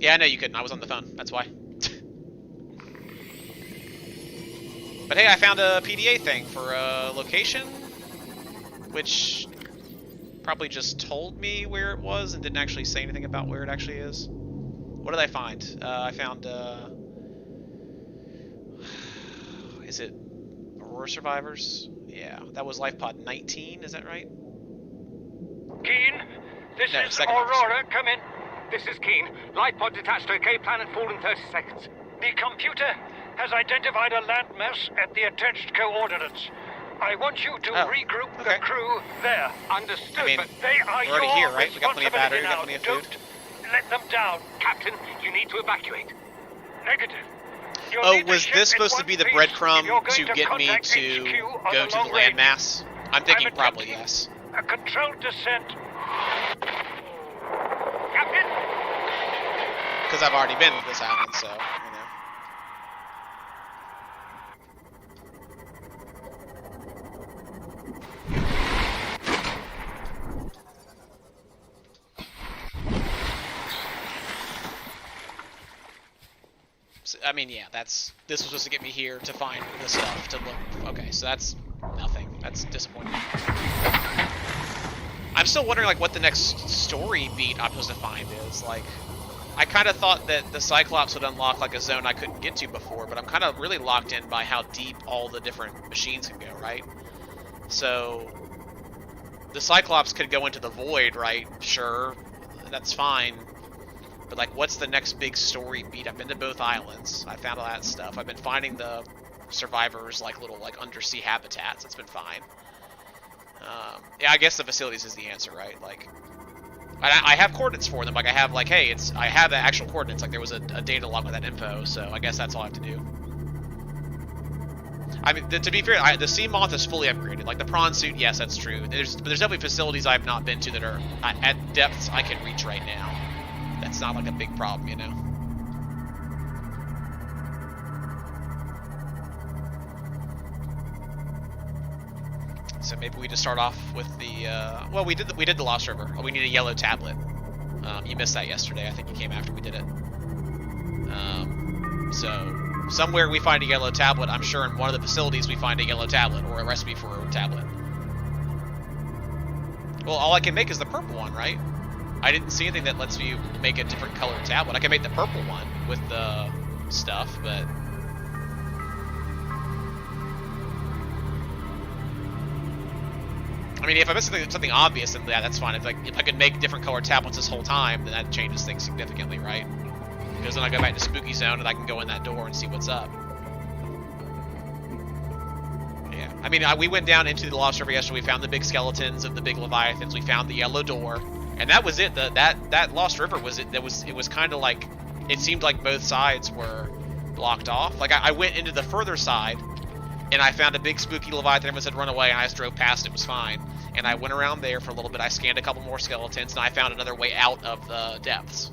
Yeah, I know you couldn't. I was on the phone. That's why. But hey, I found a PDA thing for a location, which probably just told me where it was and didn't actually say anything about where it actually is. What did I find? I found, is it Aurora Survivors? Yeah, that was Life Pod 19, is that right? Keen, this No, is second Aurora, come in. This is Keen. Life pod detached to OK planet fall in 30 seconds. The computer has identified a landmass at the attached coordinates. I want you to regroup okay. the crew there. Understood, I mean, but they are we're already your here, right? We got plenty of battery, we got plenty of food. Don't let them down. Captain, you need to evacuate. Negative. Your Oh, was leadership this in supposed to one be the piece. breadcrumb If you're going to get me contact to HQ on go to long the range, landmass? I'm thinking I'm probably attempting yes. a controlled descent. Captain! Because I've already been to this island, so, you know. So, I mean, yeah, this was supposed to get me here to find the stuff to look. Okay, so that's nothing. That's disappointing. I'm still wondering, like, what the next story beat I'm supposed to find is. Like, I kind of thought that the Cyclops would unlock, like, a zone I couldn't get to before, but I'm kind of really locked in by how deep all the different machines can go, right? So, the Cyclops could go into the void, right? Sure, that's fine. But, like, what's the next big story beat? I've been to both islands. I found all that stuff. I've been finding the survivors, like, little, like, undersea habitats. It's been fine. Yeah, I guess the facilities is the answer, right? Like, I have coordinates for them. Like, I have, like, hey, I have the actual coordinates. Like, there was a data log with that info, so I guess that's all I have to do. I mean, to be fair, the Sea Moth is fully upgraded. Like, the prawn suit, yes, that's true. But there's definitely facilities I've not been to that are at depths I can reach right now. That's not, like, a big problem, you know? So maybe we just start off with the, well, we did the Lost River. We need a yellow tablet. You missed that yesterday. I think you came after we did it. So somewhere we find a yellow tablet. I'm sure in one of the facilities we find a yellow tablet or a recipe for a tablet. Well, all I can make is the purple one, right? I didn't see anything that lets you make a different colored tablet. I can make the purple one with the stuff, but... I mean, if I miss something obvious, then yeah, that's fine. If I could make different colored tablets this whole time, then that changes things significantly, right? Because then I go back to Spooky Zone and I can go in that door and see what's up. Yeah, I mean, we went down into the Lost River yesterday. We found the big skeletons of the big leviathans. We found the yellow door, and that was it. That Lost River was it. It was kind of like, it seemed like both sides were blocked off. Like I went into the further side, and I found a big spooky leviathan. Everyone said run away, and I just drove past it. It was fine. And I went around there for a little bit. I scanned a couple more skeletons, and I found another way out of the depths.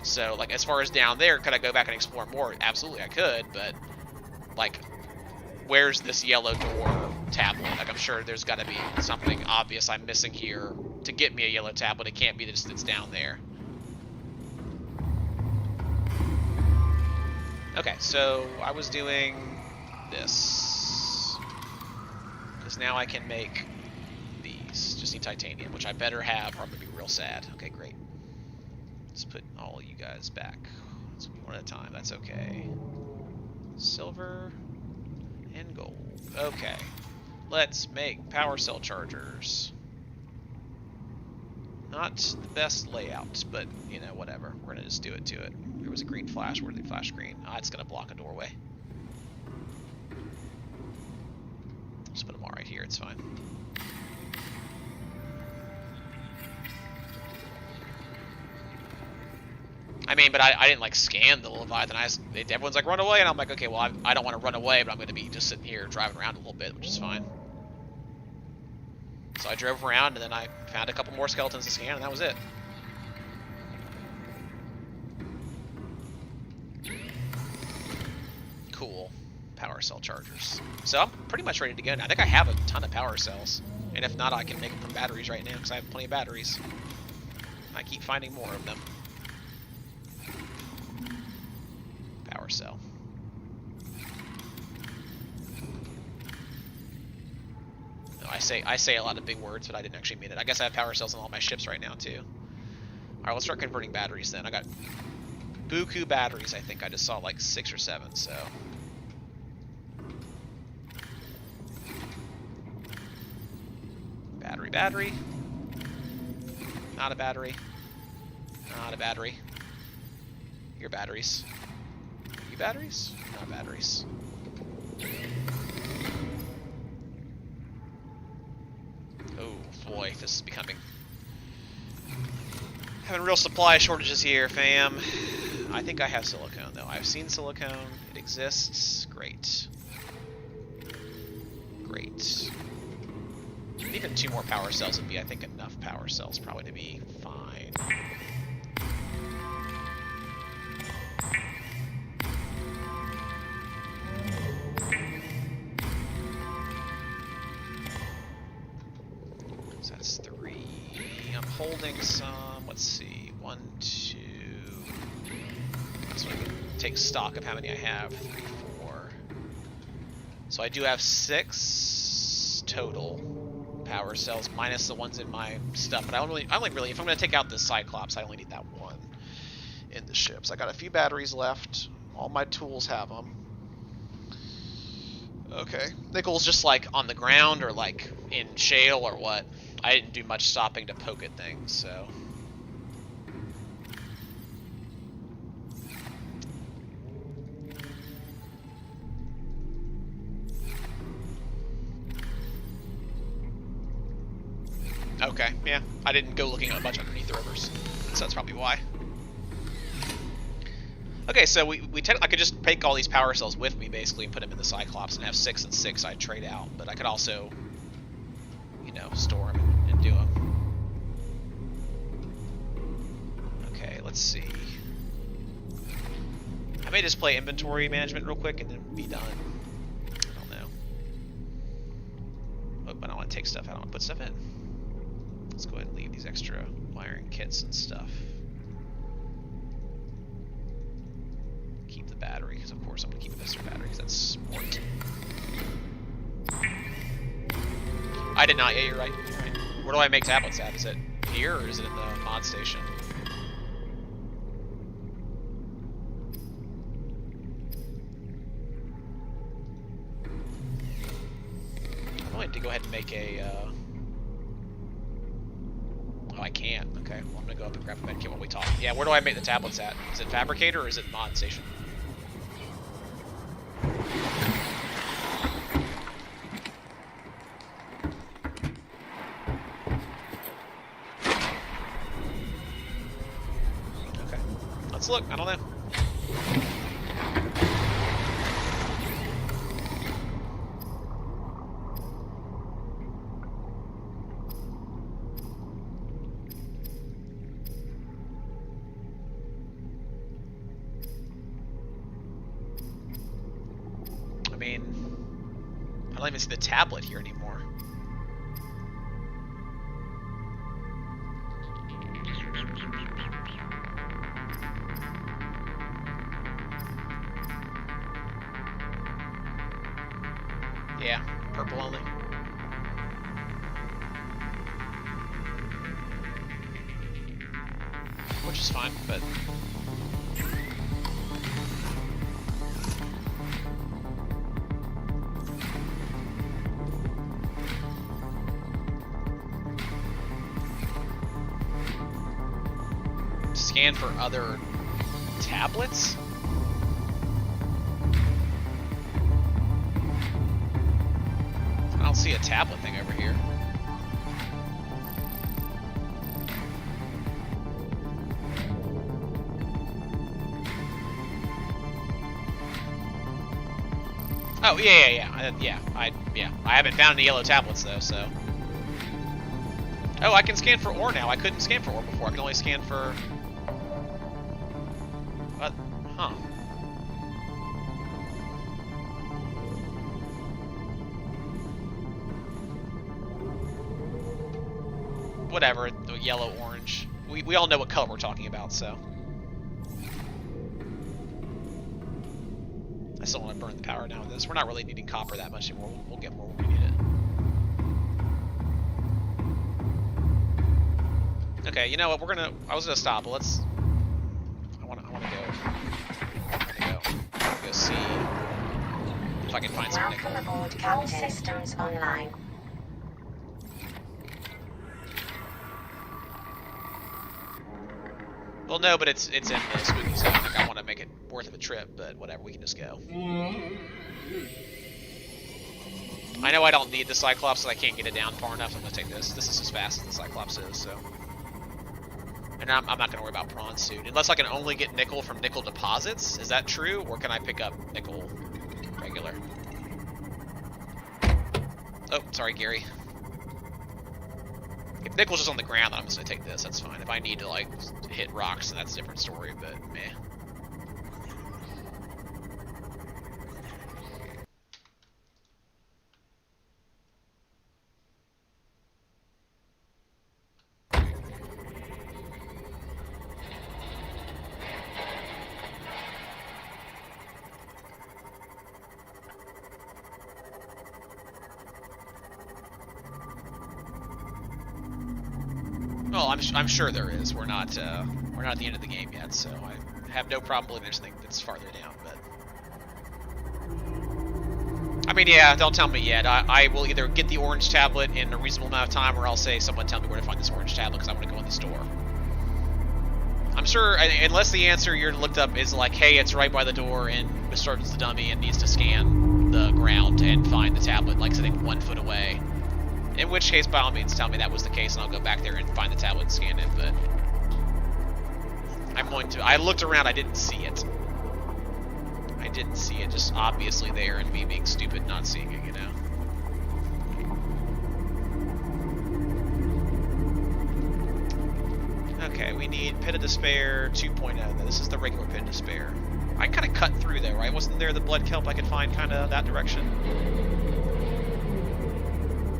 So, like, as far as down there, could I go back and explore more? Absolutely, I could, but, like, where's this yellow door tablet? Like, I'm sure there's got to be something obvious I'm missing here to get me a yellow tablet. It can't be just it's down there. Okay, so I was doing this. Because now I can make these. Just need titanium, which I better have or I'm going to be real sad. Okay, great. Let's put all you guys back. Let's be one at a time. That's okay. Silver and gold. Okay. Let's make power cell chargers. Not the best layout, but, you know, whatever. We're going to just do it to it. There was a green flash. Where did the flash green? Ah, it's going to block a doorway. Just put them all right here. It's fine. I mean, but I didn't, like, scan the Leviathan. Everyone's like, run away, and I'm like, okay, well, I don't want to run away, but I'm going to be just sitting here driving around a little bit, which is fine. So I drove around, and then I found a couple more skeletons to scan, and that was it. Cool. Power cell chargers. So I'm pretty much ready to go now. I think I have a ton of power cells. And if not, I can make them from batteries right now, because I have plenty of batteries. I keep finding more of them. Power cell. No, I say a lot of big words, but I didn't actually mean it. I guess I have power cells on all my ships right now too. Alright, let's start converting batteries then. I got buku batteries. I think I just saw like 6 or 7, so. Battery. Not a battery. Not a battery. Your batteries. You batteries? Not batteries. Oh boy, this is becoming... Having real supply shortages here, fam. I think I have silicone, though. I've seen silicone. It exists. Great. Great. Even 2 more power cells would be, I think, enough power cells probably to be fine. So that's 3. I'm holding some. Let's see. 1, 2. So I can take stock of how many I have. 3, 4. So I do have 6 total power cells minus the ones in my stuff, but I only really, if I'm going to take out the Cyclops, I only need that one in the ships. I got a few batteries left. All my tools have them. Okay, nickel's just like on the ground or like in shale or what. I didn't do much stopping to poke at things, so. Okay, yeah. I didn't go looking at a bunch underneath the rivers, so that's probably why. Okay, so I could just take all these power cells with me, basically, and put them in the Cyclops and have 6 and 6 I'd trade out. But I could also, you know, store them and do them. Okay, let's see. I may just play inventory management real quick and then be done. I don't know. Oh, I don't want to take stuff out. I want to put stuff in. Let's go ahead and leave these extra wiring kits and stuff. Keep the battery, because of course I'm going to keep the Mr. battery, because that's smart. I did not, yeah, you're right. Where do I make tablets at? Is it here, or is it in the mod station? I'm going to go ahead and make a... Oh, I can't. Okay, well, I'm gonna go up and grab a medkit while we talk. Yeah, where do I make the tablets at? Is it Fabricator or is it mod station? Let's look. I don't know. I mean, I don't even see the tablet here anymore. Yeah, purple only. Which is fine, but... Scan for other tablets? I don't see a tablet thing over here. Oh, yeah. I haven't found any yellow tablets though, so. Oh, I can scan for ore now. I couldn't scan for ore before. I can only scan for... What? Huh. Whatever, the yellow, orange. We all know what color we're talking about, so. I still want to burn the power down with this. We're not really needing copper that much anymore. We'll get more when we need it. Okay, you know what? I was gonna stop, but let's. I wanna go see if I can find some nickel. Welcome aboard, Captain. All systems online. Well, no, but it's in the spooky zone. Like, I want to make it worth of a trip, but whatever, we can just go. I know I don't need the Cyclops, so I can't get it down far enough. I'm gonna take this. This is as fast as the Cyclops is, so. And I'm not gonna worry about prawn suit, unless I can only get nickel from nickel deposits. Is that true, or can I pick up nickel regular? Oh, sorry, Gary. If nickel's just on the ground, then I'm just gonna take this. That's fine. If I need to like hit rocks, then that's a different story. But meh. Well, I'm sure there is. We're not at the end of the game yet, so I have no problem believing there's something that's farther down. But I mean, yeah, don't tell me yet. I will either get the orange tablet in a reasonable amount of time, or I'll say someone tell me where to find this orange tablet because I'm going to go in the store. I'm sure, unless the answer you're looked up is like, hey, it's right by the door, and Mr. Sargent's the dummy and needs to scan the ground and find the tablet, like, I think 1 foot away. In which case, by all means, tell me that was the case, and I'll go back there and find the tablet and scan it, but... I'm going to... I looked around, I didn't see it. I didn't see it, just obviously there, and me being stupid not seeing it, you know? Okay, we need Pit of Despair 2.0. This is the regular Pit of Despair. I kind of cut through, though, right? Wasn't there the blood kelp I could find kind of that direction?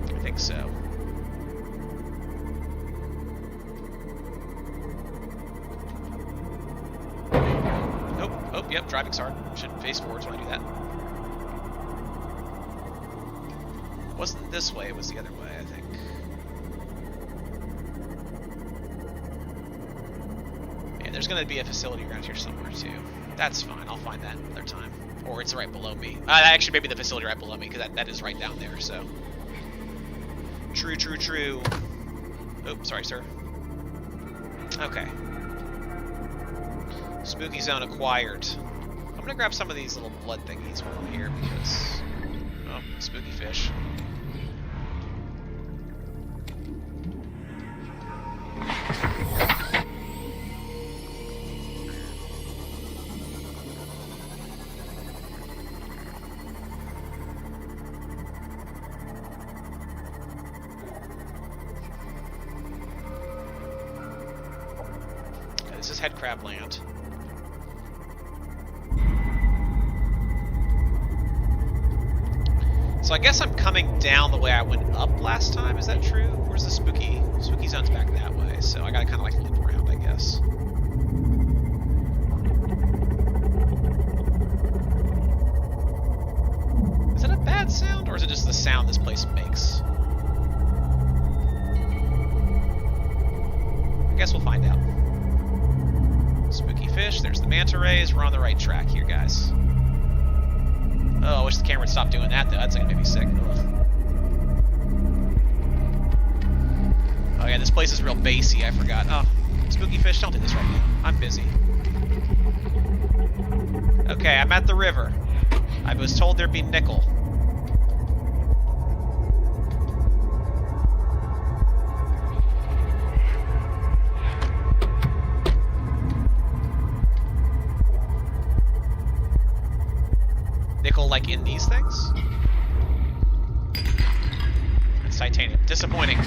I think so. Oh, yep, driving's hard. Should face forwards when I do that. It wasn't this way, it was the other way, I think. Yeah, there's gonna be a facility around here somewhere, too. That's fine, I'll find that another time. Or it's right below me. Actually, maybe the facility right below me, because that is right down there, so... True. Oh, sorry, sir. Okay. Spooky zone acquired. I'm gonna grab some of these little blood thingies while I'm here because... Oh, spooky fish. This is head crab land. So I guess I'm coming down the way I went up last time. Is that true? Where's the spooky zone's back that way? So I gotta kind of like loop around, I guess. Is that a bad sound, or is it just the sound this place makes? I guess we'll find out. Spooky fish. There's the manta rays. We're on the right track here, guys. Oh, I wish the camera would stop doing that, though. That's gonna make me sick. Ugh. Oh, yeah, this place is real bassy. I forgot. Oh, spooky fish, don't do this right now. I'm busy. Okay, I'm at the river. I was told there'd be nickel. Nickel, like in these things? It's titanium. Disappointing.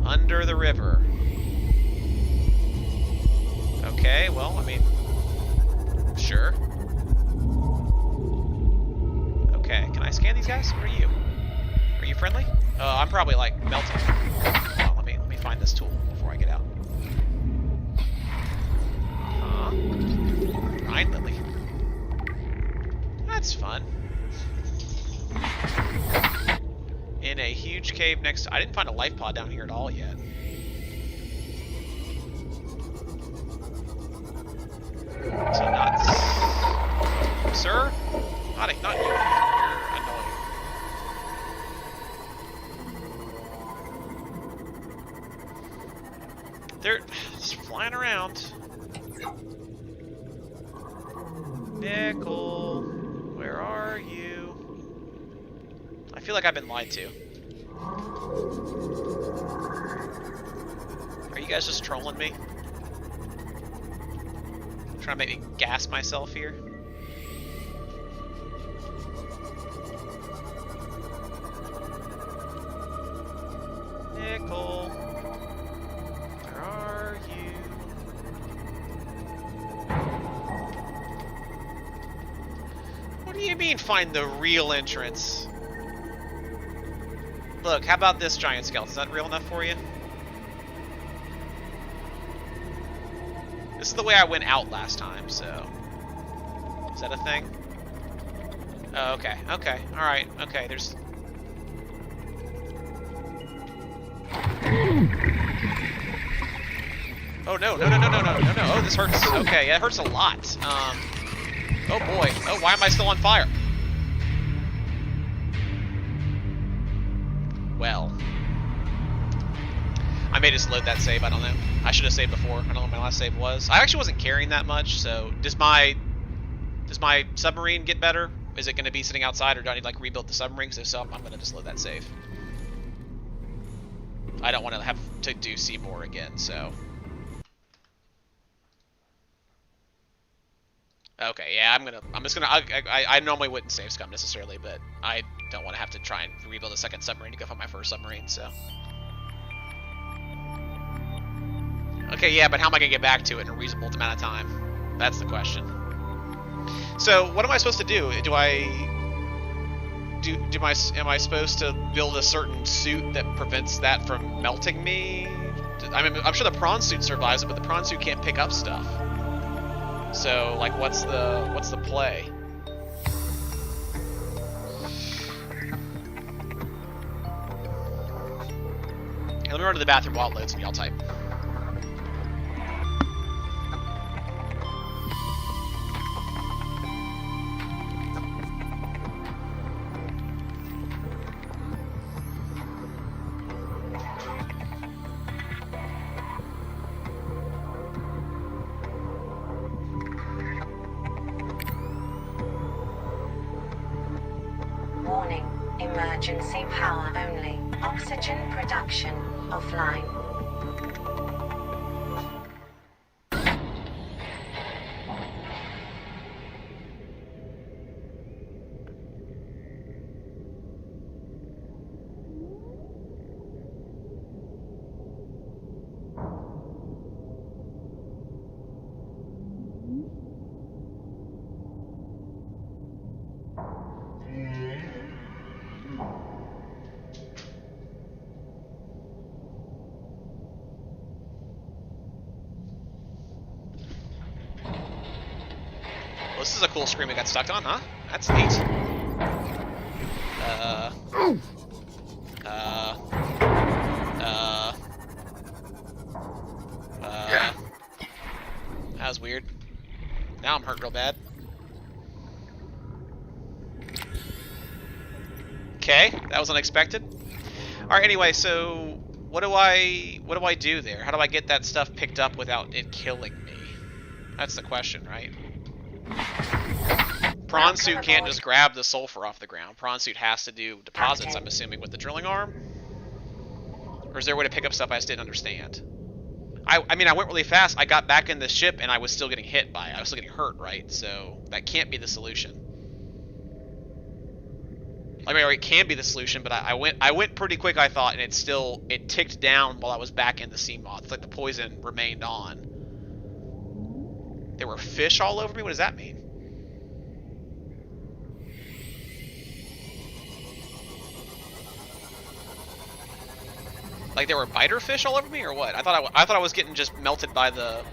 Under the river. Okay, well, I mean, sure. Okay, can I scan these guys? Who are you? Are you friendly? Oh, I'm probably like melting. Oh, let me find this tool before I get out. Huh? Rhine lily. That's fun. In a huge cave next to... I didn't find a life pod down here at all yet. So not... Sir? Not you. You're annoying. They're just flying around. Nickel, where are you? I feel like I've been lied to. Are you guys just trolling me? Trying to make me gas myself here? Nickel, where are you? What do you mean find the real entrance? Look, how about this giant skeleton? Is that real enough for you? This is the way I went out last time, so... Is that a thing? Oh, okay, okay, alright, okay, there's... Oh, no, no, no, no, no, no, no, no, oh, this hurts. Okay, yeah, it hurts a lot. Oh boy, oh, why am I still on fire? Well, I may just load that save, I don't know. I should have saved before. I don't know what my last save was. I actually wasn't carrying that much, so does my submarine get better? Is it going to be sitting outside, or do I need to like rebuild the submarine? Because if so, I'm going to just load that save. I don't want to have to do Seymour again, so. Okay, yeah, I normally wouldn't save scum necessarily, but I don't want to have to try and rebuild a second submarine to go find my first submarine, so. Okay, yeah, but how am I going to get back to it in a reasonable amount of time? That's the question. So, what am I supposed to do? Am I supposed to build a certain suit that prevents that from melting me? I mean, I'm sure the prawn suit survives it, but the prawn suit can't pick up stuff. So, like, what's the play? Hey, let me run to the bathroom while it loads and y'all type. Warning, emergency power only. Oxygen production offline. this is a cool screen we got stuck on, huh? That's neat. That was weird. Now I'm hurt real bad. Okay, that was unexpected. Alright, anyway, so what do I do there? How do I get that stuff picked up without it killing me? That's the question, right? Prawn Suit can't just grab the sulfur off the ground. Prawn Suit has to do deposits, I'm assuming, with the drilling arm? Or is there a way to pick up stuff I just didn't understand? I mean, I went really fast. I got back in the ship, and I was still getting hit by it. I was still getting hurt, right? So that can't be the solution. I mean, or it can be the solution, but I went pretty quick, I thought, and it ticked down while I was back in the sea moth. It's like the poison remained on. There were fish all over me? What does that mean? Like there were biter fish all over me, or what? I thought I was getting just melted by the...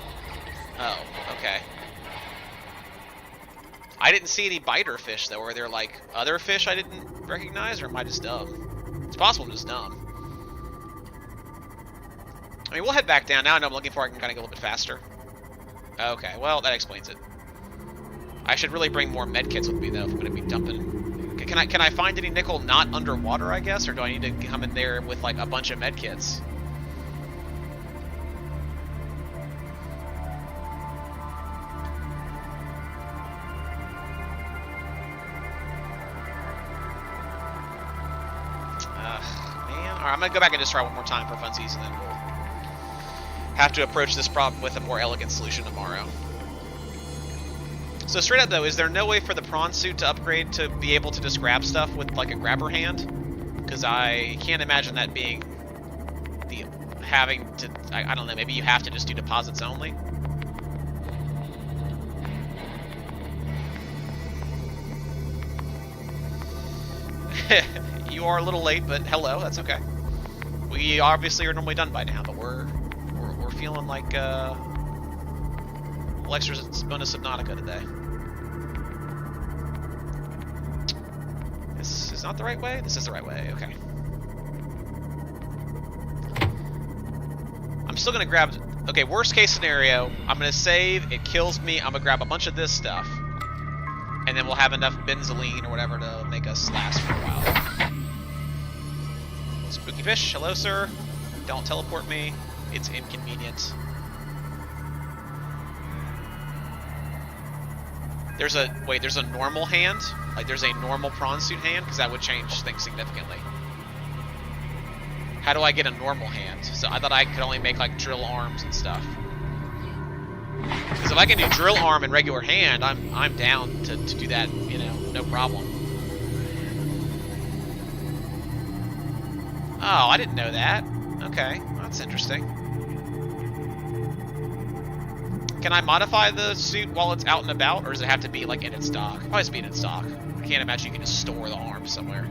Oh, okay. I didn't see any biter fish, though. Were there, like, other fish I didn't recognize, or am I just dumb? It's possible I'm just dumb. I mean, we'll head back down. Now I know I'm looking for, I can kind of go a little bit faster. Okay, well, that explains it. I should really bring more medkits with me, though, if I'm going to be dumping... Can I find any nickel not underwater, I guess? Or do I need to come in there with, like, a bunch of medkits? Man. Alright, I'm going to go back and just try one more time for funsies, and then we'll have to approach this problem with a more elegant solution tomorrow. So straight up though, is there no way for the prawn suit to upgrade to be able to just grab stuff with like a grabber hand? Because I can't imagine that being the having to, I don't know, maybe you have to just do deposits only? You are a little late, but hello, that's okay. We obviously are normally done by now, but we're feeling like extra bonus Subnautica today. This is not the right way? This is the right way, okay. I'm still gonna grab... Okay, worst case scenario, I'm gonna save, it kills me, I'm gonna grab a bunch of this stuff. And then we'll have enough benzoline or whatever to make us last for a while. Spooky fish, hello sir. Don't teleport me, it's inconvenient. There's a normal hand? Like there's a normal prawn suit hand? Because that would change things significantly. How do I get a normal hand? So I thought I could only make like drill arms and stuff. Because if I can do drill arm and regular hand, I'm down to do that, you know, no problem. Oh, I didn't know that. Okay, well, that's interesting. Can I modify the suit while it's out and about, or does it have to be like in its dock? Probably has to be in its dock. I can't imagine you can just store the arm somewhere.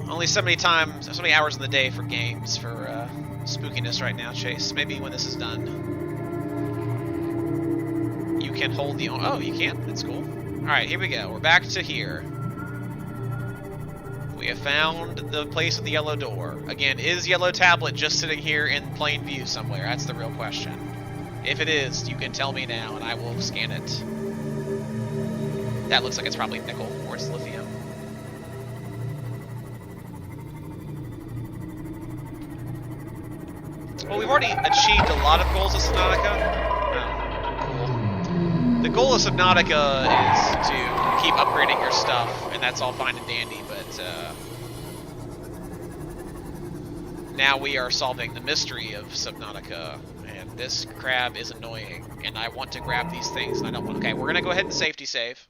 Only so many hours in the day for games for spookiness right now, Chase. Maybe when this is done, you can hold the arm. Oh, you can? That's cool. All right, here we go. We're back to here. We have found the place with the yellow door. Again, is Yellow Tablet just sitting here in plain view somewhere? That's the real question. If it is, you can tell me now and I will scan it. That looks like it's probably nickel or it's lithium. Well, we've already achieved a lot of goals of Subnautica. Oh, cool. The goal of Subnautica is to keep upgrading your stuff, and that's all fine and dandy, but now we are solving the mystery of Subnautica, and this crab is annoying, and I want to grab these things, and I don't want... Okay, we're going to go ahead and safety save.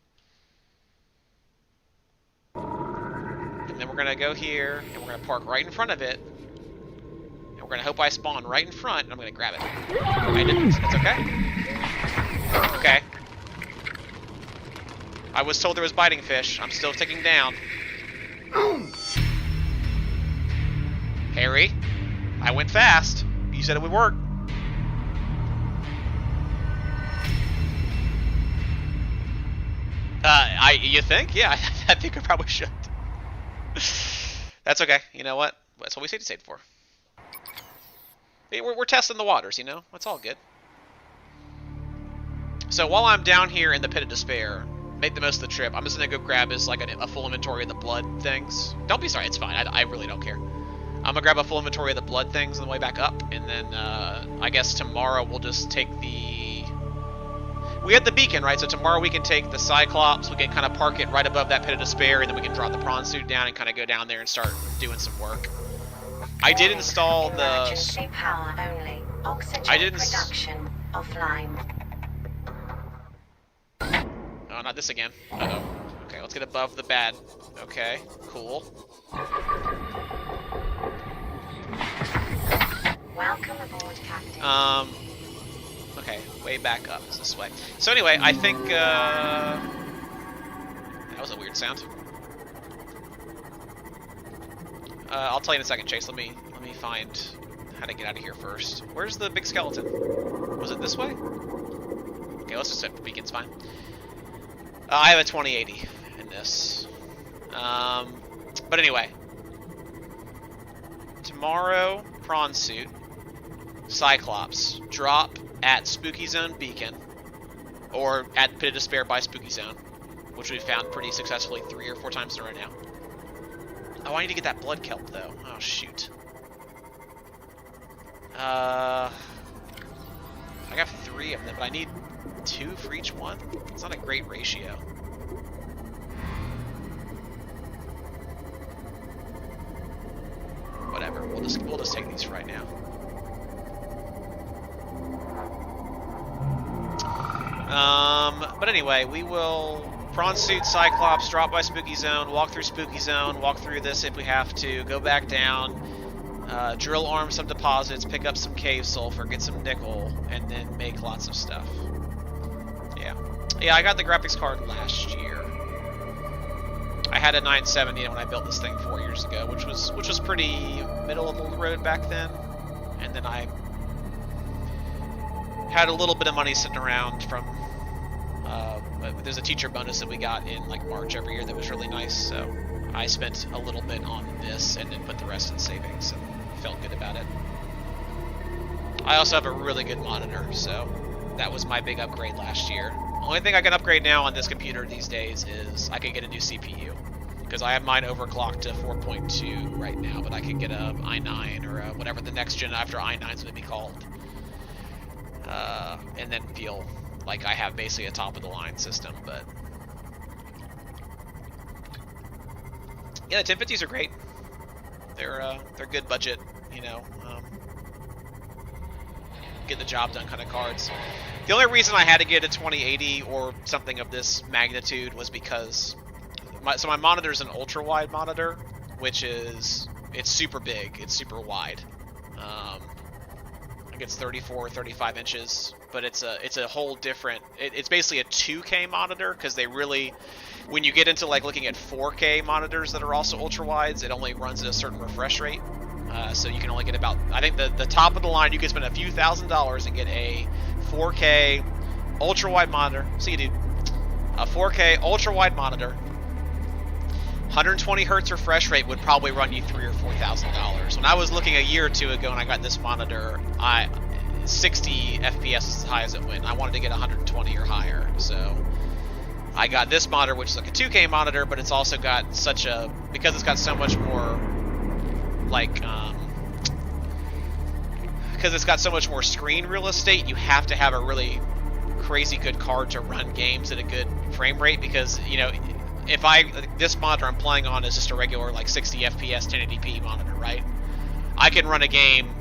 And then we're going to go here, and we're going to park right in front of it. And we're going to hope I spawn right in front, and I'm going to grab it. I didn't. That's okay. Okay. I was told there was biting fish. I'm still ticking down. Harry, I went fast. You You said it would work. You think? Yeah, I think I probably should. That's okay. You know what? That's what we safety saved for. We're testing the waters, you know? It's all good. So while I'm down here in the Pit of Despair, make the most of the trip. I'm just gonna go grab a full inventory of the blood things. Don't be sorry, it's fine. I really don't care. I'm gonna grab a full inventory of the blood things on the way back up, and then I guess tomorrow we'll just take the... We had the beacon, right? So tomorrow we can take the Cyclops, we can kind of park it right above that Pit of Despair, and then we can drop the prawn suit down and kind of go down there and start doing some work. I did install the... Emergency power only. Oxygen production offline. Oh, not this again. Uh-oh. Okay, let's get above the bad. Okay, cool. Welcome aboard, Captain. Okay, way back up is this way. So anyway, I think, that was a weird sound. I'll tell you in a second, Chase. Let me find how to get out of here first. Where's the big skeleton? Was it this way? Okay, let's just set the beacon's fine. I have a 2080 in this. But anyway. Tomorrow, prawn suit, Cyclops, drop at Spooky Zone Beacon, or at Pit of Despair by Spooky Zone, which we've found pretty successfully 3 or 4 times in a row now. Oh, I need to get that blood kelp, though. Oh, shoot. I got 3 of them, but I need 2 for each one. It's not a great ratio. Whatever, we'll just take these right now. But anyway, we will prawn suit Cyclops, drop by Spooky Zone, walk through Spooky Zone, walk through this if we have to, go back down, drill arm some deposits, pick up some cave sulfur, get some nickel, and then make lots of stuff. Yeah, I got the graphics card last year. I had a 970 when I built this thing 4 years ago, which was pretty middle of the road back then. And then I had a little bit of money sitting around from there's a teacher bonus that we got in like March every year that was really nice. So I spent a little bit on this and then put the rest in savings and felt good about it. I also have a really good monitor, so that was my big upgrade last year. Only thing I can upgrade now on this computer these days is I can get a new CPU. Because I have mine overclocked to 4.2 right now, but I can get a i9 or whatever the next gen after i9 is going to be called. And then feel like I have basically a top-of-the-line system, but... Yeah, the 1050s are great. They're good budget, you know, get the job done kind of cards. The only reason I had to get a 2080 or something of this magnitude was because my monitor is an ultra wide monitor, which is it's super big, it's super wide. I think it's 34 or 35 inches, but it's a whole different. It's basically a 2K monitor because they really, when you get into like looking at 4K monitors that are also ultra wides, it only runs at a certain refresh rate. So you can only get about, I think the top of the line, you can spend a few $1,000s and get a 4K ultra wide monitor. See you, dude. A 4K ultra wide monitor. 120 hertz refresh rate would probably run you $3,000 or $4,000. When I was looking a year or two ago and I got this monitor, 60 FPS is as high as it went. I wanted to get 120 or higher, so I got this monitor, which is like a 2K monitor, but it's also got because it's got so much more because it's got so much more screen real estate, you have to have a really crazy good card to run games at a good frame rate, because, you know, this monitor I'm playing on is just a regular like 60 FPS 1080p monitor, right? I can run a game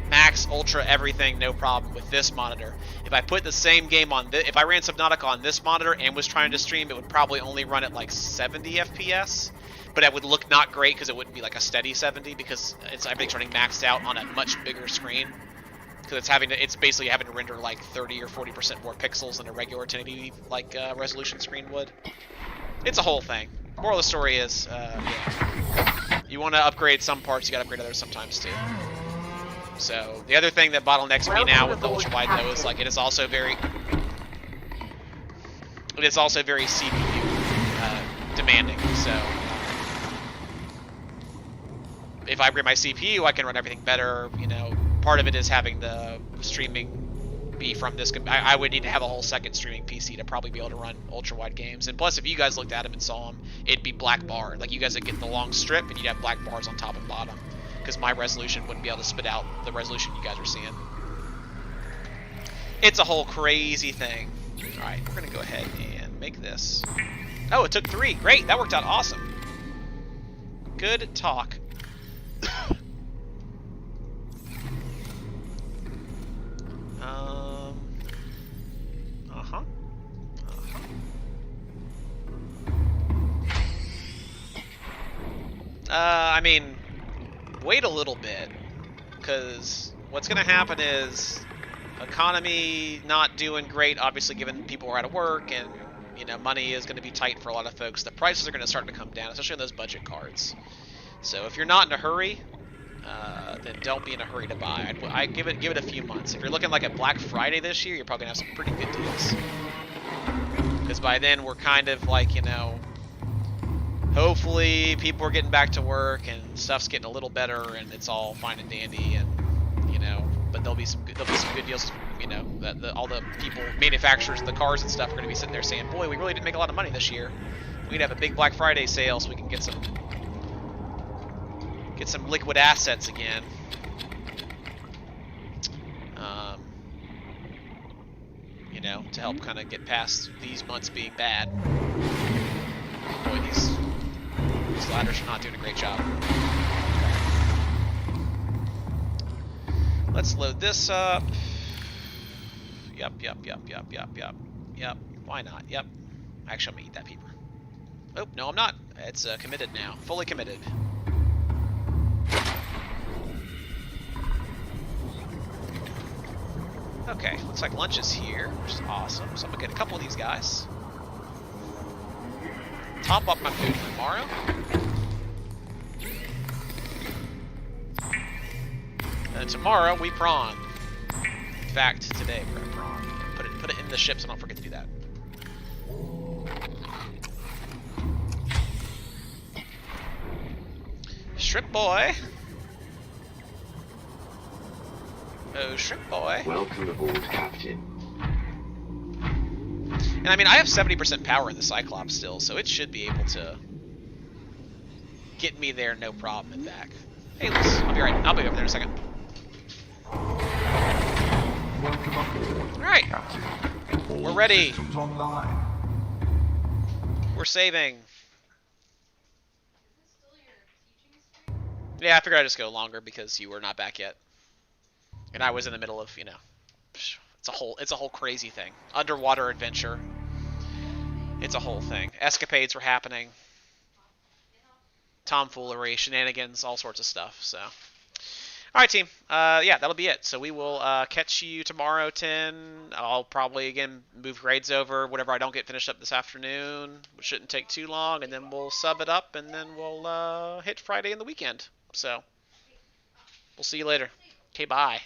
max, ultra, everything, no problem with this monitor. If I put the same game on if I ran Subnautica on this monitor and was trying to stream, it would probably only run at like 70 FPS. But it would look not great because it wouldn't be like a steady 70, because everything's running maxed out on a much bigger screen. Because it's basically having to render like 30 or 40% more pixels than a regular 1080 like resolution screen would. It's a whole thing. Moral of the story is, yeah. You want to upgrade some parts, you got to upgrade others sometimes too. So the other thing that bottlenecks me now with the ultra wide though is like it is also very CPU demanding. So if I upgrade my CPU, I can run everything better. You know, part of it is having the streaming be from this. I would need to have a whole second streaming PC to probably be able to run ultra wide games. And plus, if you guys looked at them and saw them, it'd be black bar. Like you guys would get the long strip, and you'd have black bars on top and bottom, because my resolution wouldn't be able to spit out the resolution you guys are seeing. It's a whole crazy thing. All right, we're gonna go ahead and make this. Oh, it took 3. Great, that worked out awesome. Good talk. I mean, wait a little bit, because what's going to happen is economy not doing great, obviously, given people are out of work, and, you know, money is going to be tight for a lot of folks. The prices are going to start to come down, especially on those budget cards. So if you're not in a hurry, then don't be in a hurry to buy. I give it a few months. If you're looking like a Black Friday this year, you're probably going to have some pretty good deals. Because by then, we're kind of like, you know, hopefully people are getting back to work and stuff's getting a little better and it's all fine and dandy, and you know, but there'll be some good deals. You know, all the people, manufacturers of the cars and stuff are going to be sitting there saying, boy, we really didn't make a lot of money this year. We'd have a big Black Friday sale so we can get some liquid assets again. You know, to help kind of get past these months being bad. Boy, these ladders are not doing a great job. Let's load this up. Yep. Why not? Yep. Actually, I'm gonna eat that peeper. Oh, no, I'm not. It's committed now. Fully committed. Okay, looks like lunch is here, which is awesome. So I'm gonna get a couple of these guys. Top up my food for tomorrow. And tomorrow we prawn. In fact, today we're gonna prawn. Put it in the ship so don't forget to do that. Shrimp boy. Oh, shrimp boy. Welcome aboard, Captain. And I mean, I have 70% power in the Cyclops still, so it should be able to get me there no problem and back. Hey, Liz, I'll be right. I'll be over there in a second. Welcome aboard, Alright. Captain. We're ready. Systems online. We're saving. Yeah, I figured I'd just go longer because you were not back yet. And I was in the middle of, you know, it's a whole crazy thing. Underwater adventure. It's a whole thing. Escapades were happening. Tomfoolery, shenanigans, all sorts of stuff. So, all right, team. Yeah, that'll be it. So we will catch you tomorrow, 10. I'll probably again move grades over whatever I don't get finished up this afternoon, which shouldn't take too long, and then we'll sub it up, and then we'll hit Friday and the weekend. So we'll see you later. Okay, bye.